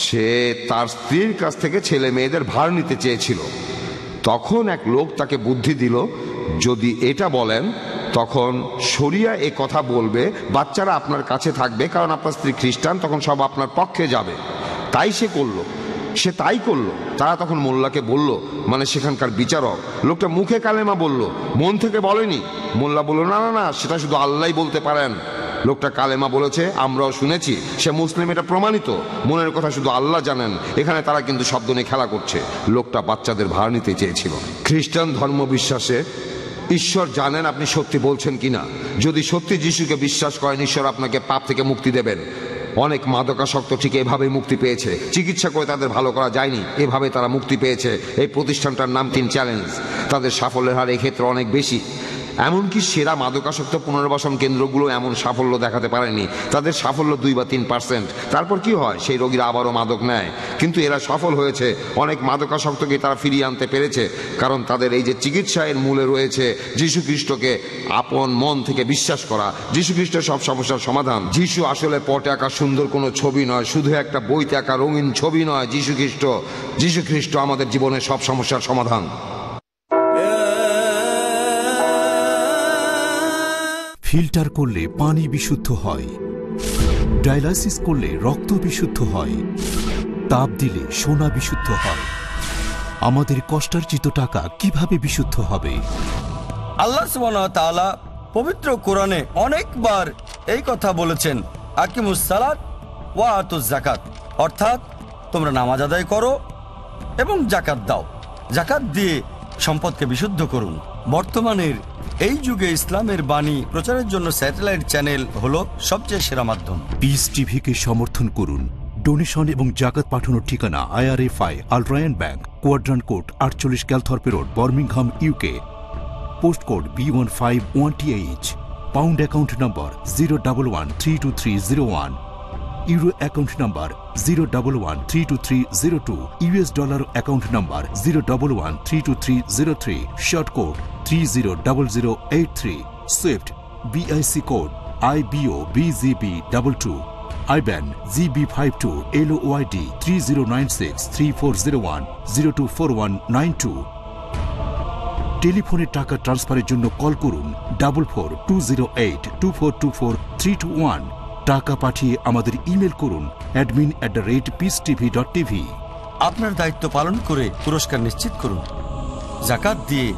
সে তার স্ত্রীর কাছ থেকে ছেলে মেয়েদের ভার নিতে চেয়েছিল। তখন এক লোক তাকে বুদ্ধি দিল, যদি এটা বলেন, তখন শরিয়া এ কথা বলবে, বাচ্চারা আপনার কাছে থাকবে, কারণ আপনার স্ত্রী খ্রিস্টান, তখন সব আপনার পক্ষে যাবে। তাই সে করলো, সে তাই করলো। তারা তখন মোল্লাকে বলল, মানে সেখানকার বিচারক, লোকটা মুখে কালেমা বলল, মন থেকে বলেনি। মোল্লা বলল, না না না, সেটা শুধু আল্লাহই বলতে পারেন। লোকটা কালেমা বলেছে, আমরাও শুনেছি, সে মুসলিম, এটা প্রমাণিত, মনের কথা শুধু আল্লাহ জানেন। এখানে তারা কিন্তু শব্দ নিয়ে খেলা করছে। লোকটা বাচ্চাদের ভার নিতে চেয়েছিল। খ্রিস্টান ধর্ম বিশ্বাসে ঈশ্বর জানেন আপনি সত্যি বলছেন কিনা। যদি সত্যি যিশুকে বিশ্বাস করেন, ঈশ্বর আপনাকে পাপ থেকে মুক্তি দেবেন। অনেক মাদকাসক্ত ঠিক এভাবেই মুক্তি পেয়েছে, চিকিৎসা করে তাদের ভালো করা যায়নি, এভাবে তারা মুক্তি পেয়েছে। এই প্রতিষ্ঠানটার নাম টিন চ্যালেঞ্জ। তাদের সাফল্যের হার এই ক্ষেত্রে অনেক বেশি। এমনকি সেরা মাদকাসক্ত পুনর্বাসন কেন্দ্রগুলো এমন সাফল্য দেখাতে পারেনি। তাদের সাফল্য 2 বা 3%। তারপর কি হয়, সেই রোগীরা আবারও মাদক নেয়। কিন্তু এরা সফল হয়েছে, অনেক মাদকাসক্তকে তারা ফিরিয়ে আনতে পেরেছে, কারণ তাদের এই যে চিকিৎসা, এর মূলে রয়েছে যীশু খ্রিস্টকে আপন মন থেকে বিশ্বাস করা। যীশু খ্রিস্ট সব সমস্যার সমাধান। যীশু আসলে পটে আঁকা সুন্দর কোনো ছবি নয়, শুধু একটা বইতে আঁকা রঙিন ছবি নয়। যীশু খ্রিস্ট আমাদের জীবনের সব সমস্যার সমাধান। ফিল্টার করলে পানি বিশুদ্ধ হয়, ডায়ালাইসিস করলে রক্ত বিশুদ্ধ হয়, তাপ দিলে সোনা বিশুদ্ধ হয়। আমাদের কষ্টার্জিত টাকা কিভাবে বিশুদ্ধ হবে? আল্লাহ সুবহানাহু ওয়া তাআলা পবিত্র কোরআনে অনেকবার এই কথা বলেছেন, আকিমুস সালাত ওয়া আতুজ যাকাত, অর্থাৎ তোমরা নামাজ আদায় করো এবং যাকাত দাও। যাকাত দিয়ে সম্পদকে বিশুদ্ধ করুন। বর্তমানের এই যুগে ইসলামের বাণী প্রচারের জন্য স্যাটেলাইট চ্যানেল হলো সবচেয়ে সেরা মাধ্যম। পিস টিভিকে সমর্থন করুন, ডোনেশন এবং জাকাত পাঠানোর ঠিকানা IRFI আল Ryan bank, quadrant code 48 Calthorpe road, Birmingham, UK। Post code B151TH। Pound account number 011-32301। Euro account number 011-32302। US dollar account number 011-32303। Short code 300083। Swift BIC code IBOBZB22। IBAN GB52 LOYD 30963401 024192। টেলিফোনে টাকা ট্রান্সফারের জন্য call করুন 442082424321। টাকা পাঠিয়ে আমাদের email করুন admin@peacetv.tv। আপনার দায়িত্ব পালন করে পুরস্কার নিশ্চিত করুন। যাকাত দিয়ে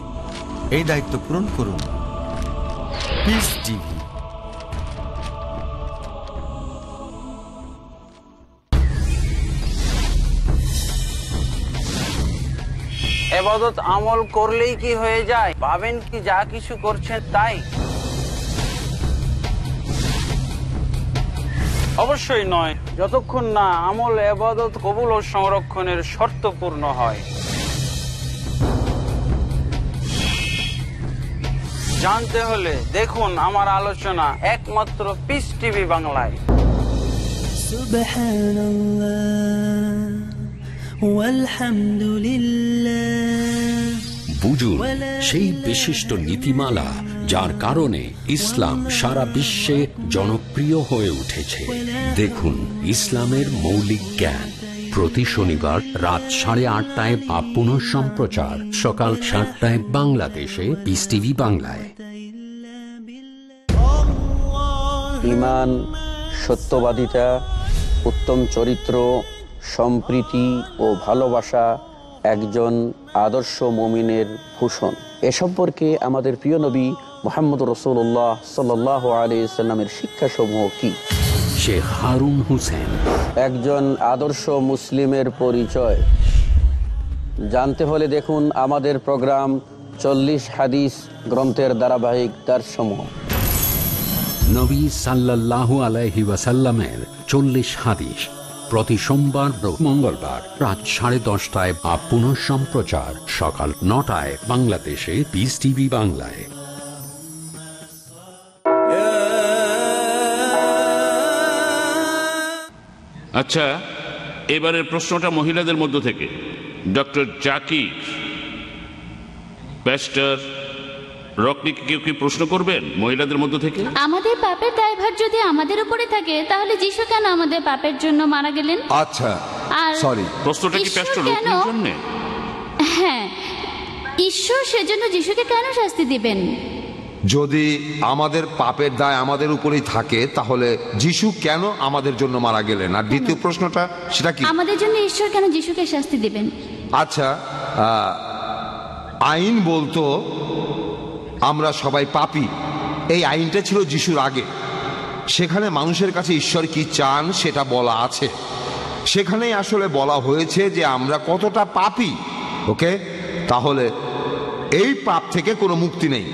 এই দায়িত্ব পূরণ করুন। Piece TV. ইবাদত আমল করলেই কি হয়ে যায়? ভাবেন কি যা কিছু করছেন তাই? অবশ্যই নয়, যতক্ষণ না আমল ইবাদত কবুল ও সংরক্ষণের শর্ত পূর্ণ হয়। জানতে হলে দেখুন আমার আলোচনা একমাত্র পিস টিভি বাংলায়। বুঝুন সেই বিশিষ্ট নীতিমালা যার কারণে ইসলাম সারা বিশ্বে জনপ্রিয় হয়ে উঠেছে। দেখুন ইসলামের মৌলিক জ্ঞান প্রতি শনিবার রাত 8:30 বা পুনঃ সম্প্রচার সকাল 7টায় বাংলাদেশে পিস টিভি বাংলায়। ঈমান, সত্যবাদিতা, উত্তম চরিত্র, সম্প্রীতি ও ভালোবাসা একজন আদর্শ মুমিনের ভূষণ। এ সম্পর্কে আমাদের প্রিয় নবী মুহাম্মদ রাসূলুল্লাহ সাল্লাল্লাহু আলাইহি সাল্লামের শিক্ষাসমূহ কি? শেখ হারুন হোসেন। একজন আদর্শ মুসলিমের পরিচয় জানতে হলে দেখুন আমাদের প্রোগ্রাম 40 হাদিস গ্রন্থের ধারাবাহিক দর্শসমূহ। নবী সাল্লাল্লাহু আলাইহি ওয়াসাল্লামের 40 হাদিস প্রতি সোমবার ও মঙ্গলবার রাত 10:30টায় বা পুনঃ সম্প্রচার সকাল 9টায় বাংলাদেশে পিস টিভি বাংলায়। আচ্ছা, এবারের প্রশ্নটা মহিলাদের মধ্য থেকে। ডক্টর জাকির, প্যাস্টর রকনিকে কেউ কি প্রশ্ন করবেন মহিলাদের মধ্য থেকে? আমাদের পাপের দায়ভার যদি আমাদের উপরে থাকে তাহলে যিশু কেন আমাদের পাপের জন্য মারা গেলেন? আচ্ছা, আর সরি, প্রশ্নটা কি প্যাস্টর রকনির জন্য? হ্যাঁ, ঈশ্বর সেজন্য যিশুকে কেন শাস্তি দিবেন? যদি আমাদের পাপের দায় আমাদের উপরেই থাকে তাহলে যিশু কেন আমাদের জন্য মারা গেলেন? আর দ্বিতীয় প্রশ্নটা সেটা কি? আমাদের জন্য ঈশ্বর কেন যিশুকে শাস্তি দিবেন? আচ্ছা, আইন বলতো আমরা সবাই পাপী। এই আইনটা ছিল যিশুর আগে। সেখানে মানুষের কাছে ঈশ্বর কি চান সেটা বলা আছে। সেখানেই আসলে বলা হয়েছে যে আমরা কতটা পাপী। ওকে, তাহলে এই পাপ থেকে কোনো মুক্তি নেই।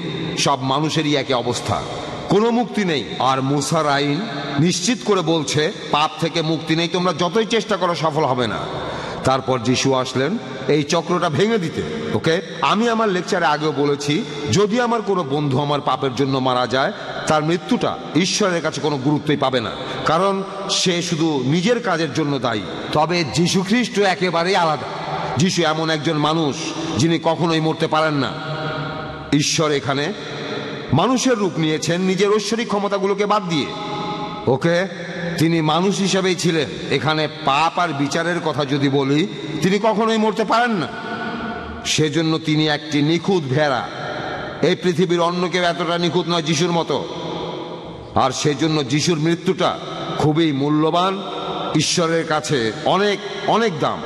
সব মানুষেরই একই অবস্থা, কোনো মুক্তি নেই। আর মুসার আইন নিশ্চিত করে বলছে পাপ থেকে মুক্তি নেই, তোমরা যতই চেষ্টা করো সফল হবে না। তারপর যিশু আসলেন এই চক্রটা ভেঙে দিতে। ওকে, আমি আমার লেকচারে আগেও বলেছি, যদি আমার কোনো বন্ধু আমার পাপের জন্য মারা যায় তার মৃত্যুটা ঈশ্বরের কাছে কোনো গুরুত্বই পাবে না, কারণ সে শুধু নিজের কাজের জন্য দায়ী। তবে যীশু খ্রিস্ট একেবারেই আলাদা। যিশু এমন একজন মানুষ যিনি কখনোই মরতে পারেন না। ঈশ্বর এখানে মানুষের রূপ নিয়েছেন নিজের ঐশ্বরিক ক্ষমতাগুলোকে বাদ দিয়ে। ওকে, তিনি মানুষ হিসেবেই ছিলেন। এখানে পাপ আর বিচারের কথা যদি বলি, তিনি কখনোই মরতে পারেন না। সেজন্য তিনি একটি নিখুঁত ভেড়া। এই পৃথিবীর অন্য কেউ এতটা নিখুঁত নয় যিশুর মতো। আর সেজন্য যিশুর মৃত্যুটা খুবই মূল্যবান, ঈশ্বরের কাছে অনেক অনেক দাম।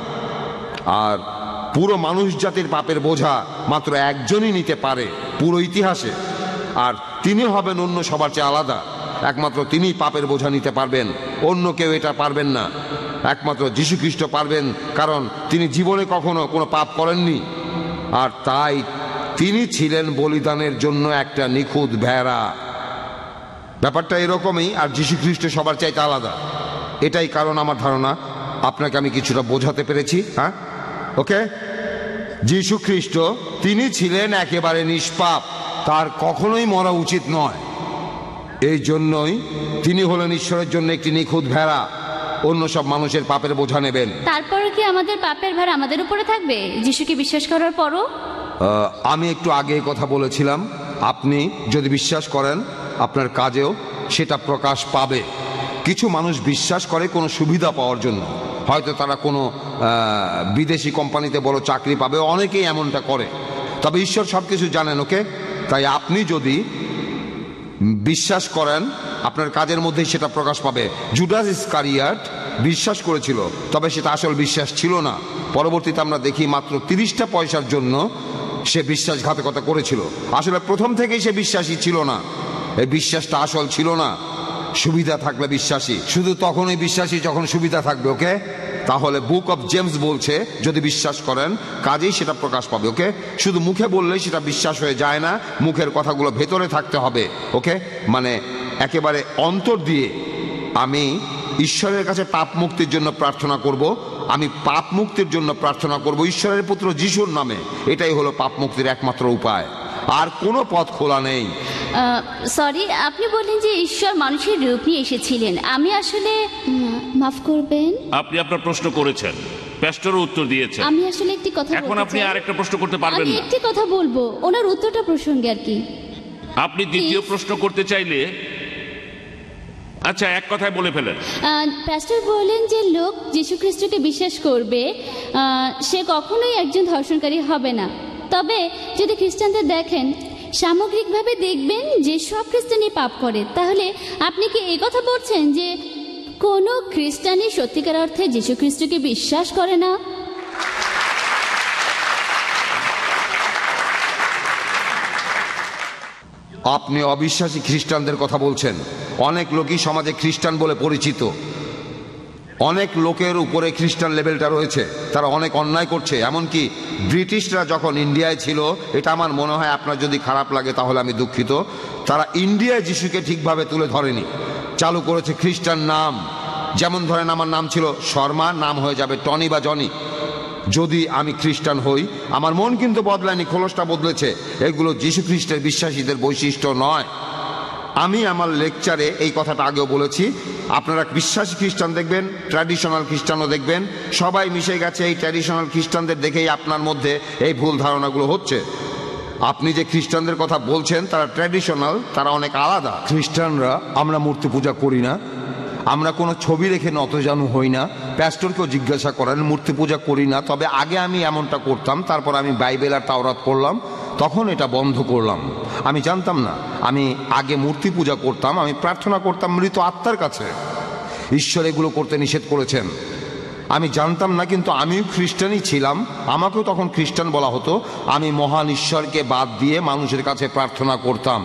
আর পুরো মানুষ জাতির পাপের বোঝা মাত্র একজনই নিতে পারে পুরো ইতিহাসে, আর তিনি হবেন অন্য সবার চেয়ে আলাদা। একমাত্র তিনি পাপের বোঝা নিতে পারবেন, অন্য কেউ এটা পারবেন না। একমাত্র যীশু খ্রিস্ট পারবেন, কারণ তিনি জীবনে কখনো কোনো পাপ করেননি। আর তাই তিনি ছিলেন বলিদানের জন্য একটা নিখুঁত ভেড়া। ব্যাপারটা এরকমই। আর যীশু খ্রিস্ট সবার চাইতে আলাদা। এটাই কারণ আমার ধারণা আপনাকে আমি কিছুটা বোঝাতে পেরেছি? হ্যাঁ, ওকে। যীশু খ্রিস্ট তিনি ছিলেন একেবারে নিষ্পাপ, তার কখনোই মরা উচিত নয়। এই জন্যই তিনি হলেন ঈশ্বরের জন্য একটি নিখুঁত ভেড়া। অন্য সব মানুষের পাপের বোঝা নেবেন। তারপরে কি আমাদের পাপের ভার আমাদের উপরে থাকবে যিশুকে বিশ্বাস করার পরও? আমি একটু আগে কথা বলেছিলাম, আপনি যদি বিশ্বাস করেন আপনার কাজেও সেটা প্রকাশ পাবে। কিছু মানুষ বিশ্বাস করে কোনো সুবিধা পাওয়ার জন্য, হয়তো তারা কোনো বিদেশি কোম্পানিতে বড় চাকরি পাবে, অনেকেই এমনটা করে। তবে ঈশ্বর সব কিছু জানেন, ওকে। তাই আপনি যদি বিশ্বাস করেন আপনার কাজের মধ্যেই সেটা প্রকাশ পাবে। জুডাস ইসকারিয়াত বিশ্বাস করেছিল, তবে সেটা আসল বিশ্বাস ছিল না। পরবর্তীতে আমরা দেখি মাত্র 30টা পয়সার জন্য সে বিশ্বাসঘাতকতা করেছিল। আসলে প্রথম থেকেই সে বিশ্বাসী ছিল না, এই বিশ্বাসটা আসল ছিল না। সুবিধা থাকলে বিশ্বাসী, শুধু তখনই বিশ্বাসী যখন সুবিধা থাকবে, ওকে। তাহলে বুক অফ জেমস বলছে যদি বিশ্বাস করেন কাজেই সেটা প্রকাশ পাবে, ওকে। শুধু মুখে বললেই সেটা বিশ্বাস হয়ে যায় না, মুখের কথাগুলো ভেতরে থাকতে হবে, ওকে। মানে একেবারে অন্তর দিয়ে আমি ঈশ্বরের কাছে পাপ মুক্তির জন্য প্রার্থনা করব, আমি পাপ মুক্তির জন্য প্রার্থনা করব ঈশ্বরের পুত্র যিশুর নামে। এটাই হলো পাপ মুক্তির একমাত্র উপায়, আর কোনো পথ খোলা নেই। সরি, আপনি বললেন যে ঈশ্বর মানুষের রূপ নিয়ে এসেছিলেন। আমি আসলে মাফ করবেন, আপনি আপনার প্রশ্ন করেছেন, প্যাস্টরও উত্তর দিয়েছেন। আমি আসলে একটি কথা এখন আপনি আরেকটা প্রশ্ন করতে পারবেন আমি না। একটি কথা বলবো, ওনার উত্তরটা প্রসঙ্গে আর কি। আপনি দ্বিতীয় প্রশ্ন করতে চাইলে আচ্ছা এক কথায় বলে ফেলেন। প্যাস্টর বললেন যে লোক যীশু খ্রিস্টকে বিশ্বাস করবে সে কখনোই একজন ধর্ষণকারী হবে না। তবে যদি খ্রিস্টানদের দেখেন, সামগ্রিকভাবে দেখবেন যে সব খ্রিস্টানই পাপ করে। তাহলে আপনি কি এই কথা বলছেন যে কোনো খ্রিস্টানই সত্যিকার অর্থে যীশু খ্রিস্টকে বিশ্বাস করে না? আপনি অবিশ্বাসী খ্রিস্টানদের কথা বলছেন। অনেক লোকই সমাজে খ্রিস্টান বলে পরিচিত, অনেক লোকের উপরে খ্রিস্টান লেভেলটা রয়েছে, তারা অনেক অন্যায় করছে। এমনকি ব্রিটিশরা যখন ইন্ডিয়ায় ছিল, এটা আমার মনে হয় আপনার যদি খারাপ লাগে তাহলে আমি দুঃখিত, তারা ইন্ডিয়ায় যিশুকে ঠিকভাবে তুলে ধরেনি, চালু করেছে খ্রিস্টান নাম। যেমন ধরেন আমার নাম ছিল শর্মা, নাম হয়ে যাবে টনি বা জনি। যদি আমি খ্রিস্টান হই, আমার মন কিন্তু বদলায়নি, খোলসটা বদলেছে। এগুলো যীশু খ্রিস্টের বিশ্বাসীদের বৈশিষ্ট্য নয়। আমি আমার লেকচারে এই কথাটা আগেও বলেছি, আপনারা বিশ্বাসী খ্রিস্টান দেখবেন, ট্র্যাডিশনাল খ্রিস্টানও দেখবেন, সবাই মিশে গেছে। এই ট্র্যাডিশনাল খ্রিস্টানদের দেখেই আপনার মধ্যে এই ভুল ধারণাগুলো হচ্ছে। আপনি যে খ্রিস্টানদের কথা বলছেন তারা ট্র্যাডিশনাল, তারা অনেক আলাদা। খ্রিস্টানরা আমরা মূর্তি পূজা করি না, আমরা কোনো ছবি রেখে নতজানু হই না। প্যাস্টরকেও জিজ্ঞাসা করেন, মূর্তি পূজা করি না। তবে আগে আমি এমনটা করতাম, তারপর আমি বাইবেল আর তাওরাত পড়লাম, তখন এটা বন্ধ করলাম। আমি জানতাম না, আমি আগে মূর্তি পূজা করতাম, আমি প্রার্থনা করতাম মৃত আত্মার কাছে। ঈশ্বর এগুলো করতে নিষেধ করেছেন, আমি জানতাম না। কিন্তু আমিও খ্রিস্টানই ছিলাম, আমাকেও তখন খ্রিস্টান বলা হতো। আমি মহান ঈশ্বরকে বাদ দিয়ে মানুষের কাছে প্রার্থনা করতাম,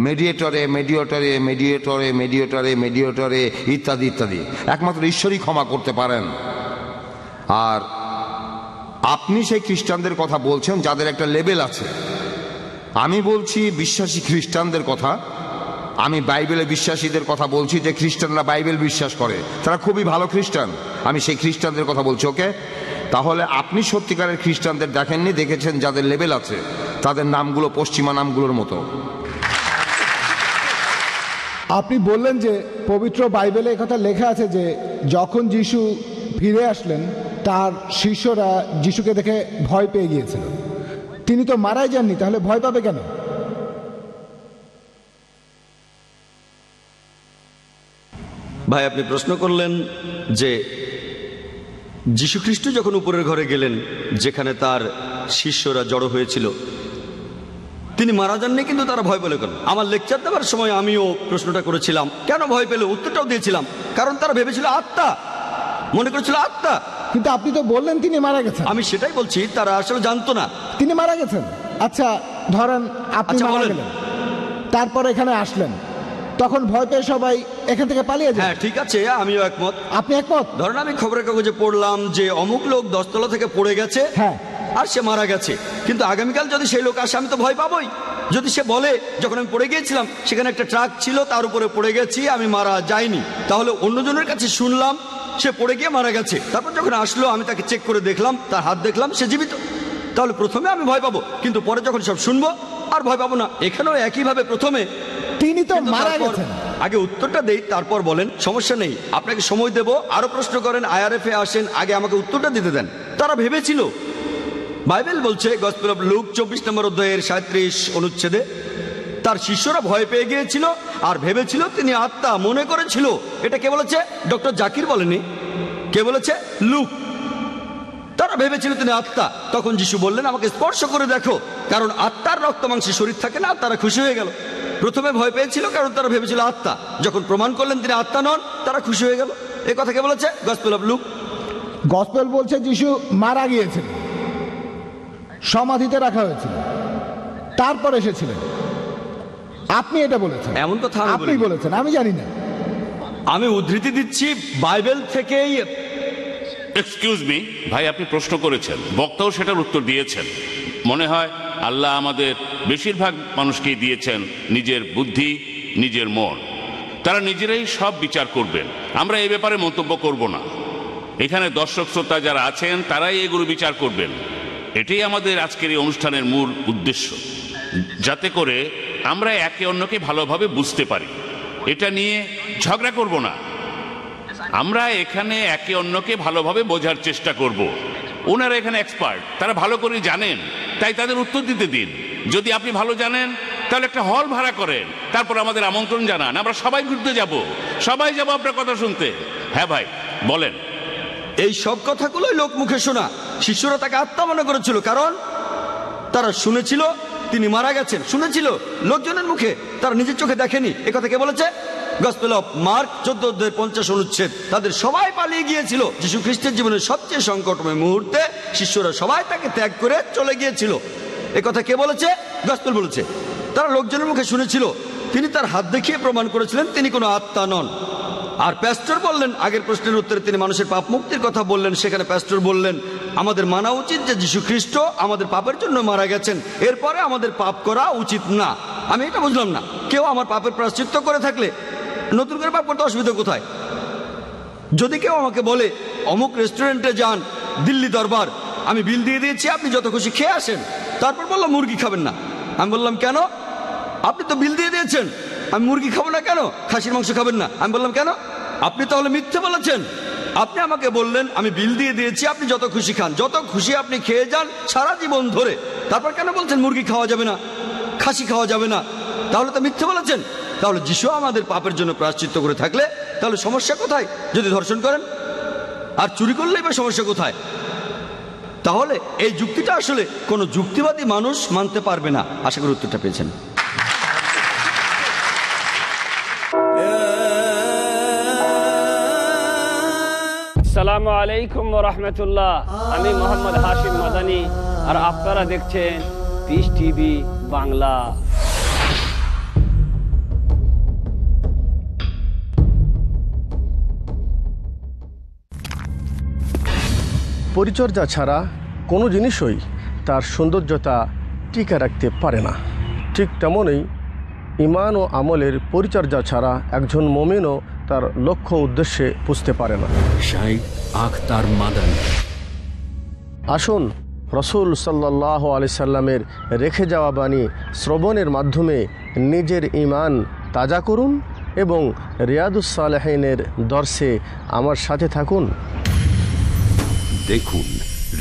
মেডিয়েটরে মেডিয়েটরে মেডিয়েটরে মেডিয়েটরে মেডিয়েটরে ইত্যাদি ইত্যাদি। একমাত্র ঈশ্বরই ক্ষমা করতে পারেন। আর আপনি সেই খ্রিস্টানদের কথা বলছেন যাদের একটা লেভেল আছে। আমি বলছি বিশ্বাসী খ্রিস্টানদের কথা, আমি বাইবেলে বিশ্বাসীদের কথা বলছি, যে খ্রিস্টানরা বাইবেল বিশ্বাস করে, তারা খুবই ভালো খ্রিস্টান। আমি সেই খ্রিস্টানদের কথা বলছি, ওকে। তাহলে আপনি সত্যিকারের খ্রিস্টানদের দেখেননি, দেখেছেন যাদের লেভেল আছে, তাদের নামগুলো পশ্চিমা নামগুলোর মতো। আপনি বললেন যে পবিত্র বাইবেলে কথা লেখা আছে যে যখন যিশু ফিরে আসলেন তার শিষ্যরা যিশুকে দেখে ভয় পেয়ে গিয়েছিল। তিনি তো মারাই যাননি, তাহলে ভয় পাবে কেন? ভাই, আপনি প্রশ্ন করলেন যে যীশুখ্রিস্ট যখন উপরের ঘরে গেলেন, যেখানে তার শিষ্যরা জড়ো হয়েছিল, তিনি মারা যাননি, কিন্তু তারা ভয় পেল কেন? আমার লেকচার দেওয়ার সময় আমিও প্রশ্নটা করেছিলাম, কেন ভয় পেল? উত্তরটাও দিয়েছিলাম, কারণ তারা ভেবেছিল আত্মা, মনে করেছিল আত্মা। কিন্তু আপনি তো বললেন তিনি মারা গেছেন। আমি সেটাই বলছি, তারা আসলে জানতো না তিনি মারা গেছেন। আচ্ছা, ধরেন আপনি মারা গেলেন, তারপর এখানে আসলেন, তখন ভয় পেয়ে সবাই এখান থেকে পালিয়ে যায়। হ্যাঁ, ঠিক আছে, আমিও একমত। আপনি একমত? ধরেন আমি খবরের কাগজে পড়লাম যে অমুক লোক 10 তলা থেকে পড়ে গেছে, হ্যাঁ, আর সে মারা গেছে। কিন্তু আগামীকাল যদি সেই লোক আসে, আমি তো ভয় পাবোই। যদি সে বলে যখন আমি পড়ে গিয়েছিলাম সেখানে একটা ট্রাক ছিল, তার উপরে পড়ে গেছি, আমি মারা যাইনি, তাহলে অন্যজনের কাছে শুনলাম সে পড়ে গিয়ে মারা গেছে। তারপর যখন আসলো আমি তাকে চেক করে দেখলাম, তার হাত দেখলাম, সে জীবিত। তাহলে প্রথমে আমি ভয় পাবো, কিন্তু পরে যখন সব শুনবো আর ভয় পাবো না। এখানেও একইভাবে প্রথমে তিনি তো মারা গেছেন। আগে উত্তরটা দেই, তারপর বলেন, সমস্যা নেই, আপনাকে সময় দেব, আরো প্রশ্ন করেন, IRF এ আসেন, আগে আমাকে উত্তরটা দিতে দেন। তারা ভেবেছিল, বাইবেল বলছে গসপেল অফ লুক 24 নম্বর অধ্যায়ের 37 অনুচ্ছেদে, তার শিষ্যরা ভয় পেয়ে গিয়েছিল আর ভেবেছিল তিনি আত্মা, মনে করেছিল। এটা কে বলেছে? ডক্টর জাকির বলেনি, কে বলেছে? লুক। তারা ভেবেছিল তিনি আত্মা। তখন যিশু বললেন, আমাকে স্পর্শ করে দেখো, কারণ আত্মার রক্ত মাংসে শরীর থাকে না। তারা খুশি হয়ে গেল। প্রথমে ভয় পেয়েছিল কারণ তারা ভেবেছিল আত্মা, যখন প্রমাণ করলেন তিনি আত্মা নন, তারা খুশি হয়ে গেল। এই কথা কে বলেছে? Gospel of look. গসপেল বলছে যিশু মারা গিয়েছিল, সমাধিতে রাখা হয়েছিল, তারপর এসেছিলেন। আপনি এটা বলেছেন। এমন কথা আপনি বলেছেন, আমি জানি না। আমি উদ্ধৃতি দিচ্ছি বাইবেল থেকেই। এক্সকিউজ মি ভাই, আপনি প্রশ্ন করেছেন, বক্তাও সেটার উত্তর দিয়েছেন। মনে হয় আল্লাহ আমাদের বেশিরভাগ মানুষকেই দিয়েছেন নিজের বুদ্ধি, নিজের মন। তারা নিজেরাই সব বিচার করবেন, আমরা এই ব্যাপারে মন্তব্য করব না। এখানে দর্শক শ্রোতা যারা আছেন তারাই এগুলো বিচার করবেন। এটাই আমাদের আজকের এই অনুষ্ঠানের মূল উদ্দেশ্য, যাতে করে আমরা একে অন্যকে ভালোভাবে বুঝতে পারি। এটা নিয়ে ঝগড়া করব না, আমরা এখানে একে অন্যকে ভালোভাবে বোঝার চেষ্টা করব। ওনারা এখানে এক্সপার্ট, তারা ভালো করে জানেন, তাই তাদের উত্তর দিতে দিন। যদি আপনি ভালো জানেন তাহলে একটা হল ভাড়া করেন, তারপর আমাদের আমন্ত্রণ জানান, আমরা সবাই ঘুরতে যাব, সবাই যাব আপনার কথা শুনতে। হ্যাঁ ভাই বলেন। এই সব কথাগুলোই লোক মুখে শোনা। শিষ্যরা তাকে আত্মা মনে করেছিল, কারণ তারা শুনেছিল তিনি মারা গেছেন, শুনেছিল লোকজনের মুখে, তারা নিজের চোখে দেখেনি। এ কথা কে বলেছে? গসপেল অফ মার্ক 14 অধ্যায়ের 50 অনুচ্ছেদ। তাদের সবাই পালিয়ে গিয়েছিল। যিশু খ্রিস্টের জীবনের সবচেয়ে সংকটময় মুহূর্তে শিষ্যরা সবাই তাকে ত্যাগ করে চলে গিয়েছিল। এ কথা কে বলেছে? গসপেল বলেছে। তারা লোকজনের মুখে শুনেছিল, তিনি তার হাত দেখিয়ে প্রমাণ করেছিলেন তিনি কোনো আত্মা নন। আর প্যাস্টর বললেন, আগের প্রশ্নের উত্তরে তিনি মানুষের পাপ মুক্তির কথা বললেন, সেখানে প্যাস্টর বললেন আমাদের মানা উচিত যে যীশু খ্রিস্ট আমাদের পাপের জন্য মারা গেছেন, এরপরে আমাদের পাপ করা উচিত না। আমি এটা বুঝলাম না, কেউ আমার পাপের প্রায়শ্চিত্ত করে থাকলে নতুন করে পাপ করতে অসুবিধা কোথায়? যদি কেউ আমাকে বলে অমুক রেস্টুরেন্টে যান, দিল্লি দরবার, আমি বিল দিয়ে দিয়েছি, আপনি যত খুশি খেয়ে আসেন, তারপর বললাম মুরগি খাবেন না। আমি বললাম কেন? আপনি তো বিল দিয়ে দিয়েছেন, আমি মুরগি খাবো না কেন? খাসির মাংস খাবেন না, আমি বললাম কেন? আপনি তাহলে মিথ্যে বলেছেন। আপনি আমাকে বললেন আমি বিল দিয়ে দিয়েছি, আপনি যত খুশি খান, যত খুশি আপনি খেয়ে যান সারা জীবন ধরে, তারপর কেন বলছেন মুরগি খাওয়া যাবে না, খাসি খাওয়া যাবে না? তাহলে তো মিথ্যে বলেছেন। তাহলে যিশু আমাদের পাপের জন্য প্রায়শ্চিত্ত করে থাকলে তাহলে সমস্যা কোথায়? যদি ধর্ষণ করেন আর চুরি করলেই বা সমস্যা কোথায়? তাহলে এই যুক্তিটা আসলে কোনো যুক্তিবাদী মানুষ মানতে পারবে না। আশা করি উত্তরটা পেয়েছেন। আসসালামু আলাইকুম ওয়া রাহমাতুল্লাহ। আমি মোহাম্মদ হাশিম মাদানি, আর আপনারা দেখছেন পিস টিভি বাংলা। পরিচর্যা ছাড়া কোনো জিনিসই তার সৌন্দর্যতা টিকে রাখতে পারে না। ঠিক তেমনই ঈমান ও আমলের পরিচর্যা ছাড়া একজন মুমিনও তার লক্ষ্য উদ্দেশ্যে বুঝতে পারে না। শাইখ আখতার মাদানী। আসুন রসুল সাল্লাল্লাহু আলাইহি সাল্লামের রেখে যাওয়া বাণী শ্রবণের মাধ্যমে নিজের ঈমান তাজা করুন এবং রিয়াদুস সালেহিনের দর্শে আমার সাথে থাকুন। দেখুন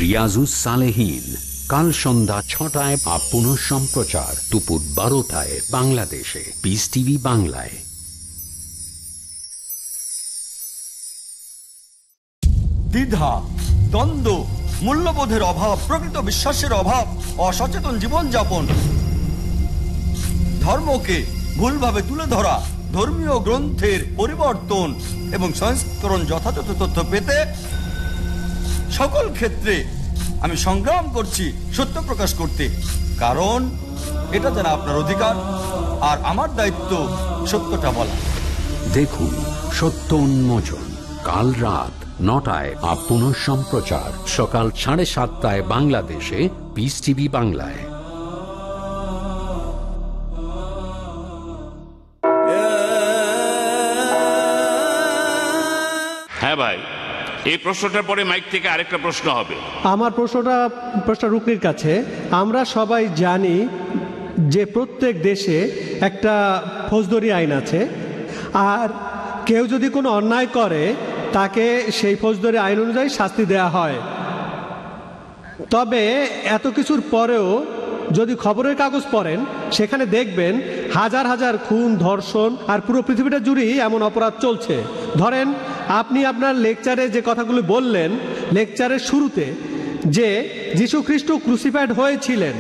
রিয়াজুস সালেহীন কাল সন্ধ্যা 6টায়, পুনঃ সম্প্রচার দুপুর 12টায় বাংলাদেশে পিস টিভি বাংলায়। দ্বিধা, দ্বন্দ্ব, মূল্যবোধের অভাব, প্রকৃত বিশ্বাসের অভাব, অসচেতন জীবনযাপন, ধর্মকে ভুলভাবে তুলে ধরা, ধর্মীয় গ্রন্থের পরিবর্তন এবং সংস্করণ যথাযথ তথ্য পেতে সকল ক্ষেত্রে আমি সংগ্রাম করছি সত্য প্রকাশ করতে, কারণ এটা যেন আপনার অধিকার আর আমার দায়িত্ব সত্যটা বলা। দেখুন সত্য উন্মোচন কাল রাত 9টায়, পুনঃ সম্প্রচার সকাল 7:30টায় বাংলাদেশে পিস টিভি বাংলায়। হ্যাঁ ভাই, এই প্রশ্নটার পরে মাইক থেকে আরেকটা প্রশ্ন হবে। আমার প্রশ্নটা রুকনির কাছে। আমরা সবাই জানি যে প্রত্যেক দেশে একটা ফৌজদারি আইন আছে, আর কেউ যদি কোনো অন্যায় করে তাকে সেই ফৌজদারি আইন অনুযায়ী শাস্তি দেওয়া হয়। তবে এত কিছুর পরেও যদি খবরের কাগজ পড়েন, সেখানে দেখবেন হাজার হাজার খুন, ধর্ষণ, আর পুরো পৃথিবীটা জুড়েই এমন অপরাধ চলছে। ধরেন আপনি আপনার লেকচারে যে কথাগুলো বললেন লেকচারের শুরুতে, যে যীশু খ্রিস্ট ক্রুসিফাইড হয়েছিলেন,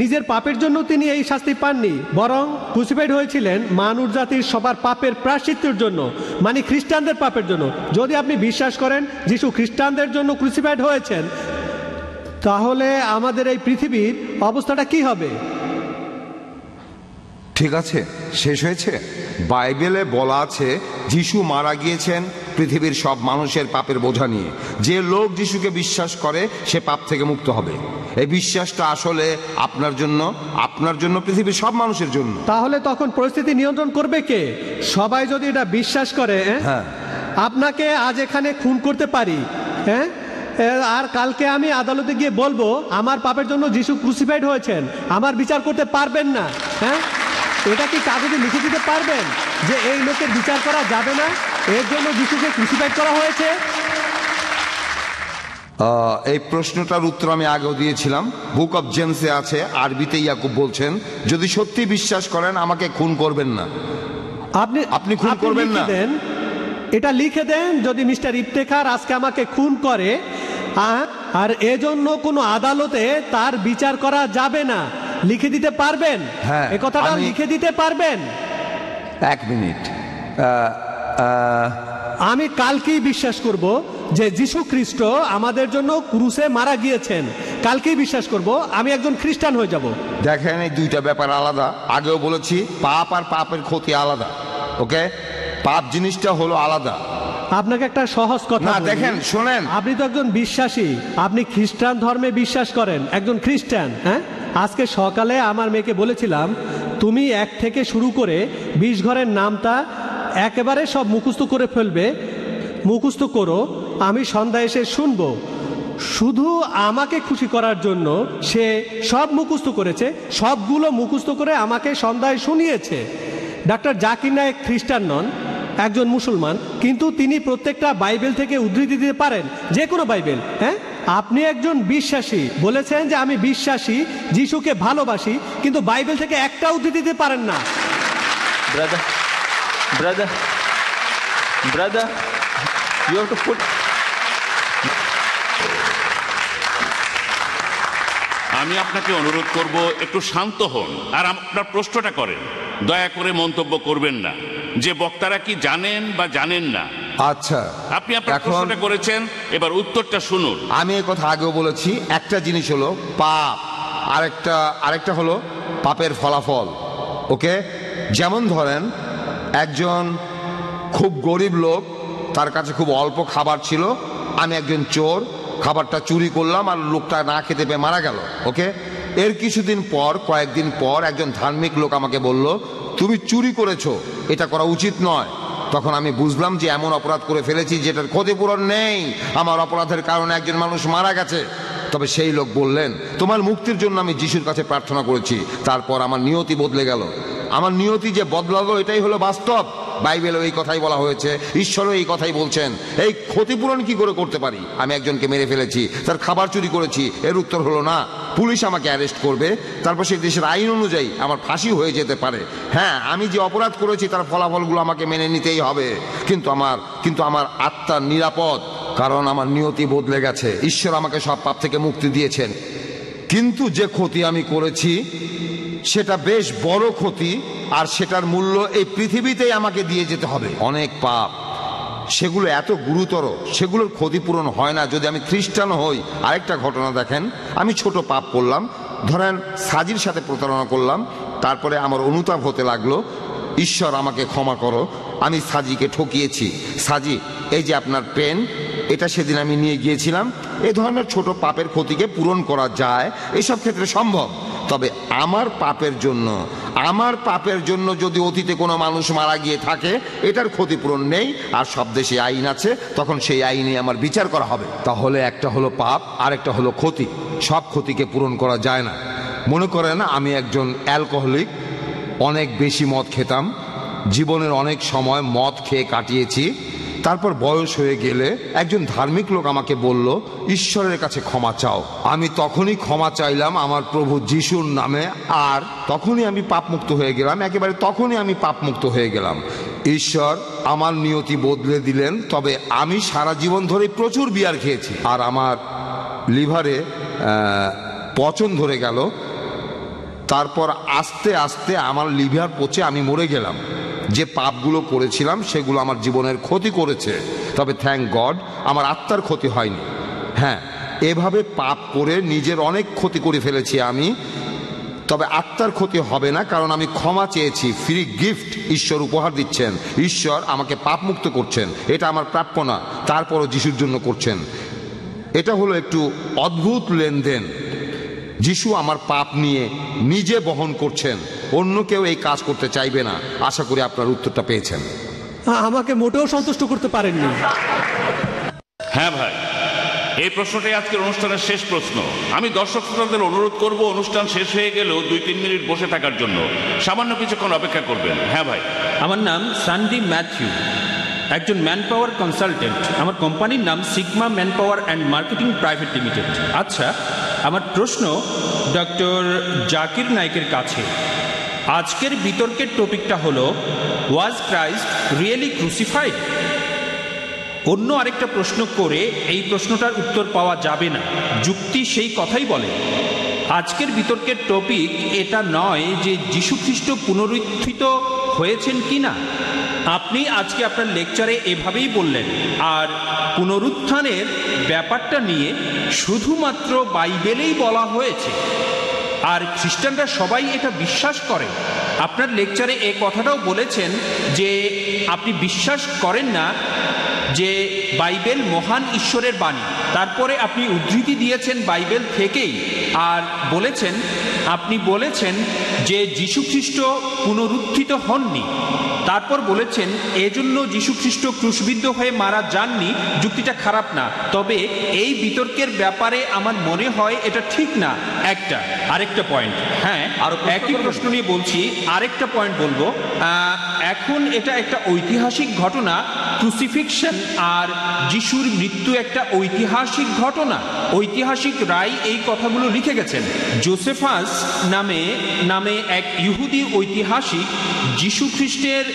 নিজের পাপের জন্য তিনি এই শাস্তি পাননি, বরং ক্রুসিফাইড হয়েছিলেন মানব জাতির সবার পাপের প্রায়শ্চিত্তের জন্য, মানে খ্রিস্টানদের পাপের জন্য। যদি আপনি বিশ্বাস করেন যীশু খ্রিস্টানদের জন্য ক্রুসিফাইড হয়েছেন, তাহলে আমাদের এই পৃথিবীর অবস্থাটা কি হবে? ঠিক আছে, শেষ হয়েছে। বাইবেলে বলা আছে যিশু মারা গিয়েছেন পৃথিবীর সব মানুষের পাপের বোঝা নিয়ে। যে লোক যিশুকে বিশ্বাস করে সে পাপ থেকে মুক্ত হবে। এই বিশ্বাসটা আসলে আপনার জন্য, পৃথিবীর সব মানুষের জন্য। তাহলে তখন পরিস্থিতি নিয়ন্ত্রণ করবে কে? সবাই যদি এটা বিশ্বাস করে, হ্যাঁ, আপনাকে আজ এখানে খুন করতে পারি, হ্যাঁ, আর কালকে আমি আদালতে গিয়ে বলবো আমার পাপের জন্য যিশু ক্রুসিফাইড হয়েছেন, আমার বিচার করতে পারবেন না। হ্যাঁ, এটা কি কাগজে লিখে দিতে পারবেন যে এই লোকের বিচার করা যাবে না, এর জন্য যিশুকে ক্রুসিফাইড করা হয়েছে? এই প্রশ্নটার উত্তর আমি আগেও দিয়েছিলাম। বুক অফ জেমসে আছে, আরবিতে ইয়াকুব বলছেন, যদি সত্যি বিশ্বাস করেন আমাকে খুন করবেন না। আপনি খুন করবেন না, এটা লিখে দেন, যদি মিস্টার ইফতেখার আজকে আমাকে খুন করে আর এজন্য কোনো আদালতে তার বিচার করা যাবে না, লিখে দিতে পারবেন? হ্যাঁ, এই কথাটা লিখে দিতে পারবেন? এক মিনিট, আমি কালকেই বিশ্বাস করব যে যীশু খ্রিস্ট আমাদের জন্য ক্রুসে মারা গিয়েছেন, কালকেই বিশ্বাস করব, আমি একজন খ্রিস্টান হয়ে যাব। দেখেন এই দুইটা ব্যাপার আলাদা। আগেও বলেছি পাপ আর পাপের ক্ষতি আলাদা। ওকে, পাপ জিনিসটা হলো আলাদা। আপনাকে একটা সহজ কথা না, দেখেন শোনেন, আপনি তো একজন বিশ্বাসী, আপনি খ্রিস্টান ধর্মে বিশ্বাস করেন, একজন খ্রিস্টান। হ্যাঁ, আজকে সকালে আমার মেয়েকে বলেছিলাম তুমি 1 থেকে শুরু করে 20 ঘরের নামটা একেবারে সব মুখস্থ করে ফেলবে, মুখস্থ করো, আমি সন্ধ্যায় এসে শুনবো। শুধু আমাকে খুশি করার জন্য সে সব মুখস্থ করেছে, সবগুলো মুখস্থ করে আমাকে সন্ধ্যায় শুনিয়েছে। ডাক্তার জাকির নায়েক খ্রিস্টান নন, একজন মুসলমান, কিন্তু তিনি প্রত্যেকটা বাইবেল থেকে উদ্ধৃতি দিতে পারেন, যে কোনো বাইবেল। হ্যাঁ, আপনি একজন বিশ্বাসী, বলেছেন যে আমি বিশ্বাসী, যিশুকে ভালোবাসি, কিন্তু বাইবেল থেকে একটা উদ্ধৃতি দিতে পারেন না। Brother, you have to put... আমি আপনাকে অনুরোধ করব একটু শান্ত হন আর আপনার প্রশ্নটা করেন। দয়া করে মন্তব্য করবেন না যে বক্তারা কি জানেন বা জানেন না। আচ্ছা, আপনি আপনার প্রশ্নটা করেছেন, এবার উত্তরটা শুনুন। আমি এই কথা আগেও বলেছি, একটা জিনিস হলো পাপ, আরেকটা হলো পাপের ফলাফল। ওকে, যেমন ধরেন একজন খুব গরিব লোক, তার কাছে খুব অল্প খাবার ছিল, আমি একজন চোর, খাবারটা চুরি করলাম আর লোকটা না খেতে পেয়ে মারা গেল। ওকে, এর কয়েকদিন পর একজন ধার্মিক লোক আমাকে বলল তুমি চুরি করেছো, এটা করা উচিত নয়। তখন আমি বুঝলাম যে এমন অপরাধ করে ফেলেছি যেটার ক্ষতিপূরণ নেই, আমার অপরাধের কারণে একজন মানুষ মারা গেছে। তবে সেই লোক বললেন তোমার মুক্তির জন্য আমি যিশুর কাছে প্রার্থনা করেছি, তারপর আমার নিয়তি বদলে গেল। আমার নিয়তি যে বদলালো এটাই হলো বাস্তব। বাইবেলও এই কথাই বলা হয়েছে, ঈশ্বরও এই কথাই বলছেন। এই ক্ষতিপূরণ কি করে করতে পারি? আমি একজনকে মেরে ফেলেছি, তার খাবার চুরি করেছি, এর উত্তর হলো না, পুলিশ আমাকে অ্যারেস্ট করবে, তারপর সেই দেশের আইন অনুযায়ী আমার ফাঁসি হয়ে যেতে পারে। হ্যাঁ, আমি যে অপরাধ করেছি তার ফলাফলগুলো আমাকে মেনে নিতেই হবে, কিন্তু আমার আত্মার নিরাপদ, কারণ আমার নিয়তি বদলে গেছে। ঈশ্বর আমাকে সব পাপ থেকে মুক্তি দিয়েছেন। কিন্তু যে ক্ষতি আমি করেছি সেটা বেশ বড় ক্ষতি, আর সেটার মূল্য এই পৃথিবীতেই আমাকে দিয়ে যেতে হবে। অনেক পাপ, সেগুলো এত গুরুতর, সেগুলোর ক্ষতিপূরণ হয় না যদি আমি খ্রিস্টান হই। আরেকটা ঘটনা দেখেন, আমি ছোট পাপ করলাম, ধরেন সাজির সাথে প্রতারণা করলাম, তারপরে আমার অনুতাপ হতে লাগলো, ঈশ্বর আমাকে ক্ষমা করো, আমি সাজিকে ঠকিয়েছি। সাজি, এই যে আপনার পেন, এটা সেদিন আমি নিয়ে গিয়েছিলাম। এই ধরনের ছোট পাপের ক্ষতিকে পূরণ করা যায়, এসব ক্ষেত্রে সম্ভব। তবে আমার পাপের জন্য যদি অতীতে কোনো মানুষ মারা গিয়ে থাকে, এটার ক্ষতিপূরণ নেই, আর সব দেশে আইন আছে, তখন সেই আইনে আমার বিচার করা হবে। তাহলে একটা হলো পাপ আর একটা হলো ক্ষতি। সব ক্ষতিকে পূরণ করা যায় না। মনে করেন আমি একজন অ্যালকোহলিক, অনেক বেশি মদ খেতাম, জীবনের অনেক সময় মদ খেয়ে কাটিয়েছি। তারপর বয়স হয়ে গেলে একজন ধার্মিক লোক আমাকে বলল, ঈশ্বরের কাছে ক্ষমা চাও। আমি তখনই ক্ষমা চাইলাম আমার প্রভু যিশুর নামে, আর তখনই আমি পাপমুক্ত হয়ে গেলাম। একেবারে তখনই আমি পাপমুক্ত হয়ে গেলাম। ঈশ্বর আমার নিয়তি বদলে দিলেন। তবে আমি সারা জীবন ধরে প্রচুর বিয়ার খেয়েছি, আর আমার লিভারে পচন ধরে গেল। তারপর আস্তে আস্তে আমার লিভার পচে আমি মরে গেলাম। যে পাপগুলো করেছিলাম সেগুলো আমার জীবনের ক্ষতি করেছে, তবে থ্যাংক গড আমার আত্মার ক্ষতি হয়নি। হ্যাঁ, এভাবে পাপ করে নিজের অনেক ক্ষতি করে ফেলেছি আমি, তবে আত্মার ক্ষতি হবে না, কারণ আমি ক্ষমা চেয়েছি। ফ্রি গিফট ঈশ্বর উপহার দিচ্ছেন। ঈশ্বর আমাকে পাপ মুক্ত করছেন, এটা আমার প্রাপ্য না, তারপরও যিশুর জন্য করছেন। এটা হলো একটু অদ্ভুত লেনদেন। যিশু আমার পাপ নিয়ে নিজে বহন করছেন, অন্য কেউ এই কাজ করতে চাইবে না। আশা করি আপনার উত্তরটা পেয়েছেন। আমাকে মোটেও সন্তুষ্ট করতে পারেননি। হ্যাঁ ভাই, এই প্রশ্নটাই আজকের অনুষ্ঠানের শেষ প্রশ্ন। আমি দর্শক শ্রোতাদের অনুরোধ করব, অনুষ্ঠান শেষ হয়ে গেলেও 2-3 মিনিট বসে থাকার জন্য সামান্য কিছুক্ষণ অপেক্ষা করবেন। হ্যাঁ ভাই। আমার নাম সান্ডি ম্যাথিউ, একজন ম্যান পাওয়ার কনসালটেন্ট। আমার কোম্পানির নাম sigma man power and marketing private limited. আচ্ছা, আমার প্রশ্ন ডক্টর জাকির নায়েকের কাছে। আজকের বিতর্কের টপিকটা হলো, ওয়াজ ক্রাইস্ট রিয়েলি ক্রুসিফাইড? অন্য আরেকটা প্রশ্ন করে এই প্রশ্নটার উত্তর পাওয়া যাবে না, যুক্তি সেই কথাই বলে। আজকের বিতর্কের টপিক এটা নয় যে যীশু খ্রিস্ট পুনরুত্থিত হয়েছেন কি না। আপনি আজকে আপনার লেকচারে এভাবেই বললেন, আর পুনরুত্থানের ব্যাপারটা নিয়ে শুধুমাত্র বাইবেলেই বলা হয়েছে, আর খ্রিস্টানরা সবাই এটা বিশ্বাস করে। আপনার লেকচারে এই কথাটাও বলেছেন যে আপনি বিশ্বাস করেন না যে বাইবেল মহান ঈশ্বরের বাণী। তারপরে আপনি উদ্ধৃতি দিয়েছেন বাইবেল থেকেই, আর আপনি বলেছেন যে যীশু খ্রিস্ট পুনরুত্থিত হননি। তারপর বলেছেন এজন্য যীশু খ্রিস্ট ক্রুশবিদ্ধ হয়ে মারা যাননি। যুক্তিটা খারাপ না, তবে এই বিতর্কের ব্যাপারে আমার মনে হয় এটা ঠিক না। আরেকটা পয়েন্ট, হ্যাঁ, একই প্রশ্ন নিয়ে বলছি, আরেকটা পয়েন্ট বলবো। এখন এটা একটা ঐতিহাসিক ঘটনা, ক্রুসিফিকশন আর যিশুর মৃত্যু একটা ঐতিহাসিক ঘটনা। ঐতিহাসিক রায় এই কথাগুলো লিখে গেছেন। জোসেফাস নামে এক ইহুদি ঐতিহাসিক যিশু খ্রিস্টের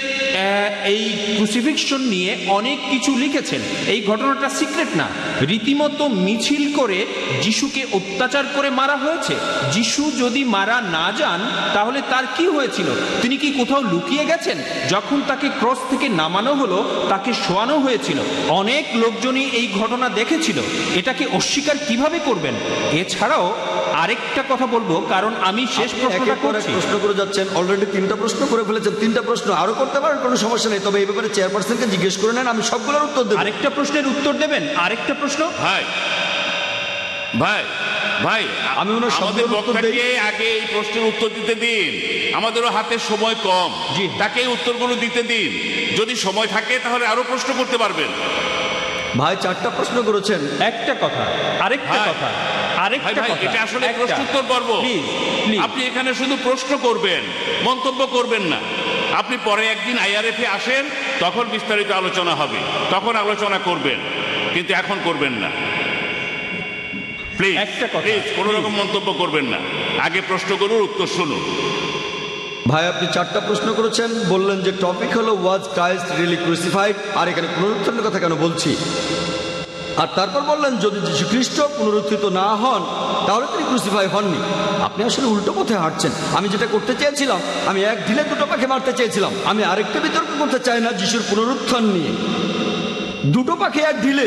এই ক্রুসিফিকশন নিয়ে অনেক কিছু লিখেছেন। এই ঘটনাটা সিক্রেট না, রীতিমতো মিছিল করে যিশুকে অত্যাচার করে মারা হয়েছে। যিশু যদি মারা না যান তাহলে তার কি হয়েছিল? তিনি কি কোথাও লুকিয়ে গেছেন? যখন তাকে ক্রস থেকে নামানো হলো, তাকে শোয়ানো হয়েছিল, অনেক লোকজনই এই ঘটনা দেখেছিল। এটাকে অস্বীকার কিভাবে করবেন? এছাড়াও আরেকটা কথা বলবো, কারণ আমি শেষ প্রশ্নটা করছি। প্রশ্ন করে যাচ্ছেন, অলরেডি 3টা প্রশ্ন করে ফেলেছেন। 3টা প্রশ্ন আরো করতে পারেন, কোনো সমস্যা নেই, তবে এই ব্যাপারে চেয়ারপারসনকে জিজ্ঞেস করে নেন, আমি সবগুলোর উত্তর দেব। আরেকটা প্রশ্নের উত্তর দেবেন? আরেকটা প্রশ্ন। ভাই আমি আমাদের বক্তাকে আগে এই প্রশ্নের উত্তর দিতে দিন, আমাদেরও হাতে সময় কম, তাকে উত্তরগুলো দিতে দিন। যদি সময় থাকে তাহলে আরো প্রশ্ন করতে পারবেন। ভাই 4টা প্রশ্ন করেছেন। একটা কথা, আরেকটা কথা, এটা আসলে প্রশ্নোত্তর পর্ব। আপনি এখানে শুধু প্রশ্ন করবেন, মন্তব্য করবেন না। আপনি পরে একদিন IRF-এ আসেন, তখন বিস্তারিত আলোচনা হবে, তখন আলোচনা করবেন, কিন্তু এখন করবেন না। প্লিজ কোনো রকম মন্তব্য করবেন না, আগে প্রশ্ন করুন, উত্তর শুনুন। ভাই আপনি 4টা প্রশ্ন করেছেন, বললেন যে টপিক হলো ওয়াজ ক্রাইস্ট রিয়েলি ক্রুসিফাইড, আর এখানে পুনরুত্থানের কথা কেন বলছি, আর তারপর বললেন যদি যীশু খ্রিস্ট পুনরুত্থিত না হন তাহলে তিনি ক্রুসিফাই হননি। আপনি আসলে উল্টো পথে হাঁটছেন। আমি যেটা করতে চেয়েছিলাম, আমি এক ঢিলে দুটো পাখি মারতে চেয়েছিলাম। আমি আরেকটা বিতর্ক করতে চাই না যিশুর পুনরুত্থান নিয়ে। দুটো পাখি এক ঢিলে,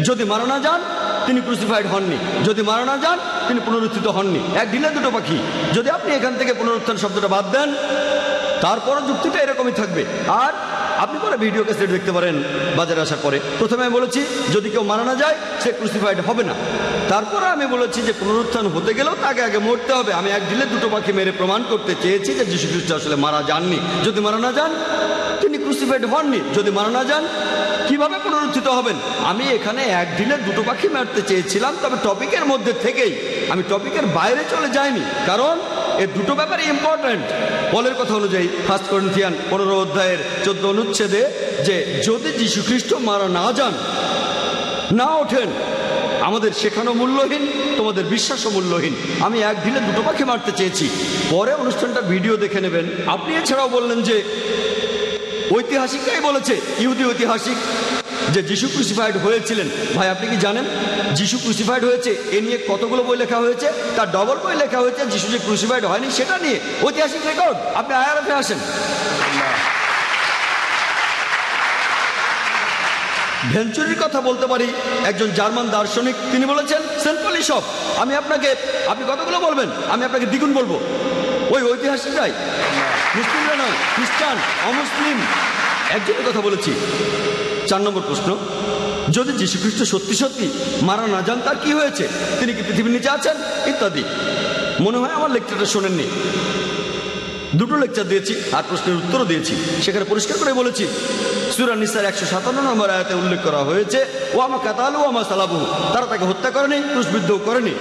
যদি মারা না যান তিনি ক্রুসিফাইড হননি, যদি মারা না যান তিনি পুনরুত্থিত হননি। এক ঢিলে দুটো পাখি। যদি আপনি এখান থেকে পুনরুত্থান শব্দটা বাদ দেন, তারপরও যুক্তিটা এরকমই থাকবে। আর আপনি পরে ভিডিও ক্যাসেট দেখতে পারেন বাজারে আসার পরে। প্রথমে আমি বলেছি যদি কেউ মারা না যায় সে ক্রুসিফাইড হবে না। তারপরে আমি বলেছি যে পুনরুত্থান হতে গেলেও তাকে আগে মরতে হবে। আমি এক ঢিলে দুটো পাখি মেরে প্রমাণ করতে চেয়েছি যে যীশু খ্রিস্ট আসলে মারা যাননি। যদি মারা না যান তিনি ক্রুসিফাইড হননি। যদি মারা না যান কিভাবে পুনরুত্থিত হবেন? আমি এখানে এক ঢিলে দুটো পাখি মারতে চেয়েছিলাম, তবে টপিকের মধ্যে থেকেই আমি টপিকের বাইরে চলে যাইনি, কারণ এই দুটো ব্যাপারে ইম্পর্টেন্ট। পলের কথা অনুযায়ী 1 করিন্থিয়ান 15 অধ্যায়ের 14 অনুচ্ছেদে যে যদি যীশু খ্রিস্ট মারা না যান, না ওঠেন, আমাদের শেখানো মূল্যহীন, তোমাদের বিশ্বাসও মূল্যহীন। আমি এক ঢিলে দুটো পাখি মারতে চেয়েছি। পরে অনুষ্ঠানটা ভিডিও দেখে নেবেন। আপনি এছাড়াও বললেন যে ঐতিহাসিকরাই বলেছে, ইহুদি ঐতিহাসিক, যে যিশু ক্রুসিফাইড হয়েছিলেন। ভাই আপনি কি জানেন যিশু ক্রুসিফাইড হয়েছে এ নিয়ে কতগুলো বই লেখা হয়েছে? তার ডবল বই লেখা হয়েছে যিশু যে ক্রুসিফাইড হয়নি সেটা নিয়ে, ঐতিহাসিক রেকর্ড। আপনি আয়ারফে আসেন। ভেঞ্চুরির কথা বলতে পারি, একজন জার্মান দার্শনিক, তিনি বলেছেন সিম্পলি সব। আপনি কতগুলো বলবেন? আমি আপনাকে দ্বিগুণ বলবো। ওই ঐতিহাসিকরাই, মুসলিমরা নয়, খ্রিস্টান, অমুসলিম, একজনের কথা বলেছি। 4 নম্বর প্রশ্ন, যদি যীশু খ্রিস্ট সত্যি সত্যি মারা না যান তার কি হয়েছে? তিনি কি পৃথিবীর নিচে আছেন? ইত্যাদি। মনে হয় আমার লেকচারটা শোনেননি। দুটো লেকচার দিয়েছি আর প্রশ্নের উত্তরও দিয়েছি। সেখানে পরিষ্কার করে বলেছি সূরা নিসার 157 নম্বর আয়াতে উল্লেখ করা হয়েছে ওয়ামা কাতালু ওয়ামা সালাবুহু, তারা তাকে হত্যা করেনি, ক্রুশবিদ্ধও করেনি,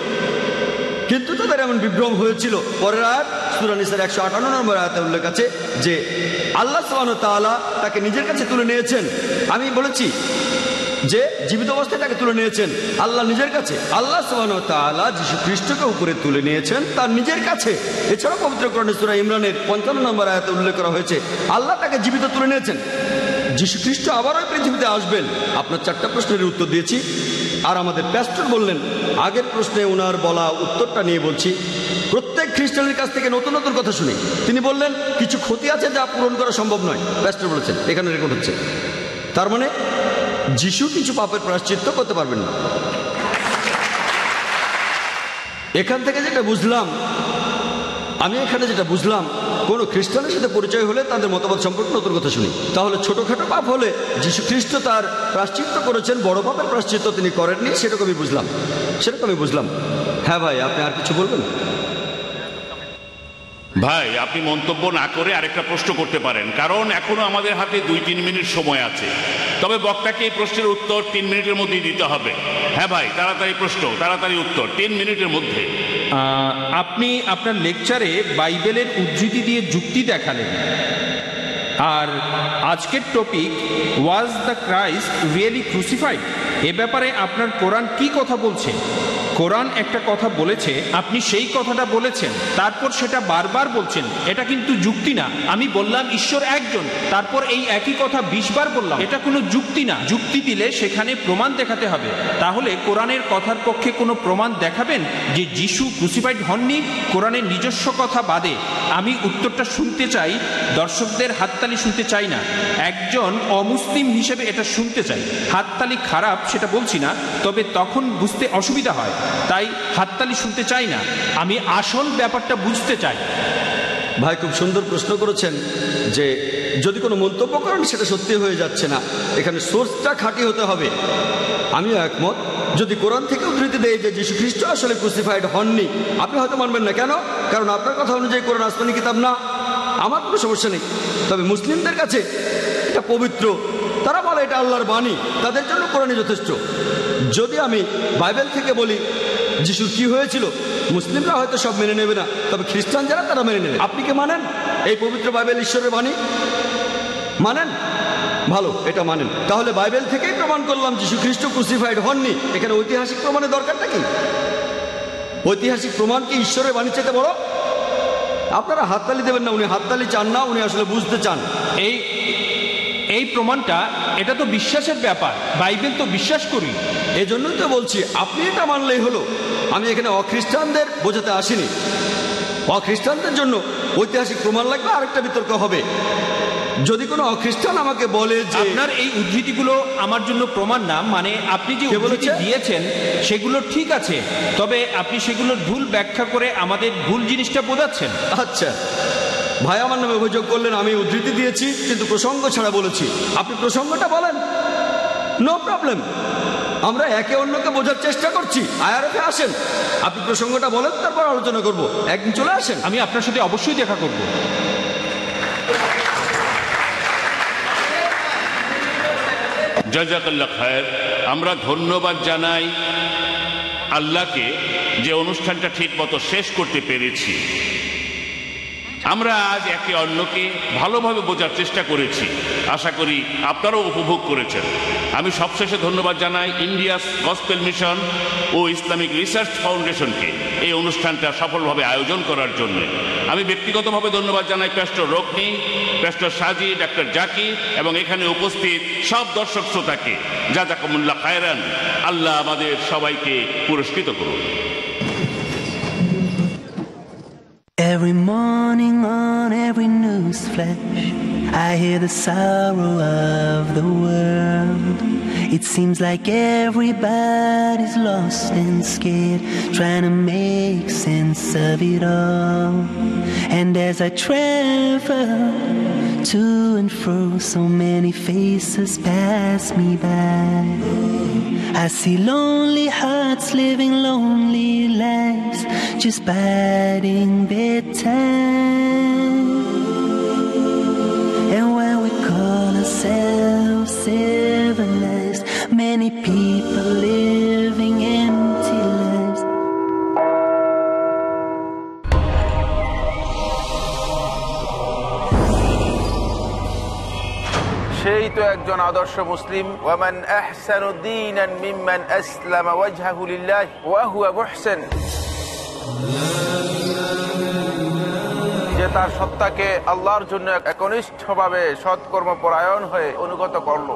কিন্তু তাদের এমন বিভ্রম হয়েছিল। পরের আয়াত সূরা নিসার 158 নম্বর আয়াতে উল্লেখ আছে যে আল্লাহ সুবহানাহু ওয়া তাআলা তাকে নিজের কাছে তুলে নিয়েছেন। আমি বলেছি যে জীবিত অবস্থায় তাকে তুলে নিয়েছেন আল্লাহ নিজের কাছে। আল্লাহ সুবহানাহু ওয়া তাআলা যীশু খ্রিস্টকে উপরে তুলে নিয়েছেন তার নিজের কাছে। এছাড়াও পবিত্র কোরআনে সূরা ইমরানের 55 নম্বর আয়াতে উল্লেখ করা হয়েছে আল্লাহ তাকে জীবিত তুলে নিয়েছেন। যীশু খ্রিস্ট আবারও পৃথিবীতে আসবেন। আপনার 4টা প্রশ্নের উত্তর দিয়েছি। আর আমাদের প্যাস্টর বললেন, আগের প্রশ্নে ওনার বলা উত্তরটা নিয়ে বলছি, প্রত্যেক খ্রিস্টানের কাছ থেকে নতুন নতুন কথা শুনি। তিনি বললেন কিছু ক্ষতি আছে যা পূরণ করা সম্ভব নয়। প্যাস্টর বলেছেন, এখানে রেকর্ড হচ্ছে। তার মানে যিশু কিছু পাপের প্রায়শ্চিত্ত করতে পারবেন না। এখান থেকে যেটা বুঝলাম, আমি এখানে যেটা বুঝলাম, কোনো খ্রিস্টানের সাথে পরিচয় হলে তাদের মতামত সম্পর্কে নতুন কথা শুনি। তাহলে ছোটখাটো পাপ হলে যীশু খ্রিস্ট তার প্রায়শ্চিত্ত করেছেন, বড় পাপের প্রায়শ্চিত্ত তিনি করেননি, সেটাকে আমি বুঝলাম। হ্যাঁ ভাই, আপনি আর কিছু বলবেন? ভাই আপনি মন্তব্য না করে আরেকটা প্রশ্ন করতে পারেন, কারণ এখনো আমাদের হাতে 2-3 মিনিট সময় আছে। তবে বক্তাকে এই প্রশ্নের উত্তর 3 মিনিটের মধ্যেই দিতে হবে। হ্যাঁ ভাই, তাড়াতাড়ি প্রশ্ন, তাড়াতাড়ি উত্তর, 3 মিনিটের মধ্যে। আপনি আপনার লেকচারে বাইবেলের উদ্ধৃতি দিয়ে যুক্তি দেখালেন, আর আজকের topic was the Christ really crucified. এ ব্যাপারে আপনার কোরআন কি কথা বলছে? কোরআন একটা কথা বলেছে, আপনি সেই কথাটা বলেছেন, তারপর সেটা বারবার বলছেন। এটা কিন্তু যুক্তি না। আমি বললাম ঈশ্বর একজন, তারপর এই একই কথা 20 বার বললাম। এটা কোনো যুক্তি না। যুক্তি দিলে সেখানে প্রমাণ দেখাতে হবে। তাহলে কোরআনের কথার পক্ষে কোনো প্রমাণ দেখাবেন যে যিশু ক্রুসিফাইড হননি, কোরআনের নিজস্ব কথা বাদে। আমি উত্তরটা শুনতে চাই, দর্শকদের হাততালি শুনতে চাই না। একজন অমুসলিম হিসেবে এটা শুনতে চাই। হাততালি খারাপ সেটা বলছি না, তবে তখন বুঝতে অসুবিধা হয়, তাই হাততালি শুনতে চাই না। আমি আসল ব্যাপারটা বুঝতে চাই। ভাই খুব সুন্দর প্রশ্ন করেছেন যে যদি কোনো মন্তব্য করেন সেটা সত্যি হয়ে যাচ্ছে না, এখানে সোর্সটা খাঁটি হতে হবে। আমিও একমত। যদি কোরআন থেকে উদ্ধৃতি দেয় যে যীশু খ্রিস্ট আসলে ক্রুসিফাইড হননি, আপনি হয়তো মানবেন না। কেন? কারণ আপনার কথা অনুযায়ী কোরআন আসমানি কিতাব না। আমার কোনো সমস্যা নেই। তবে মুসলিমদের কাছে এটা পবিত্র, তারা বলে এটা আল্লাহর বাণী, তাদের জন্য কোরআনই যথেষ্ট। যদি আমি বাইবেল থেকে বলি যিশুর কি হয়েছিল, মুসলিমরা হয়তো সব মেনে নেবে না, তবে খ্রিস্টান যারা তারা মেনে নেবে। আপনি কি মানেন এই পবিত্র বাইবেল ঈশ্বরের বাণী? মানেন? ভালো, এটা মানেন। তাহলে বাইবেল থেকেই প্রমাণ করলাম যীশু খ্রিস্ট ক্রুসিফাইড হননি। এখানে ঐতিহাসিক প্রমাণের দরকারটা কি? ঐতিহাসিক প্রমাণ কি ঈশ্বরের বাণী চাইতে বড়? আপনারা হাততালি দেবেন না, উনি হাততালি চান না, উনি আসলে বুঝতে চান। এই প্রমাণটা, এটা তো বিশ্বাসের ব্যাপার। বাইবেল তো বিশ্বাস করি, এজন্যই তো বলছি আপনি এটা মানলেই হলো। আমি এখানে অখ্রিস্টানদের বোঝাতে আসিনি। অখ্রিস্টানদের জন্য ঐতিহাসিক প্রমাণ লাগবে, আরেকটা বিতর্ক হবে। যদি কোনো অখ্রিস্টান আমাকে বলে যে আপনার এই উদ্ধৃতিগুলো আমার জন্য প্রমাণ না, মানে আপনি যে উদ্ধৃতি দিয়েছেন সেগুলো ঠিক আছে, তবে আপনি সেগুলোর ভুল ব্যাখ্যা করে আমাদের ভুল জিনিসটা বোঝাচ্ছেন। আচ্ছা, ভাই আমার নামে অভিযোগ করলেন আমি উদ্ধৃতি দিয়েছি কিন্তু প্রসঙ্গ ছাড়া বলেছি। আপনি প্রসঙ্গটা বলেন, নো প্রবলেম, আমরা একে অন্যকে বোঝার চেষ্টা করছি। IRF-এ আসেন, আপনি প্রসঙ্গটা বলেন, তারপর আলোচনা করব। একদিন চলে আসেন, আমি আপনার সাথে অবশ্যই দেখা করব। জাযাকাল্লাহ খায়ের। আমরা ধন্যবাদ জানাই আল্লাহকে যে অনুষ্ঠানটা ঠিক মতো শেষ করতে পেরেছি। আমরা আজ একে অন্যকে ভালোভাবে বোঝার চেষ্টা করেছি, আশা করি আপনারাও উপভোগ করেছেন। আমি সবশেষে ধন্যবাদ জানাই ইন্ডিয়াস গসপেল মিশন ও ইসলামিক রিসার্চ ফাউন্ডেশনকে এই অনুষ্ঠানটা সফলভাবে আয়োজন করার জন্য। আমি ব্যক্তিগতভাবে ধন্যবাদ জানাই প্যাস্টর রোকনি, প্যাস্টর সাজি, ডাক্তার জাকির এবং এখানে উপস্থিত সব দর্শক শ্রোতাকে। জাযাকুমুল্লাহ খায়রান। আল্লাহ আমাদের সবাইকে পুরস্কৃত করুন। Every morning on every news flash, I hear the sorrow of the world. It seems like everybody's lost and scared, trying to make sense of it all. And as I travel to and fro, so many faces pass me by. I see lonely hearts living lonely lives, just biding their time. And when we call ourselves civilized, many people living empty lives. সেই তো একজন আদর্শ মুসলিম। ওয়ামান আহসানু দীনান মিম্মান আসলামা ওয়াজহাহু লিল্লাহি ওয়া হুয়া মুহসিন, যে তার সত্তাকে আল্লাহর জন্য একনিষ্ঠভাবে সৎকর্মপরায়ণ হয়ে অনুগত করল।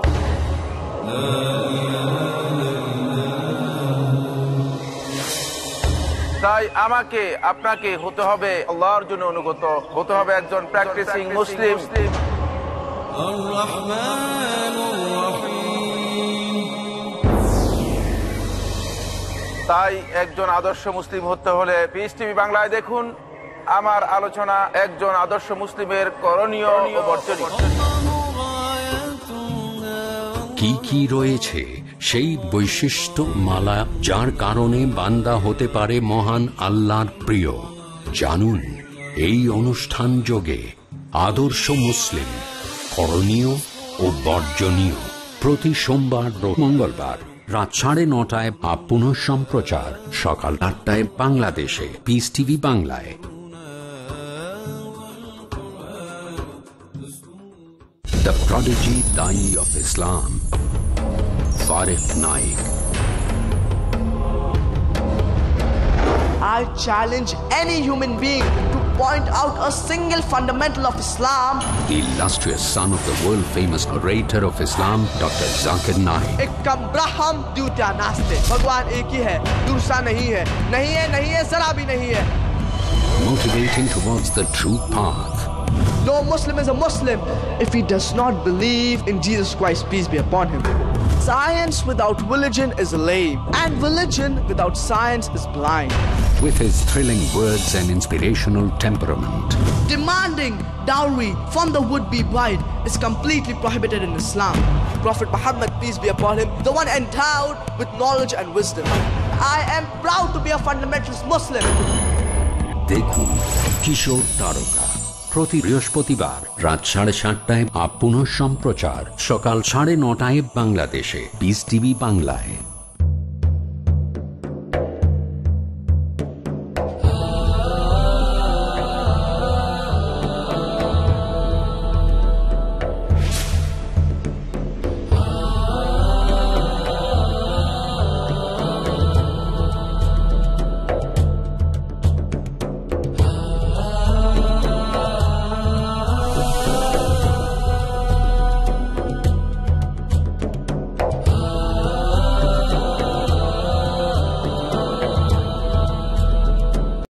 তাই আমাকে আপনাকে হতে হবে আল্লাহর জন্য অনুগত, হতে হবে একজন প্র্যাকটিসিং মুসলিম। তাই একজন আদর্শ মুসলিম হতে হলে পিস টিভি বাংলায় দেখুন আমার আলোচনা একজন আদর্শ মুসলিমের করণীয় ও বর্জনীয়। কি কি রয়েছে সেই বৈশিষ্ট্য মালা যার কারণে বান্দা হতে পারে মহান আল্লাহর প্রিয়? জানুন এই অনুষ্ঠান যোগে আদর্শ মুসলিম, করণীয় ও বর্জনীয়। প্রতি সোমবার ও মঙ্গলবার রাত 9:30 পুনঃ সম্প্রচার সকাল 8টায় বাংলাদেশে পিস টিভি বাংলায়। The prodigy Dai of Islam, Farid Naik. I challenge any human being to point out a single fundamental of Islam. The illustrious son of the world-famous orator of Islam, Dr. Zakir Naik. Ekam Braham Dutya Naste. Bhagwan ek hi hai, दूसरा नहीं है, नहीं है, नहीं है, जरा भी नहीं है. Motivating towards the true path. No Muslim is a Muslim if he does not believe in Jesus Christ, peace be upon him. Science without religion is lame, and religion without science is blind. With his thrilling words and inspirational temperament, Demanding dowry from the would-be bride is completely prohibited in Islam. Prophet Muhammad, peace be upon him, the one endowed with knowledge and wisdom. I am proud to be a fundamentalist Muslim. দেখুন কিশোর তারকা প্রতি বৃহস্পতিবার রাত 7:30 পুনঃ সম্প্রচার সকাল 9:30 বাংলাদেশে piece TV বাংলায়।